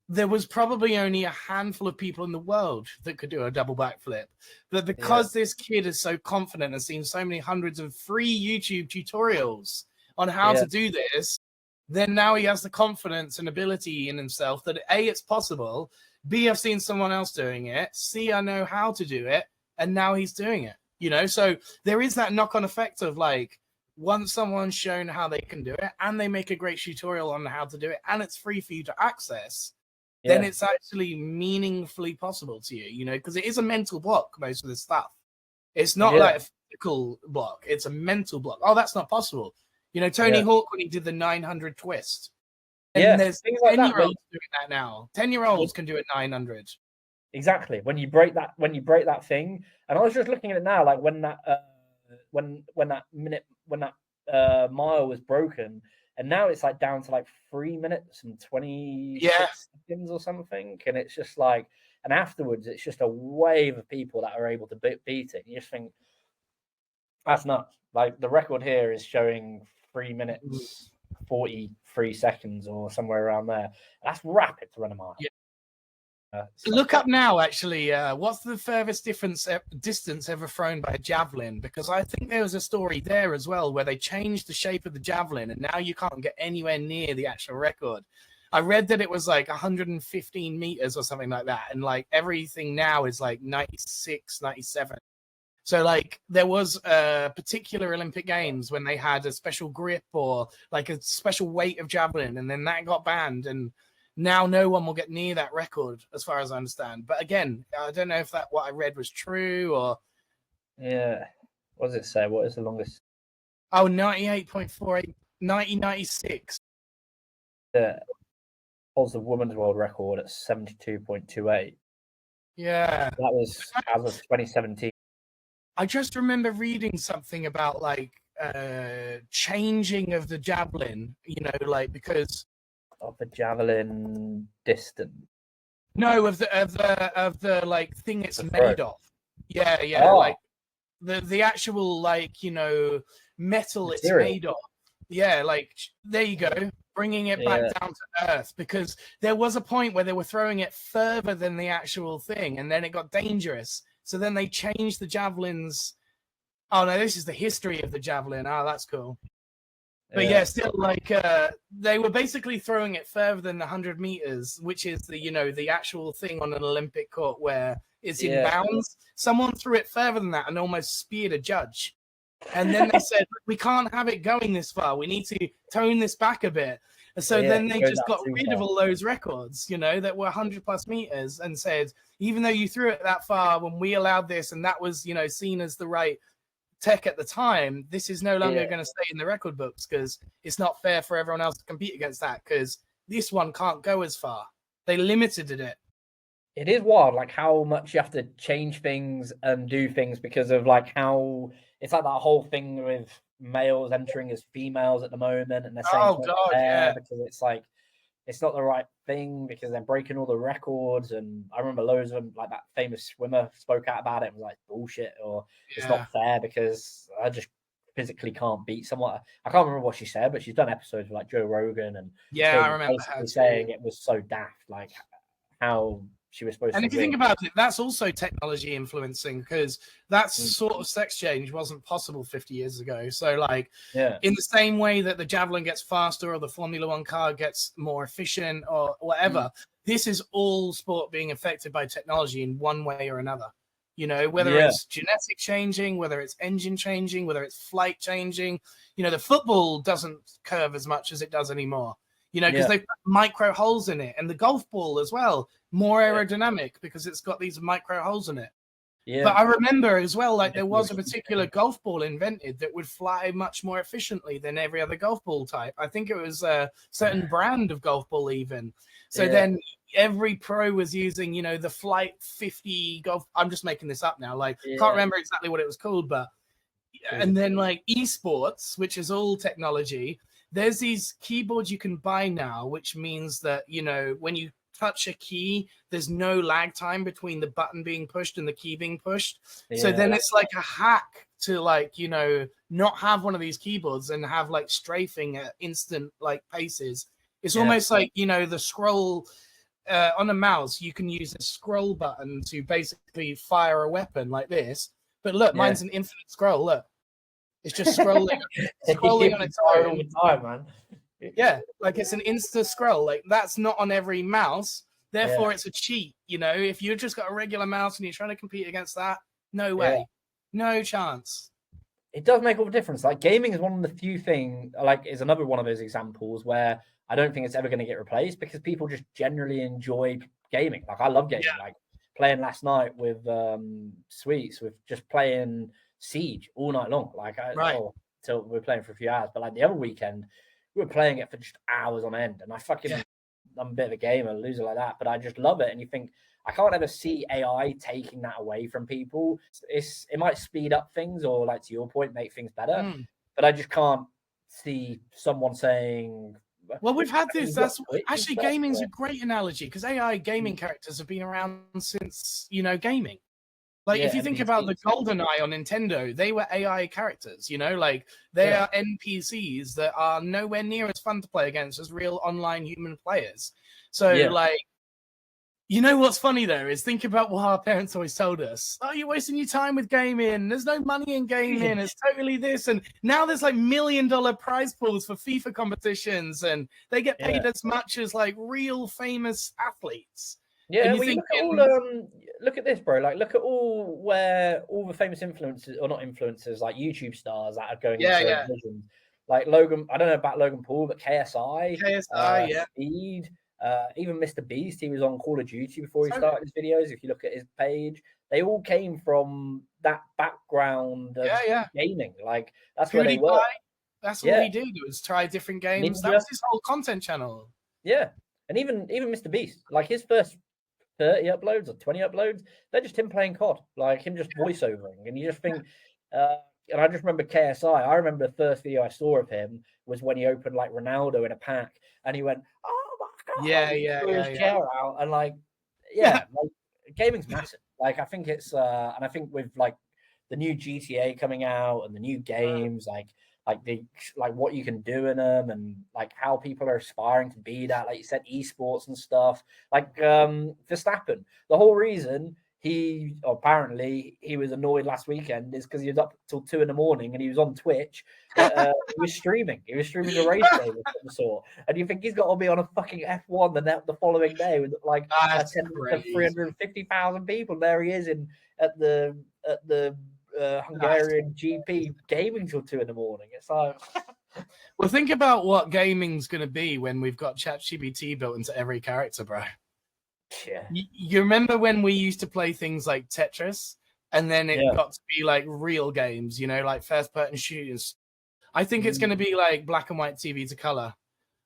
there was probably only a handful of people in the world that could do a double backflip. But because this kid is so confident and seen so many hundreds of free YouTube tutorials on how to do this, then now he has the confidence and ability in himself that A, it's possible, B, I've seen someone else doing it, C, I know how to do it, and now he's doing it, So there is that knock-on effect of like, once someone's shown how they can do it and they make a great tutorial on how to do it and it's free for you to access, then it's actually meaningfully possible to you, because it is a mental block, most of this stuff. It's not like a physical block, it's a mental block. Oh, that's not possible. Tony Hawk, when he did the 900 twist. And there's things like 10-year-olds doing that now. 10-year-olds can do it 900. Exactly. When you break that thing, and I was just looking at it now, like when that mile was broken, and now it's like down to like 3 minutes and 26 seconds or something, and it's just like, and afterwards it's just a wave of people that are able to beat it. You just think that's nuts. Like the record here is showing 3 minutes 43 seconds or somewhere around there. That's rapid to run a mile. Look up now, actually. What's the furthest distance ever thrown by a javelin? Because I think there was a story there as well where they changed the shape of the javelin and now you can't get anywhere near the actual record. I read that it was like 115 meters or something like that, and like everything now is like 96, 97. So like there was a particular Olympic Games when they had a special grip or like a special weight of javelin, and then that got banned, and now no one will get near that record as far as I understand. But again, I don't know if that what I read was true or Yeah. What does it say? What is the longest? oh 98.48, 1996. Yeah. Holds the women's world record at 72.28. Yeah. That was as of 2017. I just remember reading something about like changing of the javelin, you know, like because Of the javelin distance. no of the like thing it's The made throw. of. Yeah, yeah, Oh, like the actual like, you know, metal material. it's made of. Yeah, like there you go, bringing it back down to earth, because there was a point where they were throwing it further than the actual thing, and then it got dangerous. So then they changed the javelins. Oh no, this is the history of the javelin. Oh, that's cool. But yeah, still like they were basically throwing it further than the 100 meters, which is the, you know, the actual thing on an Olympic court where it's in bounds. Someone threw it further than that and almost speared a judge. And then they said, we can't have it going this far. We need to tone this back a bit. And so then they just got rid of all those records, you know, that were 100 plus meters, and said, even though you threw it that far when we allowed this, and that was, you know, seen as the right tech at the time, this is no longer going to stay in the record books because it's not fair for everyone else to compete against that, because this one can't go as far. They limited it. It is wild, like how much you have to change things and do things because of like how it's like that whole thing with males entering as females at the moment, and they're saying Oh god, yeah, because it's like it's not the right thing because they're breaking all the records. And I remember loads of them, like that famous swimmer spoke out about it and was like bullshit, or it's not fair because I just physically can't beat someone. I can't remember what she said, but she's done episodes with like Joe Rogan and I remember basically saying it was so daft, like how she was supposed to. And if you think about it, that's also technology influencing, because that sort of sex change wasn't possible 50 years ago. So like, in the same way that the javelin gets faster or the Formula One car gets more efficient or whatever, this is all sport being affected by technology in one way or another. You know, whether it's genetic changing, whether it's engine changing, whether it's flight changing. You know, the football doesn't curve as much as it does anymore. You know, because they've put micro holes in it, and the golf ball as well, more aerodynamic because it's got these micro holes in it. But I remember as well, like there was a particular golf ball invented that would fly much more efficiently than every other golf ball type. I think it was a certain brand of golf ball even. So then every pro was using, you know, the Flight 50 golf. I'm just making this up now. Like, can't remember exactly what it was called, but and then like esports, which is all technology. There's these keyboards you can buy now, which means that, you know, when you touch a key, there's no lag time between the button being pushed and the key being pushed. So then it's like a hack to, like, you know, not have one of these keyboards and have like strafing at instant like paces. It's almost like, you know, the scroll on a mouse, you can use a scroll button to basically fire a weapon like this. But look, mine's an infinite scroll. Look. It's just scrolling on its own. All the time, man. Yeah, like it's an insta scroll. Like that's not on every mouse. Therefore, it's a cheat. You know, if you've just got a regular mouse and you're trying to compete against that, no way, no chance. It does make all the difference. Like gaming is one of the few things, like is another one of those examples where I don't think it's ever going to get replaced because people just generally enjoy gaming. Like I love gaming. Like playing last night with Sweets, with just playing Siege all night long. Like till we were playing for a few hours, but like the other weekend we were playing it for just hours on end. And I'm a bit of a gamer, loser like that, but I just love it. And you think I can't ever see AI taking that away from people. It might speed up things or, like to your point, make things better, but I just can't see someone saying. Well, we've had this. That's actually gaming's a great analogy because AI gaming characters have been around since, you know, gaming. Like, if you think about the GoldenEye on Nintendo, they were AI characters, you know, like they are NPCs that are nowhere near as fun to play against as real online human players. So, like, You know what's funny though is think about what our parents always told us. Oh, you're wasting your time with gaming. There's no money in gaming. It's totally this. And now there's like $1 million prize pools for FIFA competitions, and they get paid as much as like real famous athletes. Yeah, and you well, you look at this, bro. Like, look at all the famous influencers, or not influencers, like YouTube stars that are going into those divisions. Like Logan, I don't know about Logan Paul, but KSI, Speed, even Mr. Beast, he was on Call of Duty before he started his videos. If you look at his page, they all came from that background of gaming. Like, that's where they were. That's all he did, was try different games. Ninja. That was his whole content channel. Yeah, and even Mr. Beast, like his first 30 uploads or 20 uploads, they're just him playing COD, like him just voiceovering. And you just think, and I just remember KSI. I remember the first video I saw of him was when he opened like Ronaldo in a pack, and he went, "Oh my god!" His chair out, and like, like, gaming's massive. Like, I think it's, and I think with like the new GTA coming out and the new games, like what you can do in them, and like how people are aspiring to be that, like you said, esports and stuff. Like Verstappen, the whole reason apparently he was annoyed last weekend is because he was up till 2 a.m. and he was on Twitch. He was streaming a race game of some sort, and you think he's got to be on a fucking F1 the following day with like attendance of 350,000 people. There he is at the Hungarian GP gaming till 2 a.m. It's like, well, think about what gaming's going to be when we've got ChatGPT built into every character, bro. Yeah. You remember when we used to play things like Tetris, and then it got to be like real games, you know, like first-person shooters. I think it's going to be like black and white TV to color.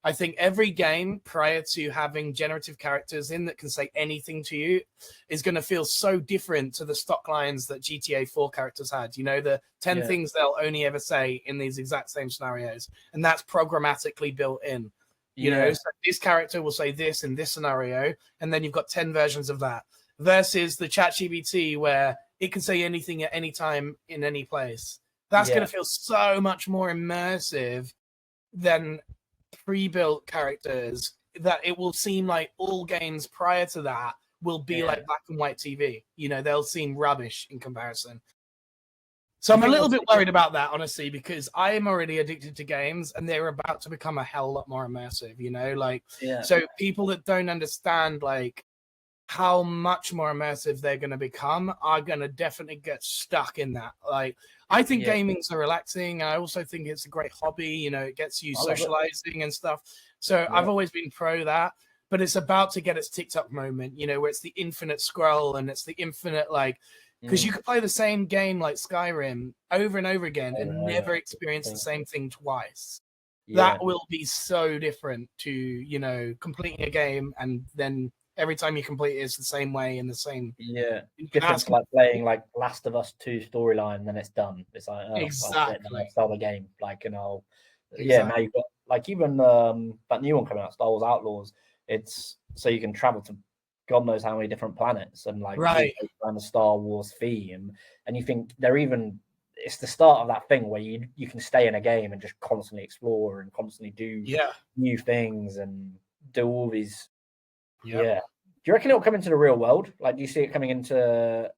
I think every game prior to having generative characters in that can say anything to you is going to feel so different to the stock lines that GTA 4 characters had. You know, the 10 things they'll only ever say in these exact same scenarios. And that's programmatically built in. You know, so this character will say this in this scenario, and then you've got 10 versions of that. Versus the ChatGPT where it can say anything at any time in any place. That's going to feel so much more immersive than pre-built characters, that it will seem like all games prior to that will be like black and white TV. You know, they'll seem rubbish in comparison. So I'm a little bit worried about that, honestly, because I am already addicted to games and they're about to become a hell lot more immersive, you know, like, so people that don't understand like how much more immersive they're going to become are going to definitely get stuck in that. Like, I think gaming's are relaxing. I also think it's a great hobby. You know, it gets you socializing and stuff. So I've always been pro that, but it's about to get its TikTok moment, you know, where it's the infinite scroll and it's the infinite, like, because you could play the same game like Skyrim over and over again and never experience the same thing twice. That will be so different to, you know, completing a game and then every time you complete it, it's the same way in the same. Yeah, different to like playing like Last of Us 2 storyline, and then it's done. It's like, oh, exactly. I'll start the game, like, you know, now you've got like even that new one coming out, Star Wars Outlaws. It's so you can travel to God knows how many different planets and like around the Star Wars theme, and you think it's the start of that thing where you can stay in a game and just constantly explore and constantly do new things and do all these. Yeah. Do you reckon it'll come into the real world? Like, do you see it coming into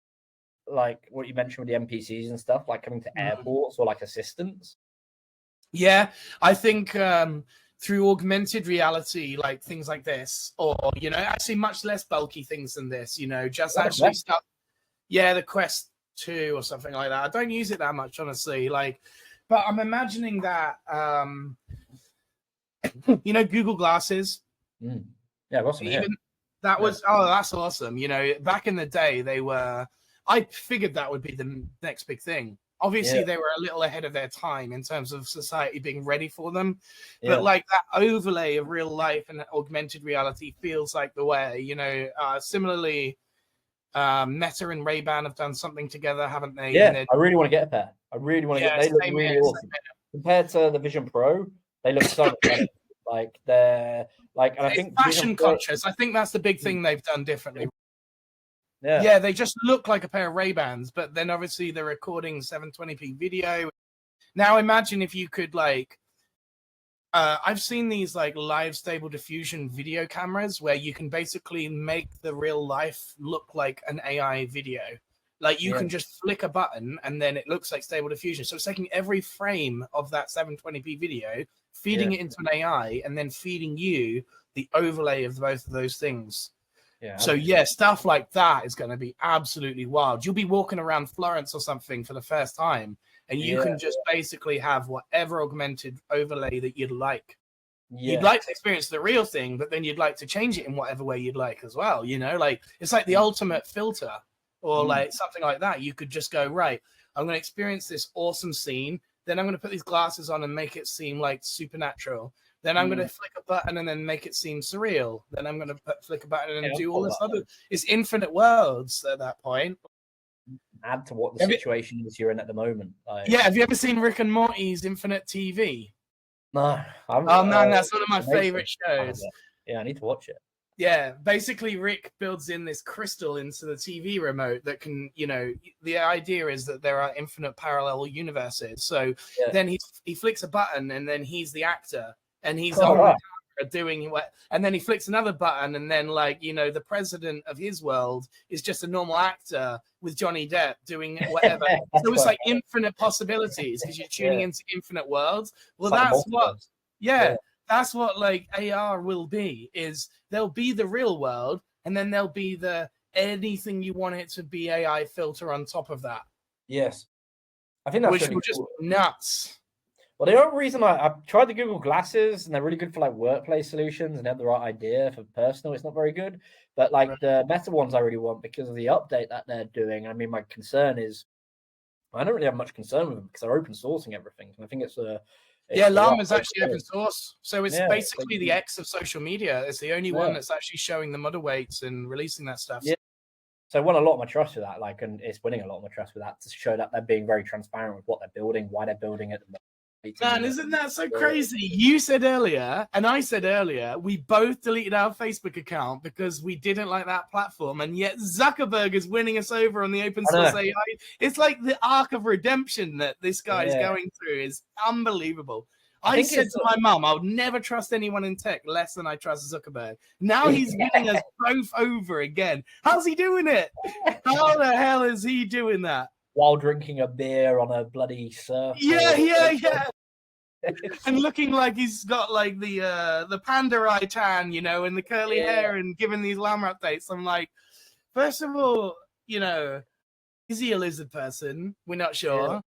like what you mentioned with the NPCs and stuff, like coming to airports or like assistants? Yeah, I think through augmented reality, like things like this, or, you know, actually much less bulky things than this, you know, just actually stuff. Yeah, the Quest 2 or something like that. I don't use it that much, honestly. Like, but I'm imagining that, you know, Google Glasses. Yeah, awesome. That was that's awesome. You know, back in the day, I figured that would be the next big thing. Obviously, they were a little ahead of their time in terms of society being ready for them. But like that overlay of real life and augmented reality feels like the way, you know. Similarly, Meta and Ray-Ban have done something together, haven't they? Yeah, I really want to get a pair. I really want to get. They look really awesome compared to the Vision Pro. They look so much better. Like they're like, and I think fashion conscious. I think that's the big thing they've done differently. Yeah, they just look like a pair of Ray-Bans, but then obviously they're recording 720p video. Now imagine if you could like I've seen these like live stable diffusion video cameras where you can basically make the real life look like an AI video. Like you can just flick a button and then it looks like stable diffusion. So it's taking every frame of that 720p video, feeding it into an AI, and then feeding you the overlay of both of those things. So yeah, stuff like that is going to be absolutely wild. You'll be walking around Florence or something for the first time, and you can just basically have whatever augmented overlay that you'd like. You'd like to experience the real thing, but then you'd like to change it in whatever way you'd like as well. You know, like it's like the ultimate filter or like something like that. You could just go, right, I'm going to experience this awesome scene. Then I'm going to put these glasses on and make it seem like supernatural. Then I'm going to flick a button and then make it seem surreal. Then I'm going to flick a button and do all this other. It's infinite worlds at that point. Add to what the situation is you're in at the moment. Like, yeah, have you ever seen Rick and Morty's Infinite TV? No. Oh man, that's one of my favorite shows. Yeah, I need to watch it. Yeah, basically Rick builds in this crystal into the TV remote that can, you know, the idea is that there are infinite parallel universes. So then he flicks a button and then he's the actor and he's on the camera doing what, and then he flicks another button and then, like, you know, the president of his world is just a normal actor with Johnny Depp doing whatever. So it's like infinite possibilities because you're tuning into infinite worlds. Well, that's what, that's what like AR will be, is there'll be the real world and then there'll be the anything you want it to be AI filter on top of that. Yes. I think that's which really will just nuts. Well, the only reason I've tried the Google Glasses and they're really good for like workplace solutions and they have the right idea. For personal, it's not very good. But like the Meta ones I really want because of the update that they're doing. I mean, my concern is I don't really have much concern with them because they're open sourcing everything. And I think it's a Llama is actually open source. So it's basically the X of social media. It's the only one that's actually showing the model weights and releasing that stuff. Yeah. So I won a lot of my trust with that, like, and it's winning a lot of my trust with that to show that they're being very transparent with what they're building, why they're building it. Man, isn't that so crazy? You said earlier, and I said earlier, we both deleted our Facebook account because we didn't like that platform, and yet Zuckerberg is winning us over on the open source AI. It's like the arc of redemption that this guy is going through is unbelievable. I said to my mum, I would never trust anyone in tech less than I trust Zuckerberg. Now he's winning us both over again. How's he doing it? How the hell is he doing that? While drinking a beer on a bloody surf. Yeah. And looking like he's got like the panda eye tan, you know, and the curly hair and giving these llama updates. I'm like, first of all, you know, is he a lizard person? We're not sure. Yeah.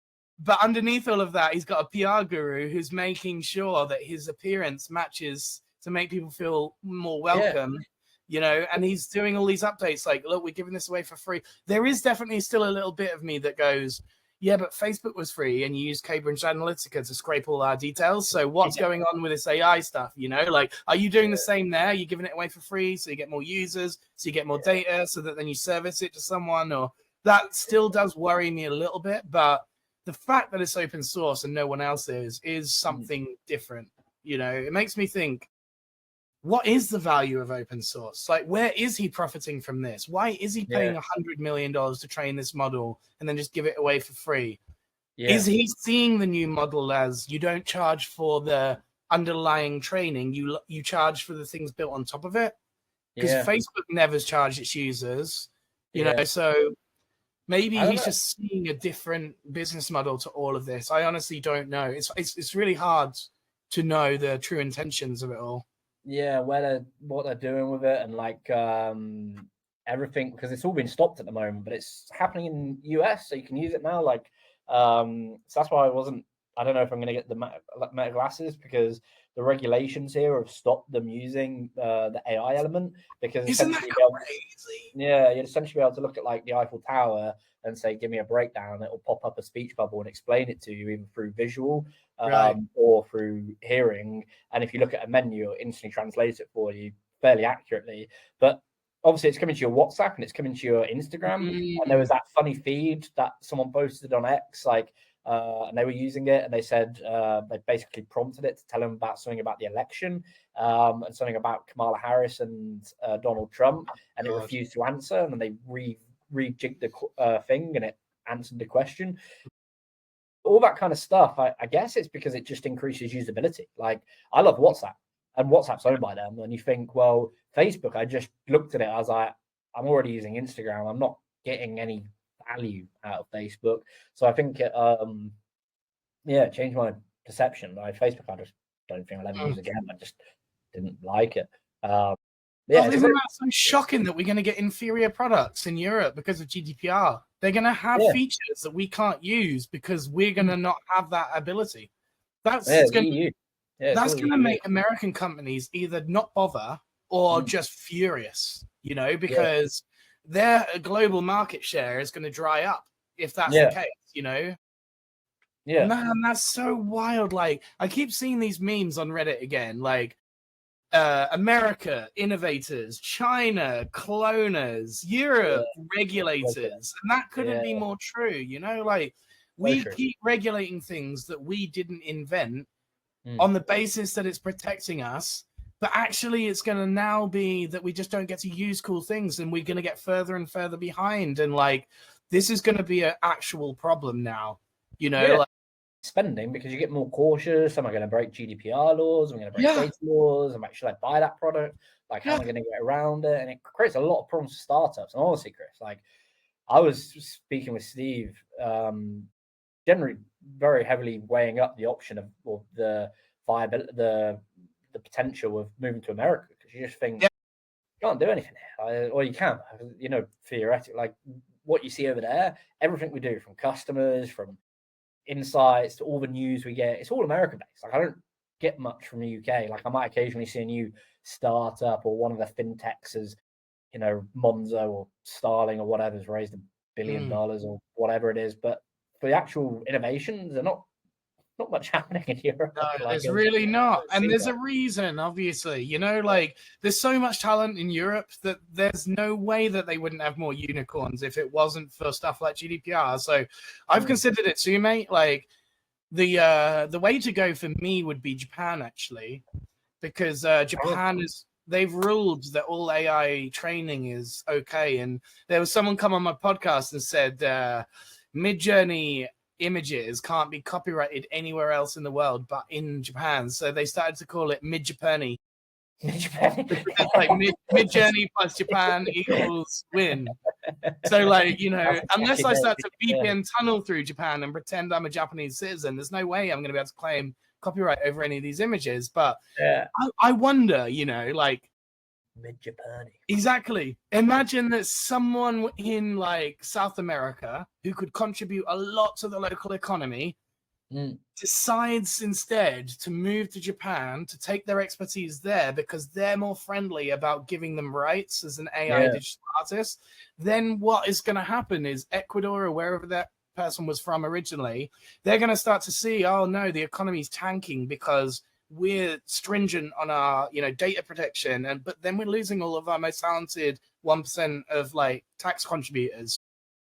But underneath all of that, he's got a PR guru who's making sure that his appearance matches to make people feel more welcome. Yeah. You know, and he's doing all these updates like, look, we're giving this away for free. There is definitely still a little bit of me that goes, yeah, but Facebook was free and you used Cambridge Analytica to scrape all our details. So what's going on with this AI stuff? You know, like, are you doing the same there? Are you giving it away for free so you get more users, so you get more data, so that then you service it to someone? Or that still does worry me a little bit. But the fact that it's open source and no one else is something different. You know, it makes me think, what is the value of open source? Like, where is he profiting from this? Why is he paying $100 million to train this model and then just give it away for free? Yeah. Is he seeing the new model as you don't charge for the underlying training, you charge for the things built on top of it? Because Facebook never charged its users, you know, so maybe he's just seeing a different business model to all of this. I honestly don't know. It's really hard to know the true intentions of it all. Yeah, what they're doing with it and like everything, because it's all been stopped at the moment, but it's happening in US, so you can use it now. Like, so that's why I don't know if I'm going to get the Meta glasses because the regulations here have stopped them using the AI element because isn't that crazy? You'd essentially be able to look at like the Eiffel Tower and say, give me a breakdown. It will pop up a speech bubble and explain it to you either through visual or through hearing. And if you look at a menu, it'll instantly translate it for you fairly accurately. But obviously it's coming to your WhatsApp and it's coming to your Instagram. And there was that funny feed that someone posted on X, like, and they were using it and they said they basically prompted it to tell them about something about the election and something about Kamala Harris and Donald Trump, and it refused to answer, and then they rejigged the thing and it answered the question. all that kind of stuff, I guess it's because it just increases usability. Like, I love WhatsApp, and WhatsApp's owned by them. And you think, well, Facebook, I just looked at it. I was like, I'm already using Instagram. I'm not getting any value out of Facebook. So I think it, it changed my perception. Like, Facebook, I just don't think I'll ever use again. I just didn't like it. Isn't that so shocking that we're going to get inferior products in Europe because of GDPR? They're going to have features that we can't use because we're going to not have that ability. That's going to make American companies either not bother or just furious, you know, because their global market share is going to dry up if that's the case, you know? Yeah. Man, that's so wild. Like, I keep seeing these memes on Reddit again, like, America, innovators, China, cloners, Europe, regulators. And that couldn't be more true, you know? Like, we keep regulating things that we didn't invent on the basis that it's protecting us. But actually, it's going to now be that we just don't get to use cool things, and we're going to get further and further behind. And, like, this is going to be an actual problem now, you know? Like, spending, because you get more cautious. Am I going to break GDPR laws? Am I going to break data laws? Should I buy that product? Like, how am I going to get around it? And it creates a lot of problems for startups. And honestly, Chris, like, I was speaking with Steve, generally very heavily weighing up the option of the viability, the potential of moving to America, because you just think you can't do anything here, or you can, you know, theoretically. Like, what you see over there, everything we do, from customers, from insights to all the news we get, it's all American based. Like, I don't get much from the UK. Like, I might occasionally see a new startup or one of the fintechs, as you know, Monzo or Starling or whatever, has raised $1 billion or whatever it is. But for the actual innovations, they're not much happening in Europe. No, there's really not. And there's a reason, obviously. You know, like, there's so much talent in Europe that there's no way that they wouldn't have more unicorns if it wasn't for stuff like GDPR. So I've considered it too, mate. Like, the way to go for me would be Japan, actually, because Japan they've ruled that all AI training is okay. And there was someone come on my podcast and said Mid-Journey images can't be copyrighted anywhere else in the world but in Japan. So they started to call it Mid-Japan. Like Mid-Journey plus Japan equals win. So, like, you know, unless I start to VPN tunnel through Japan and pretend I'm a Japanese citizen, there's no way I'm going to be able to claim copyright over any of these images. But I wonder, you know, like, Mid-Japan. Exactly. Imagine that someone in, like, South America who could contribute a lot to the local economy decides instead to move to Japan to take their expertise there because they're more friendly about giving them rights as an AI digital artist. Then what is going to happen is Ecuador, or wherever that person was from originally, they're going to start to see, oh no, the economy's tanking because we're stringent on our, you know, data protection, but then we're losing all of our most talented 1% of, like, tax contributors.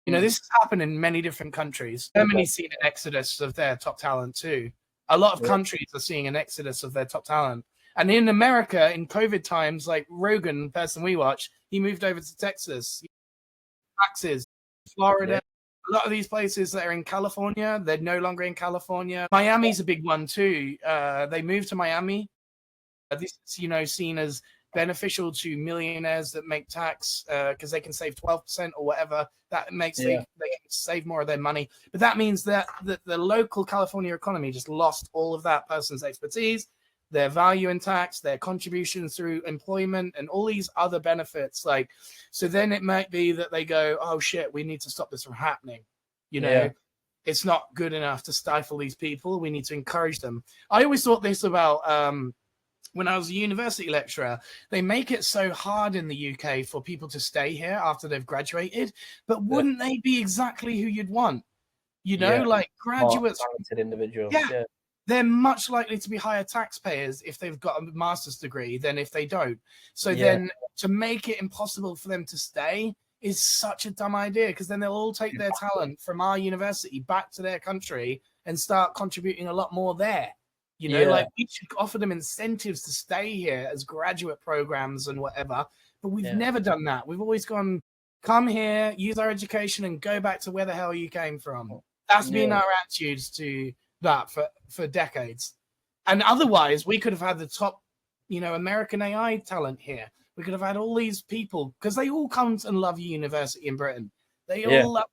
You know, this has happened in many different countries. Germany's seen an exodus of their top talent too. A lot of countries are seeing an exodus of their top talent. And in America, in COVID times, like Rogan, the person we watch, he moved over to Texas, taxes, Florida. A lot of these places that are in California, they're no longer in California. Miami's a big one too. They moved to Miami. This is, you know, seen as beneficial to millionaires that make tax because they can save 12% or whatever. That makes they can save more of their money. But that means that the local California economy just lost all of that person's expertise, their value in tax, their contributions through employment, and all these other benefits. Like, so then it might be that they go, oh shit, we need to stop this from happening. You know, it's not good enough to stifle these people. We need to encourage them. I always thought this about when I was a university lecturer. They make it so hard in the UK for people to stay here after they've graduated, but wouldn't they be exactly who you'd want? You know, like graduates, talented individuals. They're much likely to be higher taxpayers if they've got a master's degree than if they don't. So then to make it impossible for them to stay is such a dumb idea, because then they'll all take their talent from our university back to their country and start contributing a lot more there. You know, like, we should offer them incentives to stay here as graduate programs and whatever. But we've never done that. We've always gone, come here, use our education, and go back to where the hell you came from. That's been our attitudes to that for decades. And otherwise, we could have had the top, American AI talent here. We could have had all these people, because they all come and love university in Britain. They all love,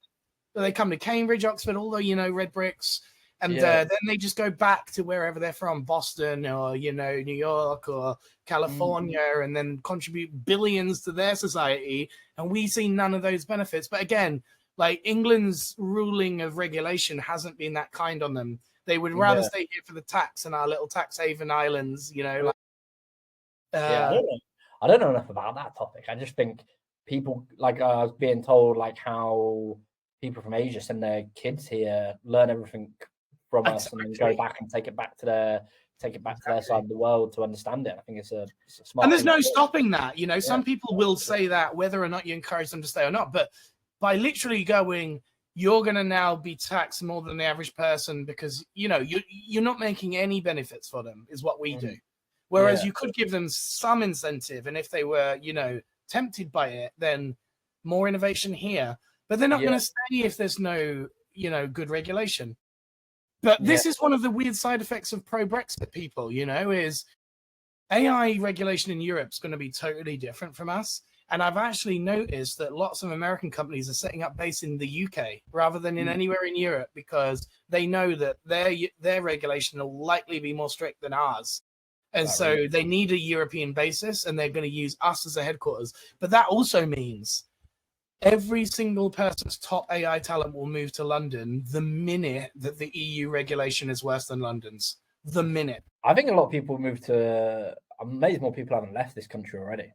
they come to Cambridge, Oxford, all the, red bricks. And then they just go back to wherever they're from, Boston or, New York or California, and then contribute billions to their society. And we see none of those benefits. But again, like England's ruling of regulation hasn't been that kind on them. They would rather stay here for the tax in our little tax haven islands, I don't know enough about that topic. I just think people, like I was being told, like how people from Asia send their kids here, learn everything from us, and then go back and take it back to their side of the world to understand it. I think it's a smart. And there's no stopping that. Some people will say that whether or not you encourage them to stay or not, but by literally going, you're going to now be taxed more than the average person because you're not making any benefits for them, is what we do. Whereas you could give them some incentive, and if they were, tempted by it, then more innovation here. But they're not going to stay if there's no, good regulation. But this is one of the weird side effects of pro-Brexit people, is AI regulation in Europe is going to be totally different from us. And I've actually noticed that lots of American companies are setting up base in the UK rather than in anywhere in Europe, because they know that their regulation will likely be more strict than ours. And so they need a European basis, and they're going to use us as a headquarters. But that also means every single person's top AI talent will move to London the minute that the EU regulation is worse than London's. The minute. I think a lot of people move to. I'm amazed more people haven't left this country already.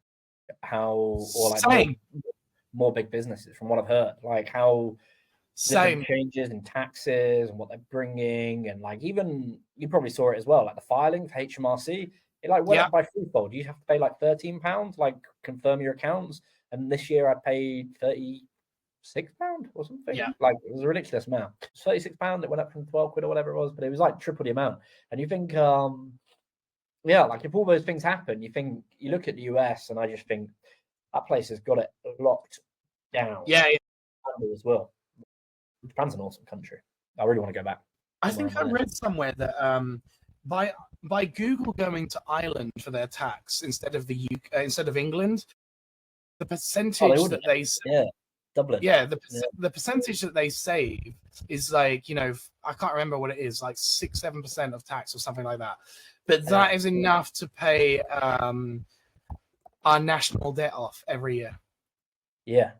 More big businesses, from what I've heard, like how changes in taxes and what they're bringing, and like even you probably saw it as well, like the filing for HMRC, it like went up by threefold. You have to pay like £13, like confirm your accounts, and this year I paid £36 or something. Like it was a ridiculous amount. £36. It went up from 12 quid or whatever it was, but it was like triple the amount. And you think, like if all those things happen, you look at the US, and I just think that place has got it locked down. As well. Japan's an awesome country. I really want to go back. I think I read somewhere that by Google going to Ireland for their tax instead of instead of England, the percentage that they Dublin. The percentage that they save is like, I can't remember what it is, like 6-7% of tax or something like that. But that is enough to pay our national debt off every year. Yeah.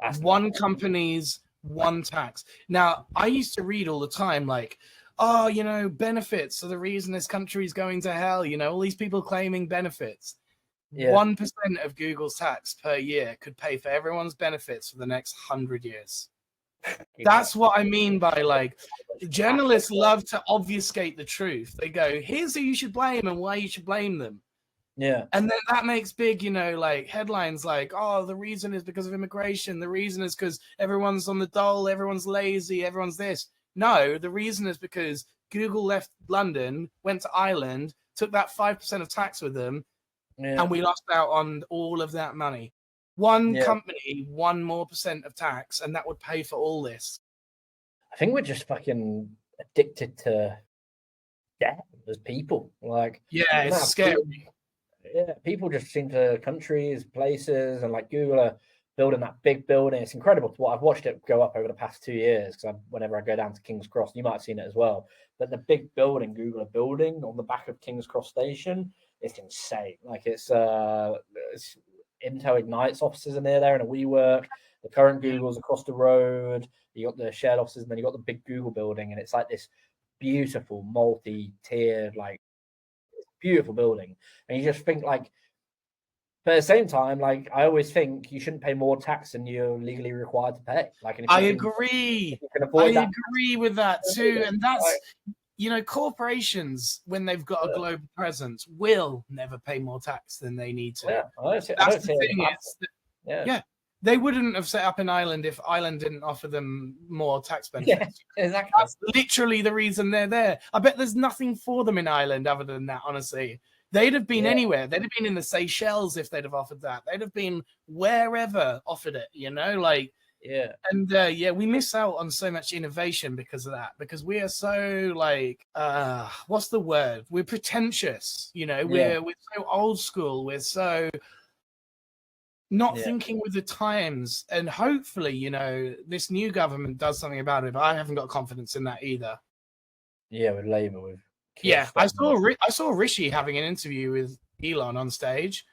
That's one company's one tax. Now, I used to read all the time, like, benefits are the reason this country is going to hell. All these people claiming benefits. 1% of Google's tax per year could pay for everyone's benefits for the next 100 years. That's what I mean by, like, journalists love to obfuscate the truth. They go, here's who you should blame and why you should blame them. Yeah. And then that makes big, like headlines like, oh, the reason is because of immigration. The reason is because everyone's on the dole, everyone's lazy, everyone's this. No, the reason is because Google left London, went to Ireland, took that 5% of tax with them, and we lost out on all of that money. One company, 1% more of tax, and that would pay for all this. I think we're just fucking addicted to debt as people. Like, it's scary. People just seem to countries, places, and like Google are building that big building. It's incredible to what I've watched it go up over the past 2 years. Because whenever I go down to King's Cross, you might have seen it as well. But the big building Google are building on the back of King's Cross Station, it's insane. Like it's Intel Ignite's offices are near there, and a WeWork. The current Google's across the road. You got the shared offices, and then you got the big Google building, and it's like this beautiful multi-tiered, like beautiful building. And you just think like, but at the same time, like I always think you shouldn't pay more tax than you're legally required to pay. Like, I agree. Agree with that too. And that's, corporations, when they've got a global presence, will never pay more tax than they need to. That's the thing. They wouldn't have set up in Ireland if Ireland didn't offer them more tax benefits. Yeah, exactly. That's literally the reason they're there. I bet there's nothing for them in Ireland other than that, honestly. They'd have been anywhere. They'd have been in the Seychelles if they'd have offered that. They'd have been wherever offered it, like Yeah. And yeah, we miss out on so much innovation because of that, because we are so like what's the word, we're pretentious, you know. Yeah. We're so old school, we're so not Yeah. thinking with the times. And hopefully, you know, this new government does something about it, but I haven't got confidence in that either. Yeah, with Labour, with Keir Yeah, I Starmer. saw Rishi having an interview with Elon on stage,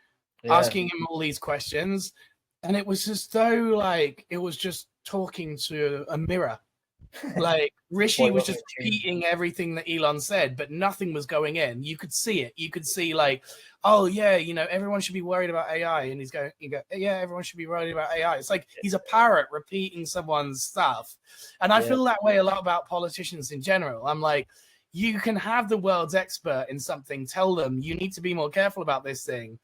Yeah. asking him all these questions, and it was as though like it was just talking to a mirror. Like Rishi Well, was what we just achieved. repeating everything that Elon said, but nothing was going in. You could see it. You could see like, oh yeah, you know, everyone should be worried about AI, and you go, yeah, everyone should be worried about AI. It's like he's a parrot repeating someone's stuff, and I Yeah. feel that way a lot about politicians in general. I'm like, you can have the world's expert in something, tell them you need to be more careful about this thing,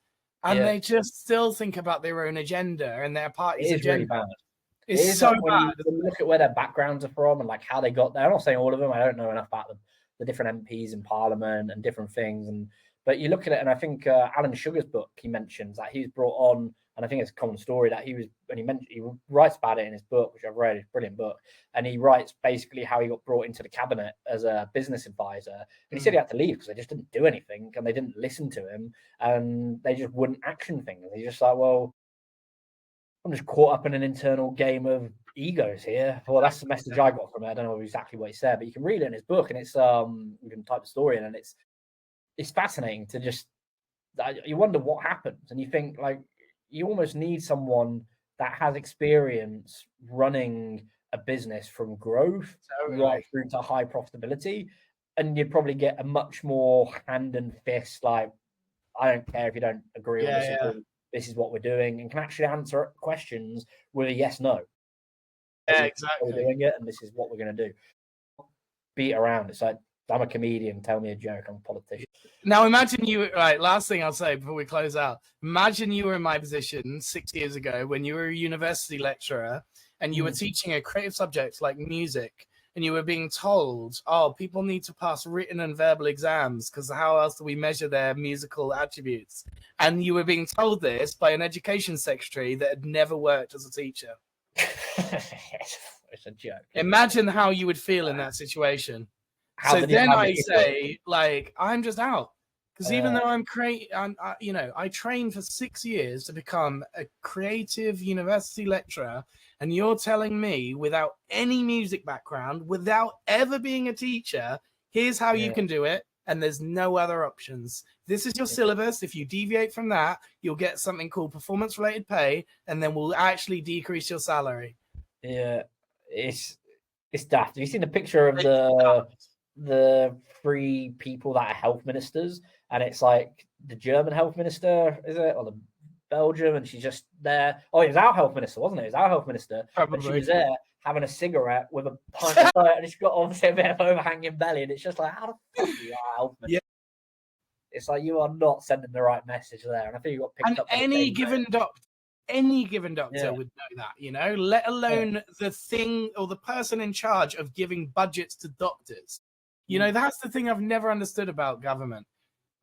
and Yeah. they just still think about their own agenda and their It party's is really agenda. bad. It It's is so like bad. when you look at where their backgrounds are from and like how they got there. I'm not saying all of them. I don't know enough about them, the different MPs in Parliament and different things. But you look at it, and I think Alan Sugar's book, he mentions that he's brought on, and I think it's a common story that he writes about it in his book, which I've read. It's a brilliant book, and he writes basically how he got brought into the cabinet as a business advisor, and he said he had to leave because they just didn't do anything and they didn't listen to him and they just wouldn't action things. He's just like, well, I'm just caught up in an internal game of egos here. Well, that's the message I got from it. I don't know exactly what he said, but you can read it in his book, and it's you can type the story in, and it's fascinating to just you wonder what happens, and you think like you almost need someone that has experience running a business from growth right Totally. through to high profitability, and you'd probably get a much more hand and fist, like, I don't care if you don't agree or Yeah, disagree. yeah. This is what we're doing, and can actually answer questions with a yes, no. Yeah, This is how we're exactly. doing it, and this is what we're going to do. Beat around. It's like, I'm a comedian. Tell me a joke. I'm a politician. Now imagine you, right, last thing I'll say before we close out. Imagine you were in my position 6 years ago when you were a university lecturer and you were teaching a creative subject like music, and you were being told, oh, people need to pass written and verbal exams because how else do we measure their musical attributes? And you were being told this by an education secretary that had never worked as a teacher. It's a joke. Imagine how you would feel in that situation. How So did he then find I it? say, like, I'm just out. Because even though I trained for 6 years to become a creative university lecturer, and you're telling me without any music background, without ever being a teacher, here's how you can do it, and there's no other options. This is your syllabus. If you deviate from that, you'll get something called performance-related pay, and then we'll actually decrease your salary. Yeah, it's daft. Have you seen the picture of the three people that are health ministers? And it's like the German health minister, is it, or the Belgium? And she's just there. Oh, it was our health minister, wasn't it? It was our health minister. Probably. And she was there having a cigarette with a pint of dirt, and she's got obviously a bit of overhanging belly. And it's just like, how the fuck are you our health minister? Yeah. It's like you are not sending the right message there. And I think you got picked and up by any given doctor. Any given doctor would know that, you know, let alone the thing or the person in charge of giving budgets to doctors. You know, that's the thing I've never understood about government.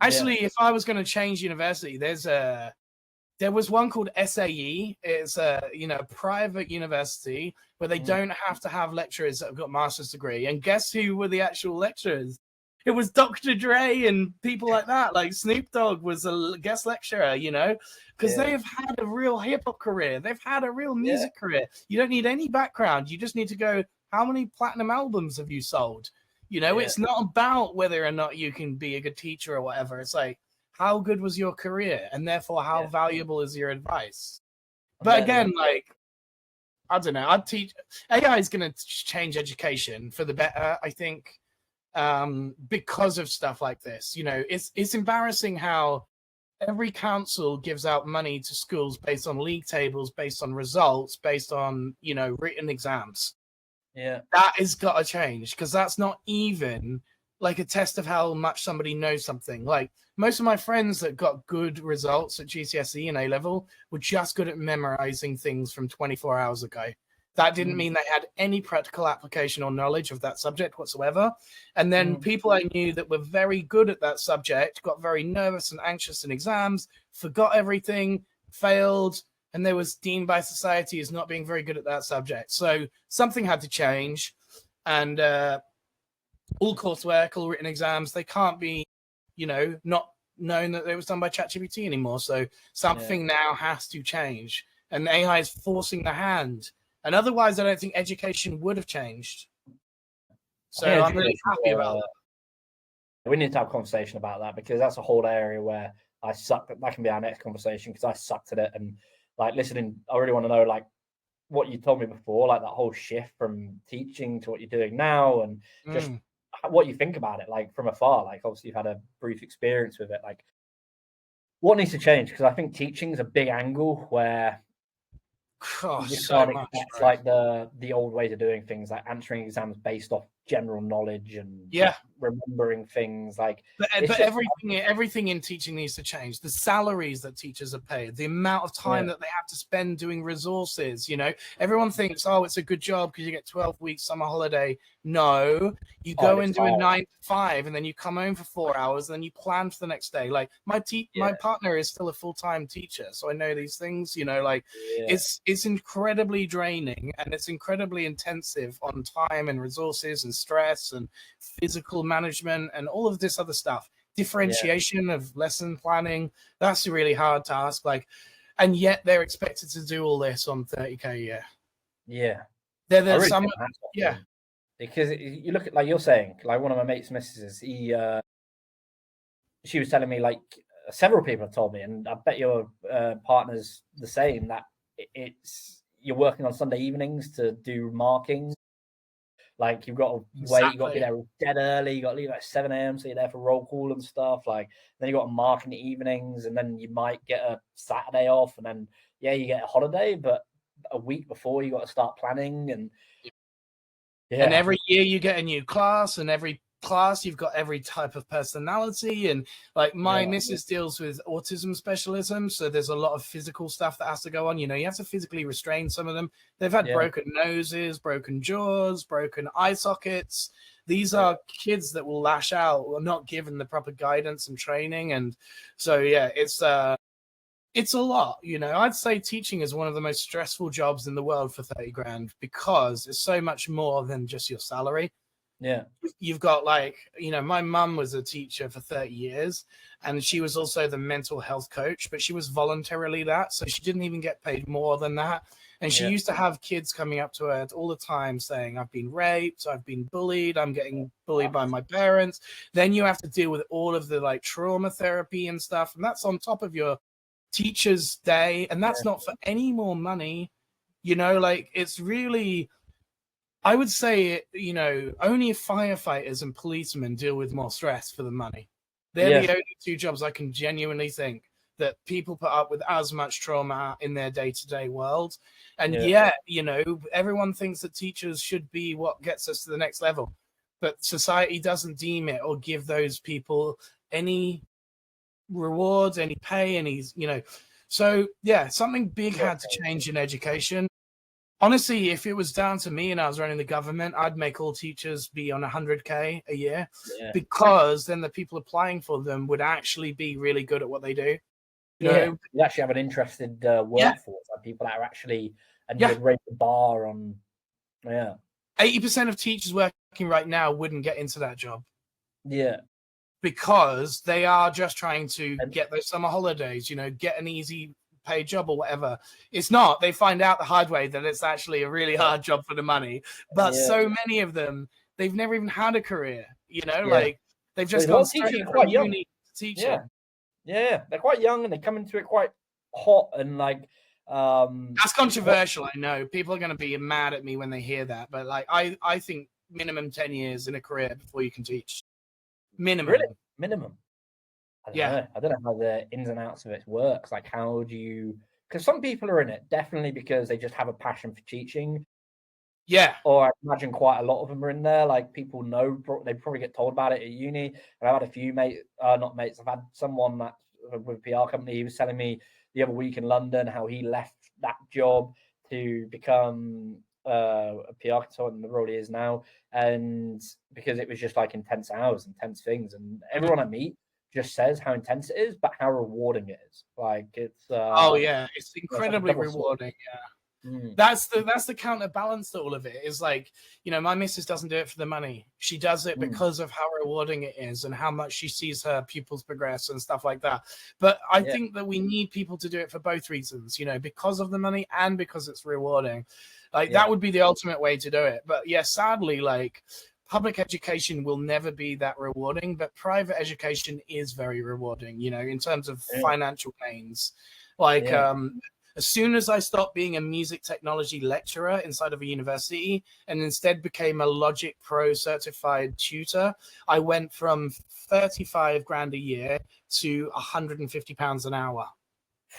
Actually, if I was going to change university, there was one called SAE. It's a private university where they don't have to have lecturers that have got master's degree. And guess who were the actual lecturers? It was Dr. Dre and people like that. Like Snoop Dogg was a guest lecturer, you know, because they have had a real hip hop career. They've had a real music career. You don't need any background. You just need to go, how many platinum albums have you sold? You know, it's not about whether or not you can be a good teacher or whatever. It's like, how good was your career? And therefore, how valuable is your advice? But again, like, I don't know. I'd teach. AI is going to change education for the better, I think. Because of stuff like this, you know, it's embarrassing how every council gives out money to schools based on league tables, based on results, based on, you know, written exams. Yeah, that has got to change, because that's not even like a test of how much somebody knows something. Like most of my friends that got good results at GCSE and A level were just good at memorizing things from 24 hours ago. That didn't mean they had any practical application or knowledge of that subject whatsoever. And then people I knew that were very good at that subject got very nervous and anxious in exams, forgot everything, failed, and they was deemed by society as not being very good at that subject. So something had to change, and all coursework, all written exams, they can't be, not known that it was done by ChatGPT anymore. So something now has to change, and AI is forcing the hand. And otherwise, I don't think education would have changed. So I'm really happy about that. We need to have a conversation about that, because that's a whole area where I suck. That can be our next conversation, because I sucked at it. And like listening, I really want to know like what you told me before, like that whole shift from teaching to what you're doing now, and just what you think about it, like from afar. Like obviously you've had a brief experience with it. Like what needs to change? Because I think teaching is a big angle where you just can't expect like the old ways of doing things, like answering exams based off general knowledge and remembering things. Like, but everything in teaching needs to change. The salaries that teachers are paid, the amount of time that they have to spend doing resources. Everyone thinks, oh, it's a good job because you get 12 weeks summer holiday. No, you go and do a 9 to 5, and then you come home for 4 hours, and then you plan for the next day. Like my partner is still a full-time teacher, so I know these things. It's incredibly draining, and it's incredibly intensive on time and resources and stress and physical management and all of this other stuff. Differentiation of lesson planning, that's a really hard task. And yet they're expected to do all this on 30K a year. There's some because you look at, like you're saying, like one of my mates' missus, she was telling me, like several people have told me, and I bet your partner's the same, that you're working on Sunday evenings to do marking. Like you've got to wait, you've got to be there dead early, you got to leave at 7 a.m. so you're there for roll call and stuff. Like then you got to mark in the evenings, and then you might get a Saturday off, and then you get a holiday, but a week before you got to start planning. And and every year you get a new class, and every class you've got every type of personality. And like my missus deals with autism specialism, so there's a lot of physical stuff that has to go on. You have to physically restrain some of them. They've had broken noses, broken jaws, broken eye sockets. These are kids that will lash out or not given the proper guidance and training. And so it's a lot. I'd say teaching is one of the most stressful jobs in the world for 30 grand, because it's so much more than just your salary. You've got my mum was a teacher for 30 years, and she was also the mental health coach, but she was voluntarily that, so she didn't even get paid more than that. And she used to have kids coming up to her all the time saying, I've been raped, I've been bullied, I'm getting bullied by my parents. Then you have to deal with all of the trauma therapy and stuff, and that's on top of your teacher's day, and that's not for any more money. It's really, I would say, only firefighters and policemen deal with more stress for the money. They're the only two jobs I can genuinely think that people put up with as much trauma in their day-to-day world. And everyone thinks that teachers should be what gets us to the next level, but society doesn't deem it or give those people any rewards, any pay, any, so something big had to change in education. Honestly, if it was down to me and I was running the government, I'd make all teachers be on 100K a year, because then the people applying for them would actually be really good at what they do. You actually have an interested workforce, like people that are actually, and you would rate the bar on, 80% of teachers working right now wouldn't get into that job. Because they are just trying to get those summer holidays, get an easy paid job or whatever. It's not. They find out the hard way that it's actually a really hard job for the money. But so many of them, they've never even had a career, like they've just gone straight from uni to teaching. They're quite young, and they come into it quite hot, and that's controversial. I know people are going to be mad at me when they hear that, but I think minimum 10 years in a career before you can teach. Minimum. Really? Minimum. I don't know how the ins and outs of it works. Like, how do you? Because some people are in it definitely because they just have a passion for teaching. Or I imagine quite a lot of them are in there. Like, people know, they probably get told about it at uni. And I've had a few not mates. I've had someone that with a PR company. He was telling me the other week in London how he left that job to become a PR consultant, the role he is now, and because it was just like intense hours, intense things. And everyone I meet just says how intense it is, but how rewarding it is. Like it's Oh yeah, it's it's like a incredibly double sword. rewarding. Yeah. Mm, That's the counterbalance to all of it. Is like, you know, my missus doesn't do it for the money. She does it mm, because of how rewarding it is and how much she sees her pupils progress and stuff like that. But I yeah, think that we need people to do it for both reasons, you know, because of the money and because it's rewarding. Like yeah, that would be the ultimate way to do it. But yeah, sadly, like public education will never be that rewarding, but private education is very rewarding, you know, in terms of yeah, financial gains. Like yeah. as soon as I stopped being a music technology lecturer inside of a university and instead became a Logic Pro certified tutor, I went from 35 grand a year to £150 an hour.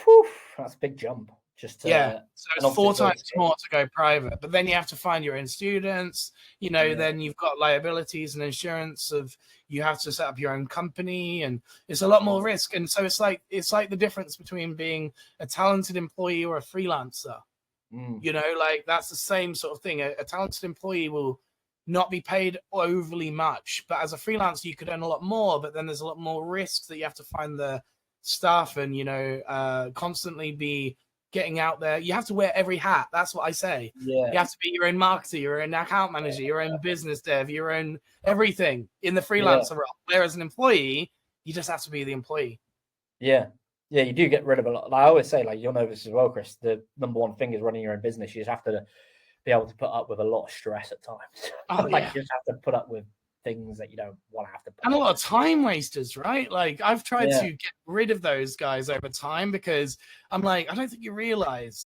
Whew, that's a big jump. Just Yeah. So and it's obviously 4 it's all times skill. more to go private. But then you have to find your own students, you know, Yeah, then you've got liabilities and insurance of you have to set up your own company and it's a lot more risk. And so it's like the difference between being a talented employee or a freelancer. mm, You know, like that's the same sort of thing. A talented employee will not be paid overly much, but as a freelancer, you could earn a lot more. But then there's a lot more risks that you have to find the staff and, you know, constantly be getting out there. You have to wear every hat. That's what I say. yeah, You have to be your own marketer, your own account manager, your own business dev, your own everything in the yeah, freelancer role. Whereas an employee, you just have to be the employee. yeah. Yeah, you do get rid of a lot. Like I always say, like you'll know this as well, Chris. The number one thing is running your own business. You just have to be able to put up with a lot of stress at times. Oh Like yeah. you just have to put up with things that you don't want to have to put And a up lot of with. time wasters, right? Like I've tried Yeah, to get rid of those guys over time because I'm like, I don't think you realize,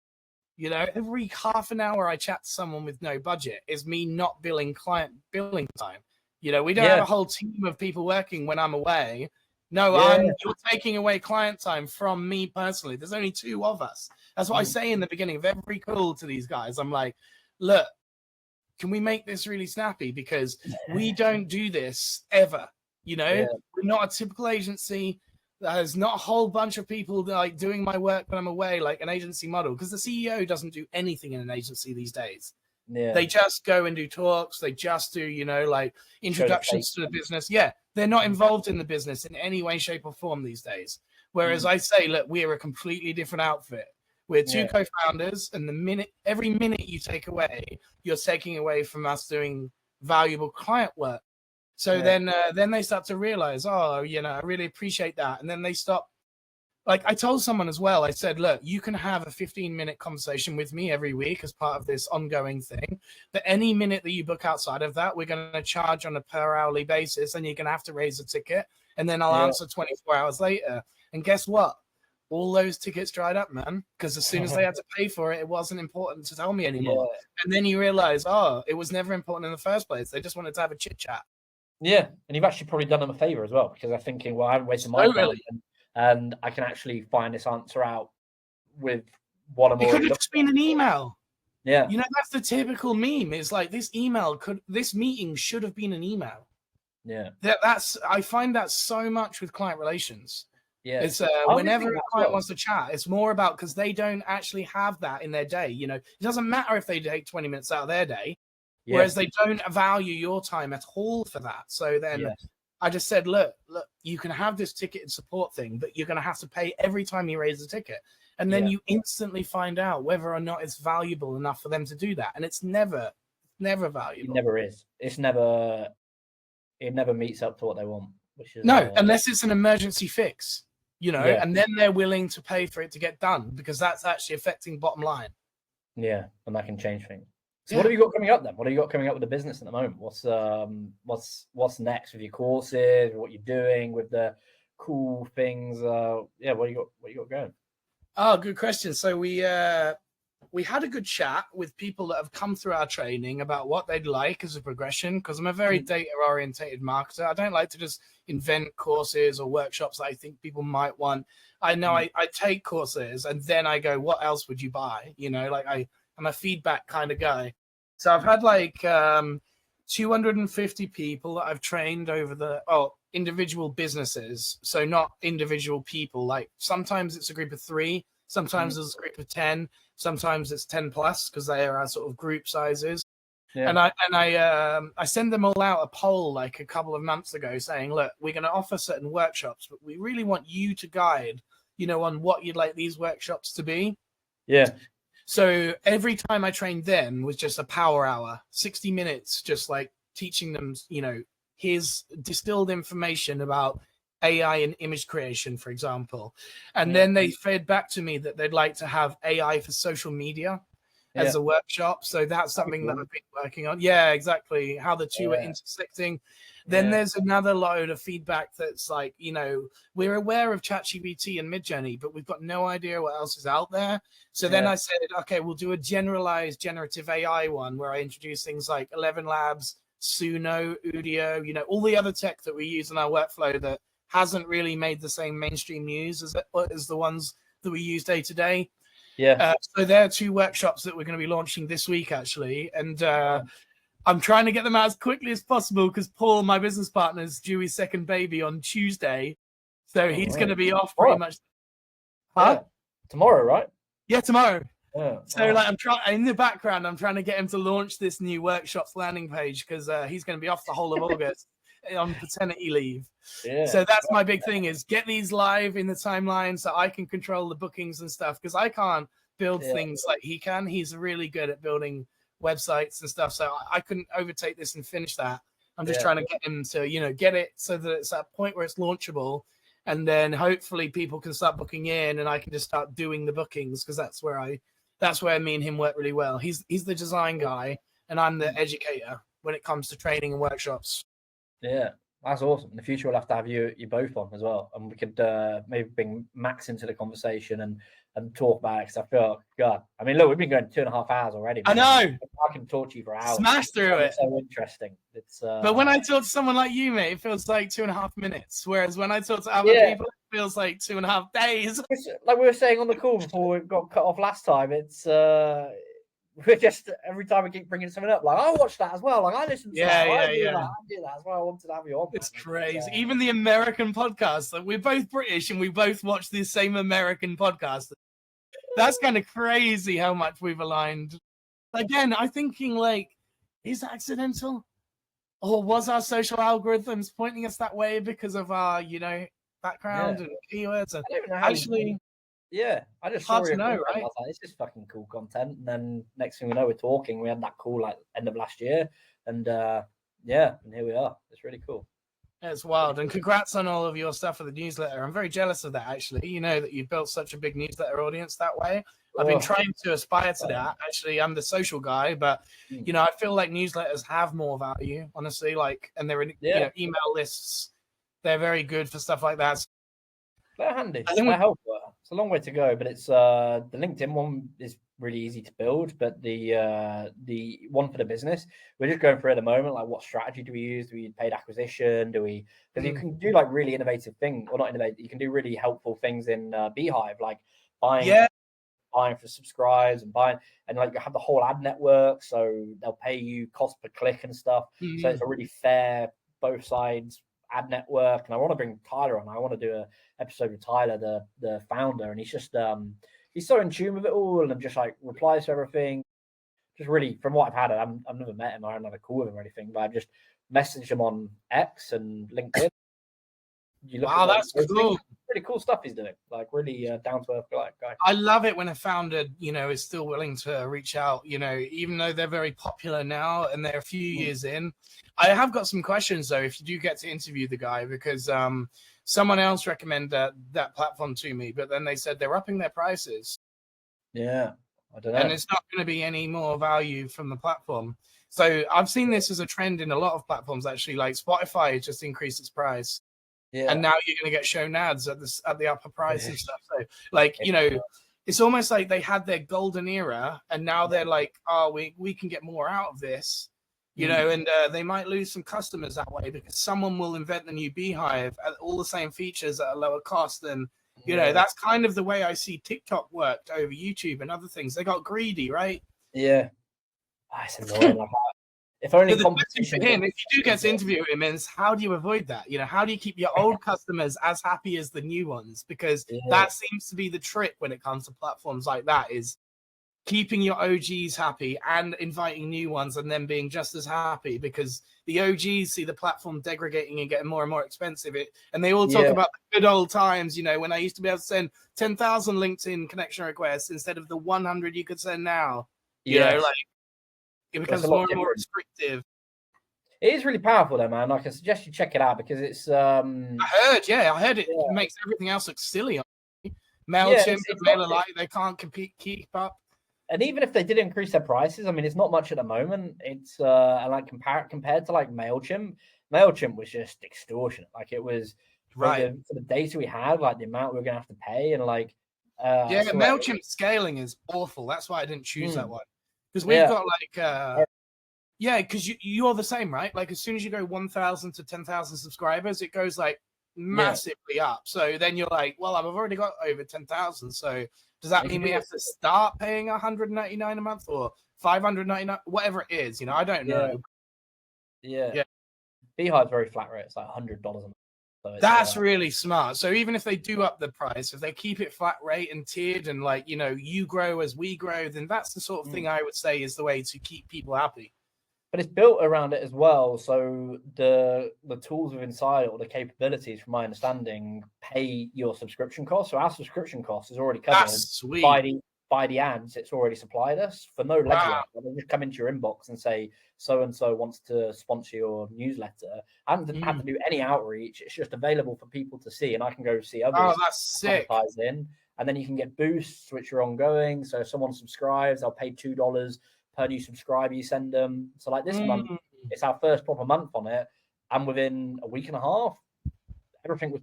you know, every half an hour I chat to someone with no budget is me not billing client billing time. You know, we don't have yeah, a whole team of people working when I'm away. No, yeah, you're taking away client time from me personally. There's only 2 of us. That's what I mm, say in the beginning of every call to these guys. I'm like, look, can we make this really snappy? Because we don't do this ever. You know, yeah, we're not a typical agency. There's not a whole bunch of people like doing my work when I'm away, like an agency model, because the CEO doesn't do anything in an agency these days. yeah. They just go and do talks. They just do, you know, like Show the introductions face. to the business. Yeah, they're not Mm, involved in the business in any way, shape, or form these days. Whereas mm, I say, look, we're a completely different outfit. We're 2 yeah, co-founders, and every minute you take away, you're taking away from us doing valuable client work. So yeah, then they start to realize, oh, you know, I really appreciate that, and then they stop. Like I told someone as well, I said, look, you can have a 15-minute conversation with me every week as part of this ongoing thing. But any minute that you book outside of that, we're going to charge on a per hourly basis, and you're going to have to raise a ticket, and then I'll yeah. answer 24 hours later. And guess what? All those tickets dried up, man, because as soon as they had to pay for it, it wasn't important to tell me Yeah, anymore. And then you realize, oh, it was never important in the first place. They just wanted to have a chit chat. yeah, and you've actually probably done them a favor as well because they're thinking, well, I haven't wasted my time, Totally. and I can actually find this answer out with what I'm It could already have looking just been an email. at. Yeah, You know, that's the typical meme. It's like this meeting should have been an email. yeah, That's I find that so much with client relations. yeah. It's I always whenever think a that as client well. wants to chat, it's more about because they don't actually have that in their day. You know, it doesn't matter if they take 20 minutes out of their day, Yeah, whereas they don't value your time at all for that. So then yes, I just said, look, you can have this ticket and support thing, but you're going to have to pay every time you raise a ticket. And then yeah. you instantly find out whether or not it's valuable enough for them to do that. And it's never It valuable. never is. It's never. It never meets up to what they want, which is No, unless it's an emergency fix, you know, yeah, and then they're willing to pay for it to get done because that's actually affecting bottom line. yeah, and that can change things. So what Yeah. have you got coming up then? What have you got coming up with the business at the moment? What's next with your courses? What you're doing with the cool things? Yeah, what you got going? Oh, good question. So we had a good chat with people that have come through our training about what they'd like as a progression because I'm a very data orientated marketer. I don't like to just invent courses or workshops that I think people might want. I know I take courses and then I go, what else would you buy? You know, like I'm a feedback kind of guy. So I've had like 250 people that I've trained over individual businesses. So not individual people. Like sometimes it's a group of 3, sometimes it's a group of 10, sometimes it's 10 plus because they are our sort of group sizes. Yeah. And I send them all out a poll like a couple of months ago saying, look, we're going to offer certain workshops, but we really want you to guide, on what you'd like these workshops to be. Yeah. So every time I trained them was just a power hour, 60 minutes, just like teaching them, his distilled information about AI and image creation, for example. And then they fed back to me that they'd like to have AI for social media as a workshop. So that's something that I've been working on. Yeah, exactly. How the two are intersecting. Then there's another load of feedback that's like, we're aware of ChatGPT and Midjourney, but we've got no idea what else is out there. So then I said, okay, we'll do a generalized generative AI one where I introduce things like 11 Labs, Suno, Udio, all the other tech that we use in our workflow that hasn't really made the same mainstream news as the ones that we use day to day. Yeah. So there are 2 workshops that we're going to be launching this week, actually. And I'm trying to get them out as quickly as possible because Paul, my business partner, is due his second baby on Tuesday. So he's going to be off pretty much. Huh? Tomorrow, right? Yeah, tomorrow. Yeah. So like I'm trying in the background, I'm trying to get him to launch this new workshops landing page because he's going to be off the whole of August on paternity leave. Yeah. So that's my big thing is get these live in the timeline so I can control the bookings and stuff because I can't build things like he can. He's really good at building websites and stuff. So I couldn't overtake this and finish that. I'm just trying to get him to, get it so that it's at a point where it's launchable. And then hopefully people can start booking in and I can just start doing the bookings because that's where me and him work really well. He's the design guy and I'm the educator when it comes to training and workshops. Yeah, that's awesome. In the future, we'll have to have you both on as well, and we could maybe bring Max into the conversation and talk about it. Because I feel, God, I mean, look, we've been going 2.5 hours already. Man. I know. I can talk to you for hours. Smash through it. It's so interesting. It's. But when I talk to someone like you, mate, it feels like 2.5 minutes. Whereas when I talk to other people, it feels like 2.5 days. Like we were saying on the call before we got cut off last time, it's. We're just every time we keep bringing something up, like I watched that as well. Like I listened to that. I do that as well. I wanted to have you on. It's crazy. Even the American podcast. Like we're both British and we both watch the same American podcast. That's kind of crazy how much we've aligned. Again, I'm thinking like, is that accidental, or was our social algorithms pointing us that way because of our, background and keywords? And actually. Yeah, I just hard to know, right? I was like, this is fucking cool content. And then next thing we know, we're talking. We had that call like end of last year, and and here we are. It's really cool. It's wild, and congrats on all of your stuff for the newsletter. I'm very jealous of that, actually. That you've built such a big newsletter audience that way. I've been trying to aspire to that. Actually, I'm the social guy, but I feel like newsletters have more value, honestly. Like, and they're email lists. They're very good for stuff like that. They're handy. They're helpful. It's a long way to go, but it's the LinkedIn one is really easy to build. But the one for the business, we're just going through at the moment. Like, what strategy do we use? Do we use paid acquisition? Do we? Because you can do like really innovative things, or not innovative. You can do really helpful things in Beehive, like buying for subscribes and buying, and like you have the whole ad network, so they'll pay you cost per click and stuff. So it's a really fair both sides ad network. And I want to bring Tyler on. I want to do an episode with Tyler, the founder, and he's just he's so in tune with it all and just like replies to everything. Just really, from what I've had, I've never met him. I haven't had a call with him or anything, but I've just messaged him on X and LinkedIn. Wow, that's cool. Pretty cool stuff he's doing. Like really down to earth guy. I love it when a founder, is still willing to reach out. Even though they're very popular now and they're a few years in. I have got some questions though, if you do get to interview the guy, because someone else recommended that platform to me, but then they said they're upping their prices. Yeah, I don't know. And it's not going to be any more value from the platform. So I've seen this as a trend in a lot of platforms actually. Like Spotify just increased its price. Yeah. And now you're going to get shown ads at the upper price and stuff. So, like, it's almost like they had their golden era, and now they're like, oh, we can get more out of this, and they might lose some customers that way because someone will invent the new Beehive at all the same features at a lower cost. And, that's kind of the way I see TikTok worked over YouTube and other things. They got greedy, right? Yeah. That's annoying. If only the question for him, if you do get to interview him, is how do you avoid that? How do you keep your old customers as happy as the new ones? Because that seems to be the trick when it comes to platforms like that. Is keeping your OGs happy and inviting new ones and then being just as happy, because the OGs see the platform degrading and getting more and more expensive. And they all talk about the good old times, you know, when I used to be able to send 10,000 LinkedIn connection requests instead of the 100 you could send now. You know, like it becomes more and more restrictive. It is really powerful though, man. Like, I suggest you check it out because it's I heard it makes everything else look silly. MailChimp, MailerLite, they can't keep up. And even if they did increase their prices, I mean, it's not much at the moment. It's like compared to like MailChimp was just extortionate. Like, it was for the data we had, like the amount we were gonna have to pay, and like MailChimp scaling is awful. That's why I didn't choose that one, because we've got like because you're the same, right? Like, as soon as you go 1,000 to 10,000 subscribers, it goes like massively up. So then you're like, well, I've already got over 10,000, so does that mean we have to start paying $199 a month or $599, whatever it is? You know, I don't know. Beehive's very flat rate. It's like $100 a month. So that's really smart. So even if they do up the price, if they keep it flat rate and tiered, and like, you know, you grow as we grow, then that's the sort of thing I would say is the way to keep people happy. But it's built around it as well. So the tools within inside, or the capabilities, from my understanding, pay your subscription cost. So our subscription cost is already covered by the ads it's already supplied us for no legwork. They just come into your inbox and say, so and so wants to sponsor your newsletter. I haven't had to do any outreach. It's just available for people to see, and I can go see others. Oh, that's sick. In, and then you can get boosts, which are ongoing. So if someone subscribes, they'll pay $2 per new subscriber you send them. So like this month, it's our first proper month on it, and within a week and a half, everything was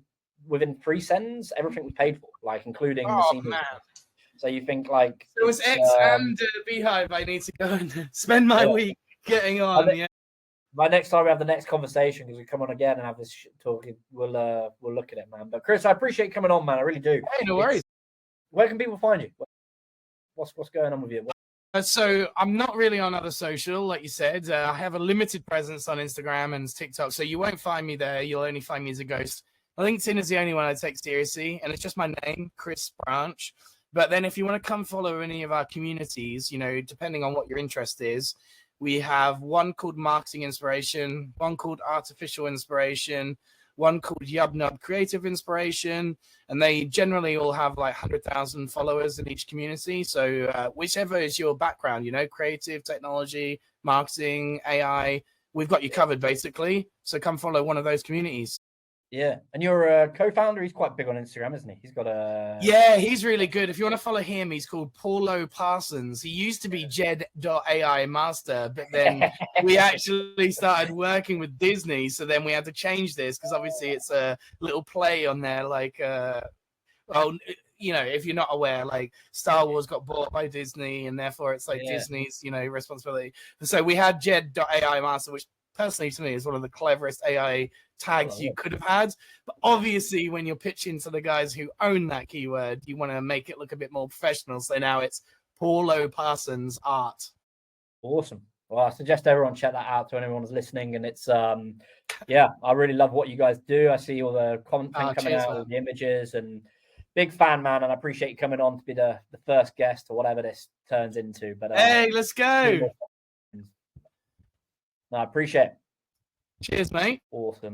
within 3 sends. Everything was paid for, like including the senior. So you think like so it's X and Beehive. I need to go and spend my week getting on. By next time we have the next conversation, because we come on again and have this talk, we'll look at it, man. But Chris, I appreciate you coming on, man. I really do. Hey, no worries. Where can people find you? What's going on with you? So I'm not really on other social, like you said. I have a limited presence on Instagram and TikTok, so you won't find me there. You'll only find me as a ghost. LinkedIn is the only one I take seriously, and it's just my name, Chris Branch. But then if you want to come follow any of our communities, you know, depending on what your interest is, we have one called Marketing Inspiration, one called Artificial Inspiration, one called Yubnub Creative Inspiration, and they generally all have like 100,000 followers in each community. So whichever is your background, you know, creative, technology, marketing, AI, we've got you covered basically. So come follow one of those communities. Yeah, and you're a co-founder. He's quite big on Instagram, isn't he? He's got a... Yeah, he's really good. If you want to follow him, he's called Paulo Parsons. He used to be Jed.ai Master, but then we actually started working with Disney, so then we had to change this, because obviously it's a little play on there, like, well, you know, if you're not aware, like Star Wars got bought by Disney, and therefore it's like Disney's, you know, responsibility. So we had Jed.ai Master, which personally to me is one of the cleverest AI tags you could have had. But obviously when you're pitching to the guys who own that keyword, you want to make it look a bit more professional. So now it's Paulo Parsons Art. Awesome. Well, I suggest everyone check that out to anyone who's listening. And it's yeah, I really love what you guys do. I see all the content coming out, all the images, and big fan, man. And I appreciate you coming on to be the first guest or whatever this turns into. But hey, let's go. No, I appreciate it. Cheers, mate. Awesome.